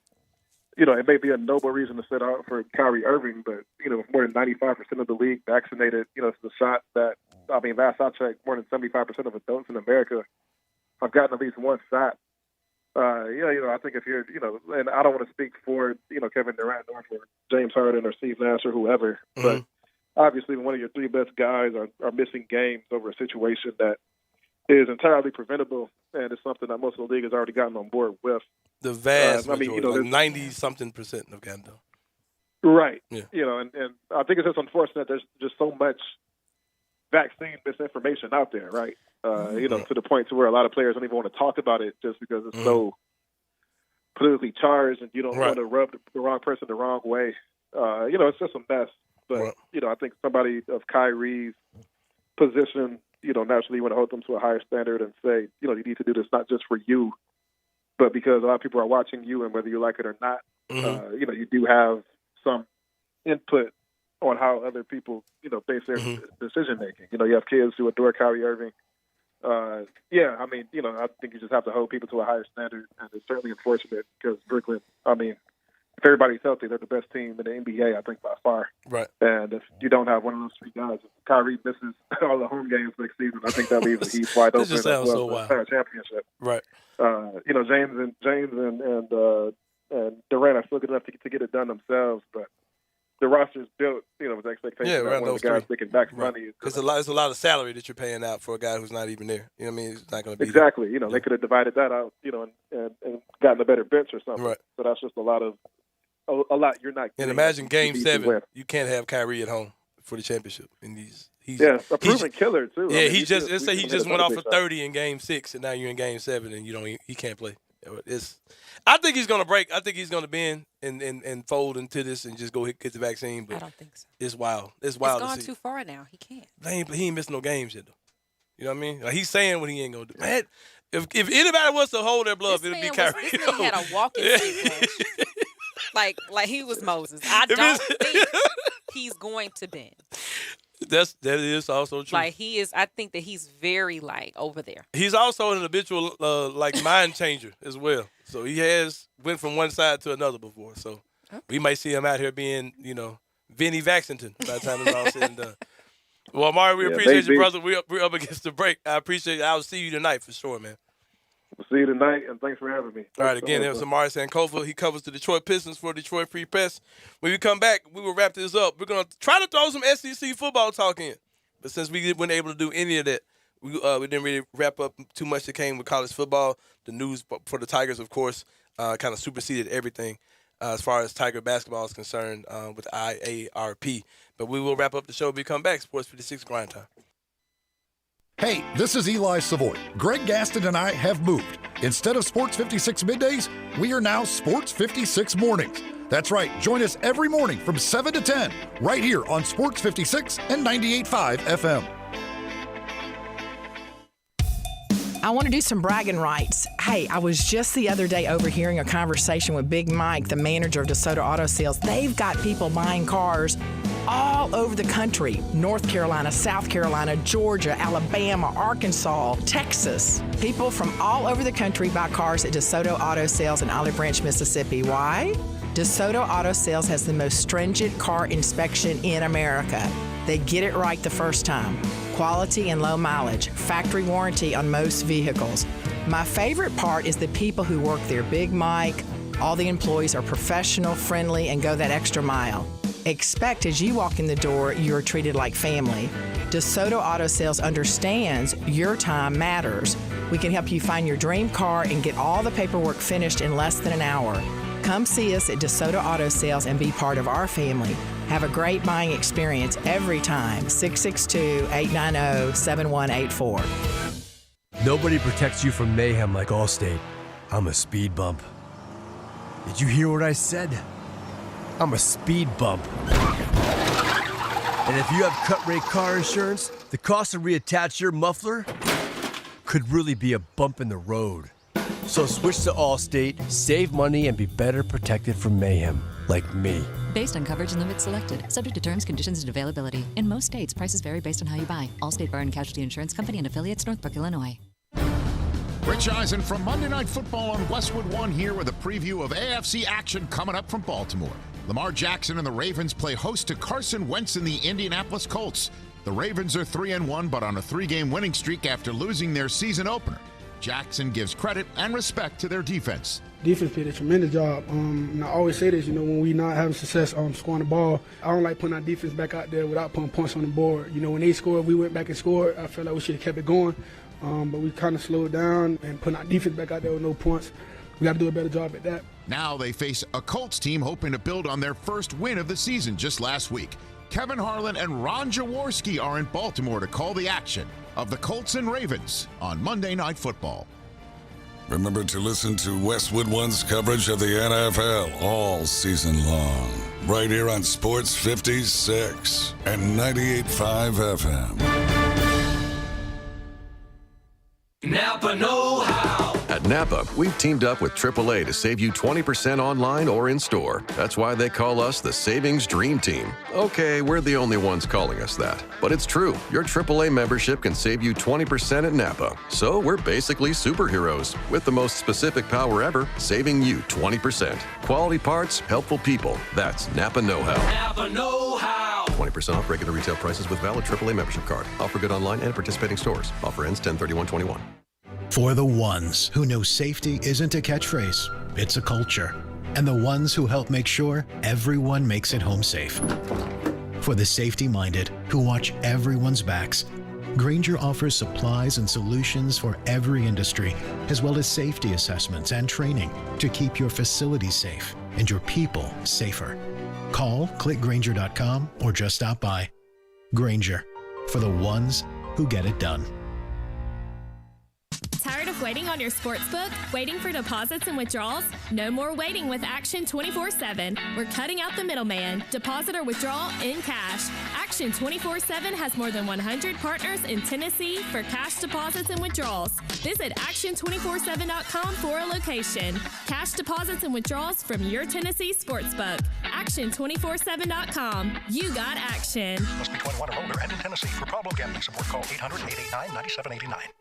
it may be a noble reason to sit out for Kyrie Irving, but, more than 95% of the league vaccinated, it's the shot that, last I checked, more than 75% of adults in America have gotten at least one shot. I think if you're, and I don't want to speak for, Kevin Durant or for James Harden or Steve Nash or whoever, but obviously one of your three best guys are missing games over a situation that is entirely preventable, and it's something that most of the league has already gotten on board with. The vast majority, like 90-something% have gotten done. Right. Yeah. And I think it's just unfortunate there's just so much vaccine misinformation out there, right? To the point to where a lot of players don't even want to talk about it just because it's so politically charged and you don't want to rub the wrong person the wrong way. It's just a mess. But, I think somebody of Kyrie's position, naturally you want to hold them to a higher standard and say, you need to do this not just for you, but because a lot of people are watching you, and whether you like it or not, you do have some input on how other people, base their decision making. You have kids who adore Kyrie Irving. I think you just have to hold people to a higher standard, and it's certainly unfortunate because Brooklyn, if everybody's healthy, they're the best team in the NBA, I think, by far. Right. And if you don't have one of those three guys, if Kyrie misses all the home games next season, I think that leaves the East wide open. This just sounds so wild. For a championship. Right. James and Durant are still good enough to get it done themselves, but the roster's built, with expectations that one of the guys making back money. Because it's a lot of salary that you're paying out for a guy who's not even there. You know what I mean? It's not going to be exactly. They could have divided that out, and gotten a better bench or something. Right. So that's just a lot you're not getting. And imagine Game 7, you can't have Kyrie at home for the championship. And he's a proven killer too. Yeah, he just went off for 30 in Game 6, and now you're in Game 7, and he can't play. I think he's going to break. I think he's going to bend and fold into this and just go get the vaccine. But I don't think so. It's wild. It's wild. It's gone too far now. He can't. He ain't missing no games yet, though. You know what I mean? Like, he's saying what he ain't going to do. Man, if anybody wants to hold their bluff, it'll be Kyrie. This man had a walking flash. like he was Moses. I don't think he's going to bend. That is also true. Like I think that he's very over there. He's also an habitual mind changer as well. So he has went from one side to another before. So we might see him out here being, Vinny Vaxington by the time it's all said and done. Well, Mario, we appreciate you, brother. We're up against the break. I appreciate it. I'll see you tonight for sure, man. We'll see you tonight, and thanks for having me. All right, again, it was Amari Sankofa. He covers the Detroit Pistons for Detroit Free Press. When we come back, we will wrap this up. We're going to try to throw some SEC football talk in. But since we weren't able to do any of that, we didn't really wrap up too much that came with college football. The news for the Tigers, of course, kind of superseded everything as far as Tiger basketball is concerned with IARP. But we will wrap up the show when we come back. Sports 56 Grind Time. Hey, this is Eli Savoy. Greg Gaston and I have moved. Instead of Sports 56 Middays, we are now Sports 56 Mornings. That's right. Join us every morning from 7 to 10, right here on Sports 56 and 98.5 FM. I want to do some bragging rights. Hey, I was just the other day overhearing a conversation with Big Mike, the manager of DeSoto Auto Sales. They've got people buying cars all over the country. North Carolina, South Carolina, Georgia, Alabama, Arkansas, Texas. People from all over the country buy cars at DeSoto Auto Sales in Olive Branch, Mississippi. Why? DeSoto Auto Sales has the most stringent car inspection in America. They get it right the first time. Quality and low mileage, factory warranty on most vehicles. My favorite part is the people who work there. Big Mike, all the employees are professional, friendly, and go that extra mile. Expect as you walk in the door, you're treated like family. DeSoto Auto Sales understands your time matters. We can help you find your dream car and get all the paperwork finished in less than an hour. Come see us at DeSoto Auto Sales and be part of our family. Have a great buying experience every time. 662-890-7184. Nobody protects you from mayhem like Allstate. I'm a speed bump. Did you hear what I said? I'm a speed bump. And if you have cut-rate car insurance, the cost to reattach your muffler could really be a bump in the road. So switch to Allstate, save money, and be better protected from mayhem, like me. Based on coverage and limits selected, subject to terms, conditions, and availability. In most states, prices vary based on how you buy. Allstate Bar and Casualty Insurance Company and affiliates, Northbrook, Illinois. Rich Eisen from Monday Night Football on Westwood One here with a preview of AFC action coming up from Baltimore. Lamar Jackson and the Ravens play host to Carson Wentz and the Indianapolis Colts. The Ravens are 3-1, but on a 3-game winning streak after losing their season opener. Jackson gives credit and respect to their defense. Defense did a tremendous job. And I always say this, when we not having success scoring the ball, I don't like putting our defense back out there without putting points on the board. When they scored, we went back and scored. I felt like we should have kept it going. But we kind of slowed down and putting our defense back out there with no points. We got to do a better job at that. Now they face a Colts team hoping to build on their first win of the season just last week. Kevin Harlan and Ron Jaworski are in Baltimore to call the action of the Colts and Ravens on Monday Night Football. Remember to listen to Westwood One's coverage of the NFL all season long, right here on Sports 56 and 98.5 FM. Napa know-how. At Napa, we've teamed up with AAA to save you 20% online or in-store. That's why they call us the Savings Dream Team. Okay, we're the only ones calling us that. But it's true. Your AAA membership can save you 20% at Napa. So we're basically superheroes with the most specific power ever, saving you 20%. Quality parts, helpful people. That's Napa know-how. Napa know-how. 20% off regular retail prices with valid AAA membership card. Offer good online and participating stores. Offer ends 10/31/21. For the ones who know safety isn't a catchphrase, it's a culture. And the ones who help make sure everyone makes it home safe. For the safety-minded who watch everyone's backs, Grainger offers supplies and solutions for every industry, as well as safety assessments and training to keep your facilities safe and your people safer. Call, click Grainger.com, or just stop by. Grainger, for the ones who get it done. Tired of waiting on your sportsbook? Waiting for deposits and withdrawals? No more waiting with Action 24/7. We're cutting out the middleman. Deposit or withdrawal in cash. Action 24/7 has more than 100 partners in Tennessee for cash deposits and withdrawals. Visit action247.com for a location. Cash deposits and withdrawals from your Tennessee sportsbook. Action247.com. You got action. Must be 21 or older and in Tennessee. For problem gambling support, call 800-889-9789.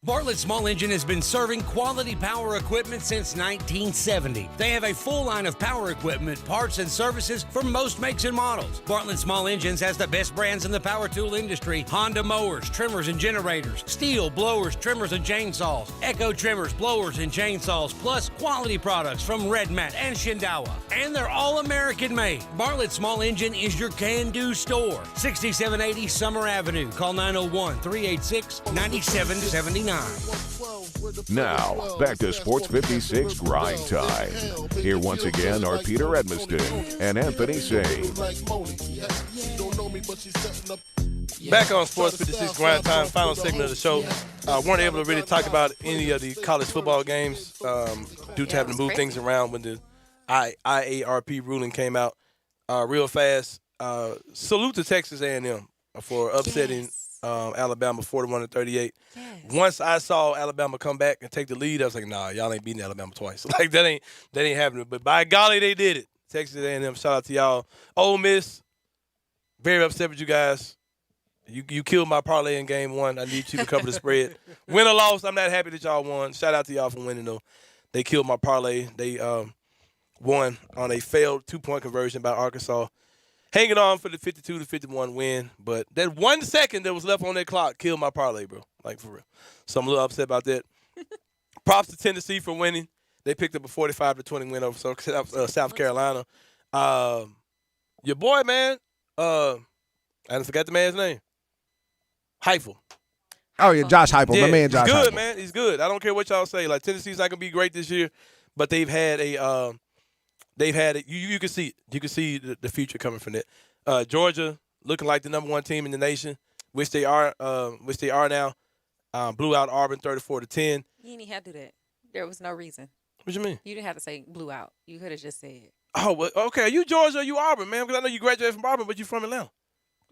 Bartlett Small Engine has been serving quality power equipment since 1970. They have a full line of power equipment, parts, and services for most makes and models. Bartlett Small Engines has the best brands in the power tool industry: Honda mowers, trimmers, and generators, Steel blowers, trimmers, and chainsaws, Echo trimmers, blowers, and chainsaws, plus quality products from Red Mat and Shindawa. And they're all American made. Bartlett Small Engine is your can-do store. 6780 Summer Avenue. Call 901-386-9779. Now, back to Sports 56 Grind Time. Here once again are Peter Edmiston and Anthony Sane. Back on Sports 56 Grind Time, final segment of the show. Weren't able to really talk about any of the college football games due to having to move things around when the IARP ruling came out real fast. Salute to Texas A&M for upsetting Alabama 41-38. Yes. Once I saw Alabama come back and take the lead, I was like, nah, y'all ain't beating Alabama twice. Like that ain't happening. But by golly, they did it. Texas A&M, shout out to y'all. Ole Miss, very upset with you guys. You killed my parlay in game one. I need you to cover the spread. Win or loss, I'm not happy that y'all won. Shout out to y'all for winning though. They killed my parlay. They won on a failed 2-point conversion by Arkansas. Hanging on for the 52-51 win, but that 1 second that was left on that clock killed my parlay, bro. Like, for real. So I'm a little upset about that. Props to Tennessee for winning. They picked up a 45-20 win over South Carolina. Your boy, man, I forgot the man's name. Heupel. Oh, yeah, Josh Heupel. Yeah, my man Josh He's good, Heupel. man. He's good. I don't care what y'all say. Like, Tennessee's not going to be great this year, but they've had a you can see it. You can see the future coming from that. Georgia looking like the number one team in the nation, which they are now. Blew out Auburn 34-10. You didn't have to do that. There was no reason. What you mean? You didn't have to say blew out. You could have just said. Oh, well, okay. Are you Georgia or you Auburn, man? Because I know you graduated from Auburn, but you from Atlanta.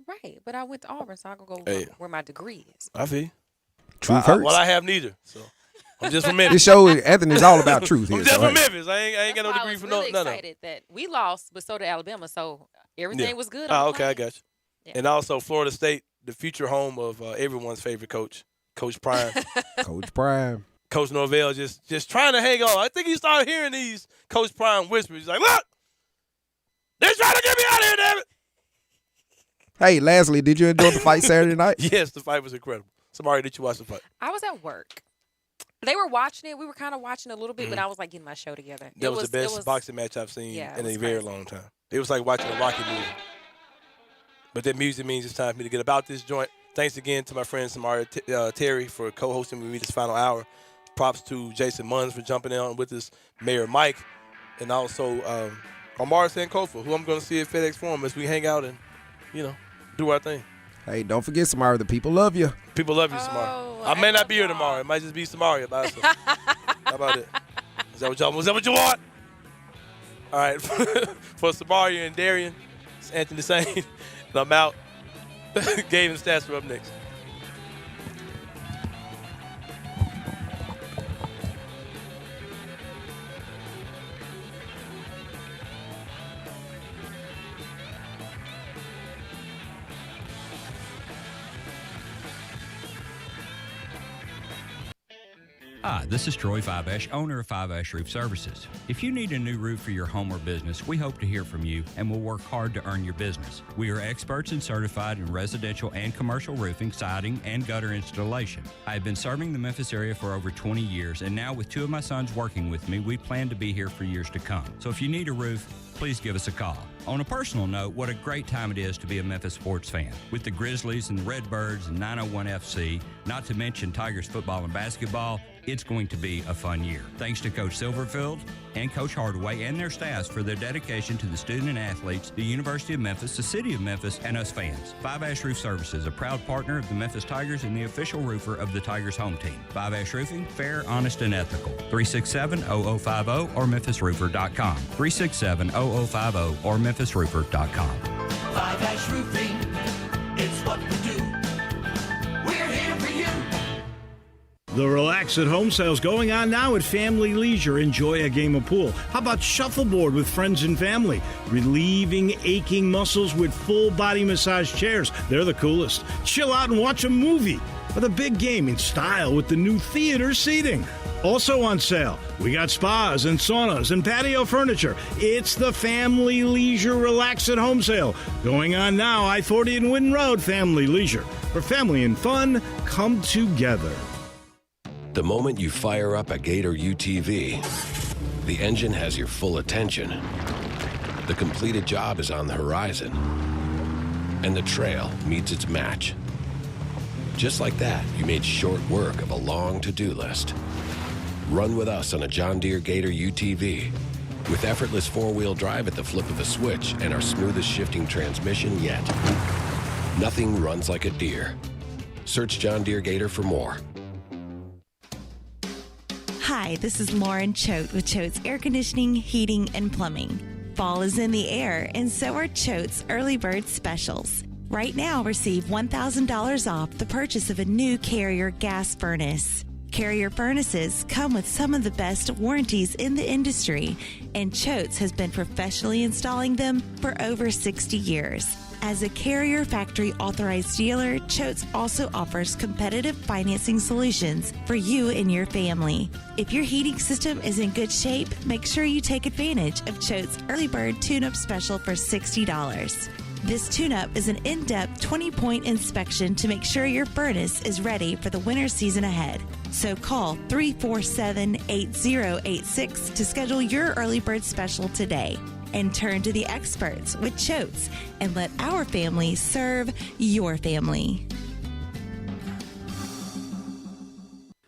Right, but I went to Auburn, so I could go Hey. where my degree is. I feel you. Truth hurts. Well, I have neither. So I'm just from Memphis. This show, Anthony's all about truth here. I'm just so, from hey. Memphis. I ain't got no degree from really none. excited that we lost, but so did Alabama. So everything was good. Oh, okay, I got you. Yeah. And also Florida State, the future home of everyone's favorite coach, Coach Prime. Coach Prime. Coach Norvell just trying to hang on. I think he started hearing these Coach Prime whispers. He's like, look, they're trying to get me out of here, damn it. Hey, lastly, did you enjoy the fight Saturday night? Yes, the fight was incredible. Samari, did you watch the fight? I was at work. They were watching it. We were kind of watching a little bit, but I was like getting my show together. That was the best boxing match I've seen in a very long time. It was like watching a Rocky movie. But that music means it's time for me to get about this joint. Thanks again to my friend Samari Terry for co-hosting with me this final hour. Props to Jason Munns for jumping in with us, Mayor Mike, and also Omar Sankofa, who I'm going to see at FedEx Forum as we hang out and, do our thing. Hey, don't forget, Samari, the people love you. People love you, Samari. I may not be here tomorrow. It might just be Samari by herself. How about it? Is that what you want? All right. For Samari and Darian, it's Anthony Sane, and I'm out. Gabe and Stats are up next. Hi, this is Troy Fiveash, owner of Fiveash Roof Services. If you need a new roof for your home or business, we hope to hear from you and will work hard to earn your business. We are experts and certified in residential and commercial roofing, siding, and gutter installation. I have been serving the Memphis area for over 20 years, and now with two of my sons working with me, we plan to be here for years to come. So if you need a roof, please give us a call. On a personal note, what a great time it is to be a Memphis sports fan. With the Grizzlies and the Redbirds and 901 FC, not to mention Tigers football and basketball, it's going to be a fun year. Thanks to Coach Silverfield and Coach Hardaway and their staffs for their dedication to the student and athletes, the University of Memphis, the City of Memphis, and us fans. Five Ash Roof Services, a proud partner of the Memphis Tigers and the official roofer of the Tigers home team. Five Ash Roofing, fair, honest, and ethical. 367-0050 or memphisroofer.com. 367-0050 or memphisroofer.com. Five Ash Roofing, it's what we do. We're here for you. The Relax at Home sale's going on now at Family Leisure. Enjoy a game of pool. How about shuffleboard with friends and family? Relieving aching muscles with full body massage chairs. They're the coolest. Chill out and watch a movie. Or the big game in style with the new theater seating. Also on sale, we got spas and saunas and patio furniture. It's the Family Leisure Relax at Home sale. Going on now, I-40 and Wynn Road, Family Leisure. For family and fun, come together. The moment you fire up a Gator UTV, the engine has your full attention. The completed job is on the horizon, and the trail meets its match. Just like that, you made short work of a long to-do list. Run with us on a John Deere Gator UTV. With effortless four-wheel drive at the flip of a switch and our smoothest shifting transmission yet. Nothing runs like a Deere. Search John Deere Gator for more. Hi, this is Lauren Choate with Choate's Air Conditioning, Heating, and Plumbing. Fall is in the air, and so are Choate's Early Bird Specials. Right now, receive $1,000 off the purchase of a new Carrier gas furnace. Carrier furnaces come with some of the best warranties in the industry, and Choate's has been professionally installing them for over 60 years. As a Carrier factory authorized dealer, Choate's also offers competitive financing solutions for you and your family. If your heating system is in good shape, make sure you take advantage of Choate's Early Bird Tune-Up Special for $60. This tune-up is an in-depth 20-point inspection to make sure your furnace is ready for the winter season ahead. So call 347-8086 to schedule your Early Bird Special today. And turn to the experts with Choate's and let our family serve your family.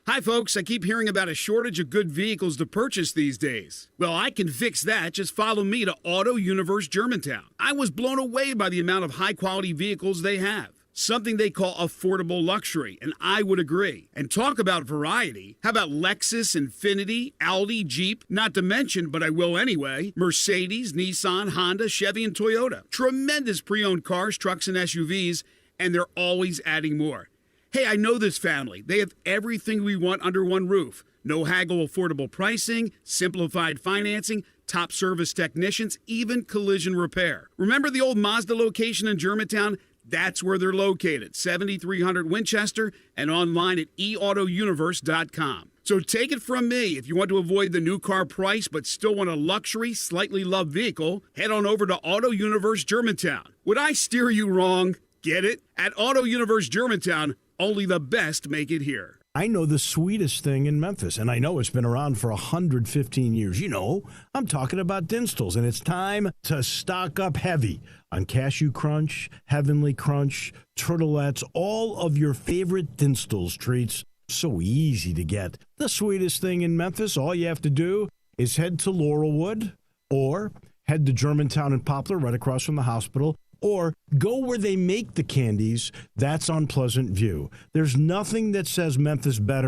Hi, folks. I keep hearing about a shortage of good vehicles to purchase these days. Well, I can fix that. Just follow me to Auto Universe Germantown. I was blown away by the amount of high-quality vehicles they have. Something they call affordable luxury, and I would agree. And talk about variety. How about Lexus, Infiniti, Audi, Jeep, not to mention, but I will anyway, Mercedes, Nissan, Honda, Chevy, and Toyota. Tremendous pre-owned cars, trucks, and SUVs, and they're always adding more. Hey, I know this family. They have everything we want under one roof. No haggle, affordable pricing, simplified financing, top service technicians, even collision repair. Remember the old Mazda location in Germantown? That's where they're located, 7300 Winchester, and online at eautouniverse.com. So take it from me, if you want to avoid the new car price but still want a luxury, slightly loved vehicle, head on over to Auto Universe Germantown. Would I steer you wrong? Get it? At Auto Universe Germantown, only the best make it here. I know the sweetest thing in Memphis, and I know it's been around for 115 years. You know, I'm talking about Dinstall's, and it's time to stock up heavy on Cashew Crunch, Heavenly Crunch, Turtlettes, all of your favorite Dinstall's treats. So easy to get. The sweetest thing in Memphis, all you have to do is head to Laurelwood or head to Germantown and Poplar right across from the hospital, or go where they make the candies. That's on Pleasant View. There's nothing that says Memphis better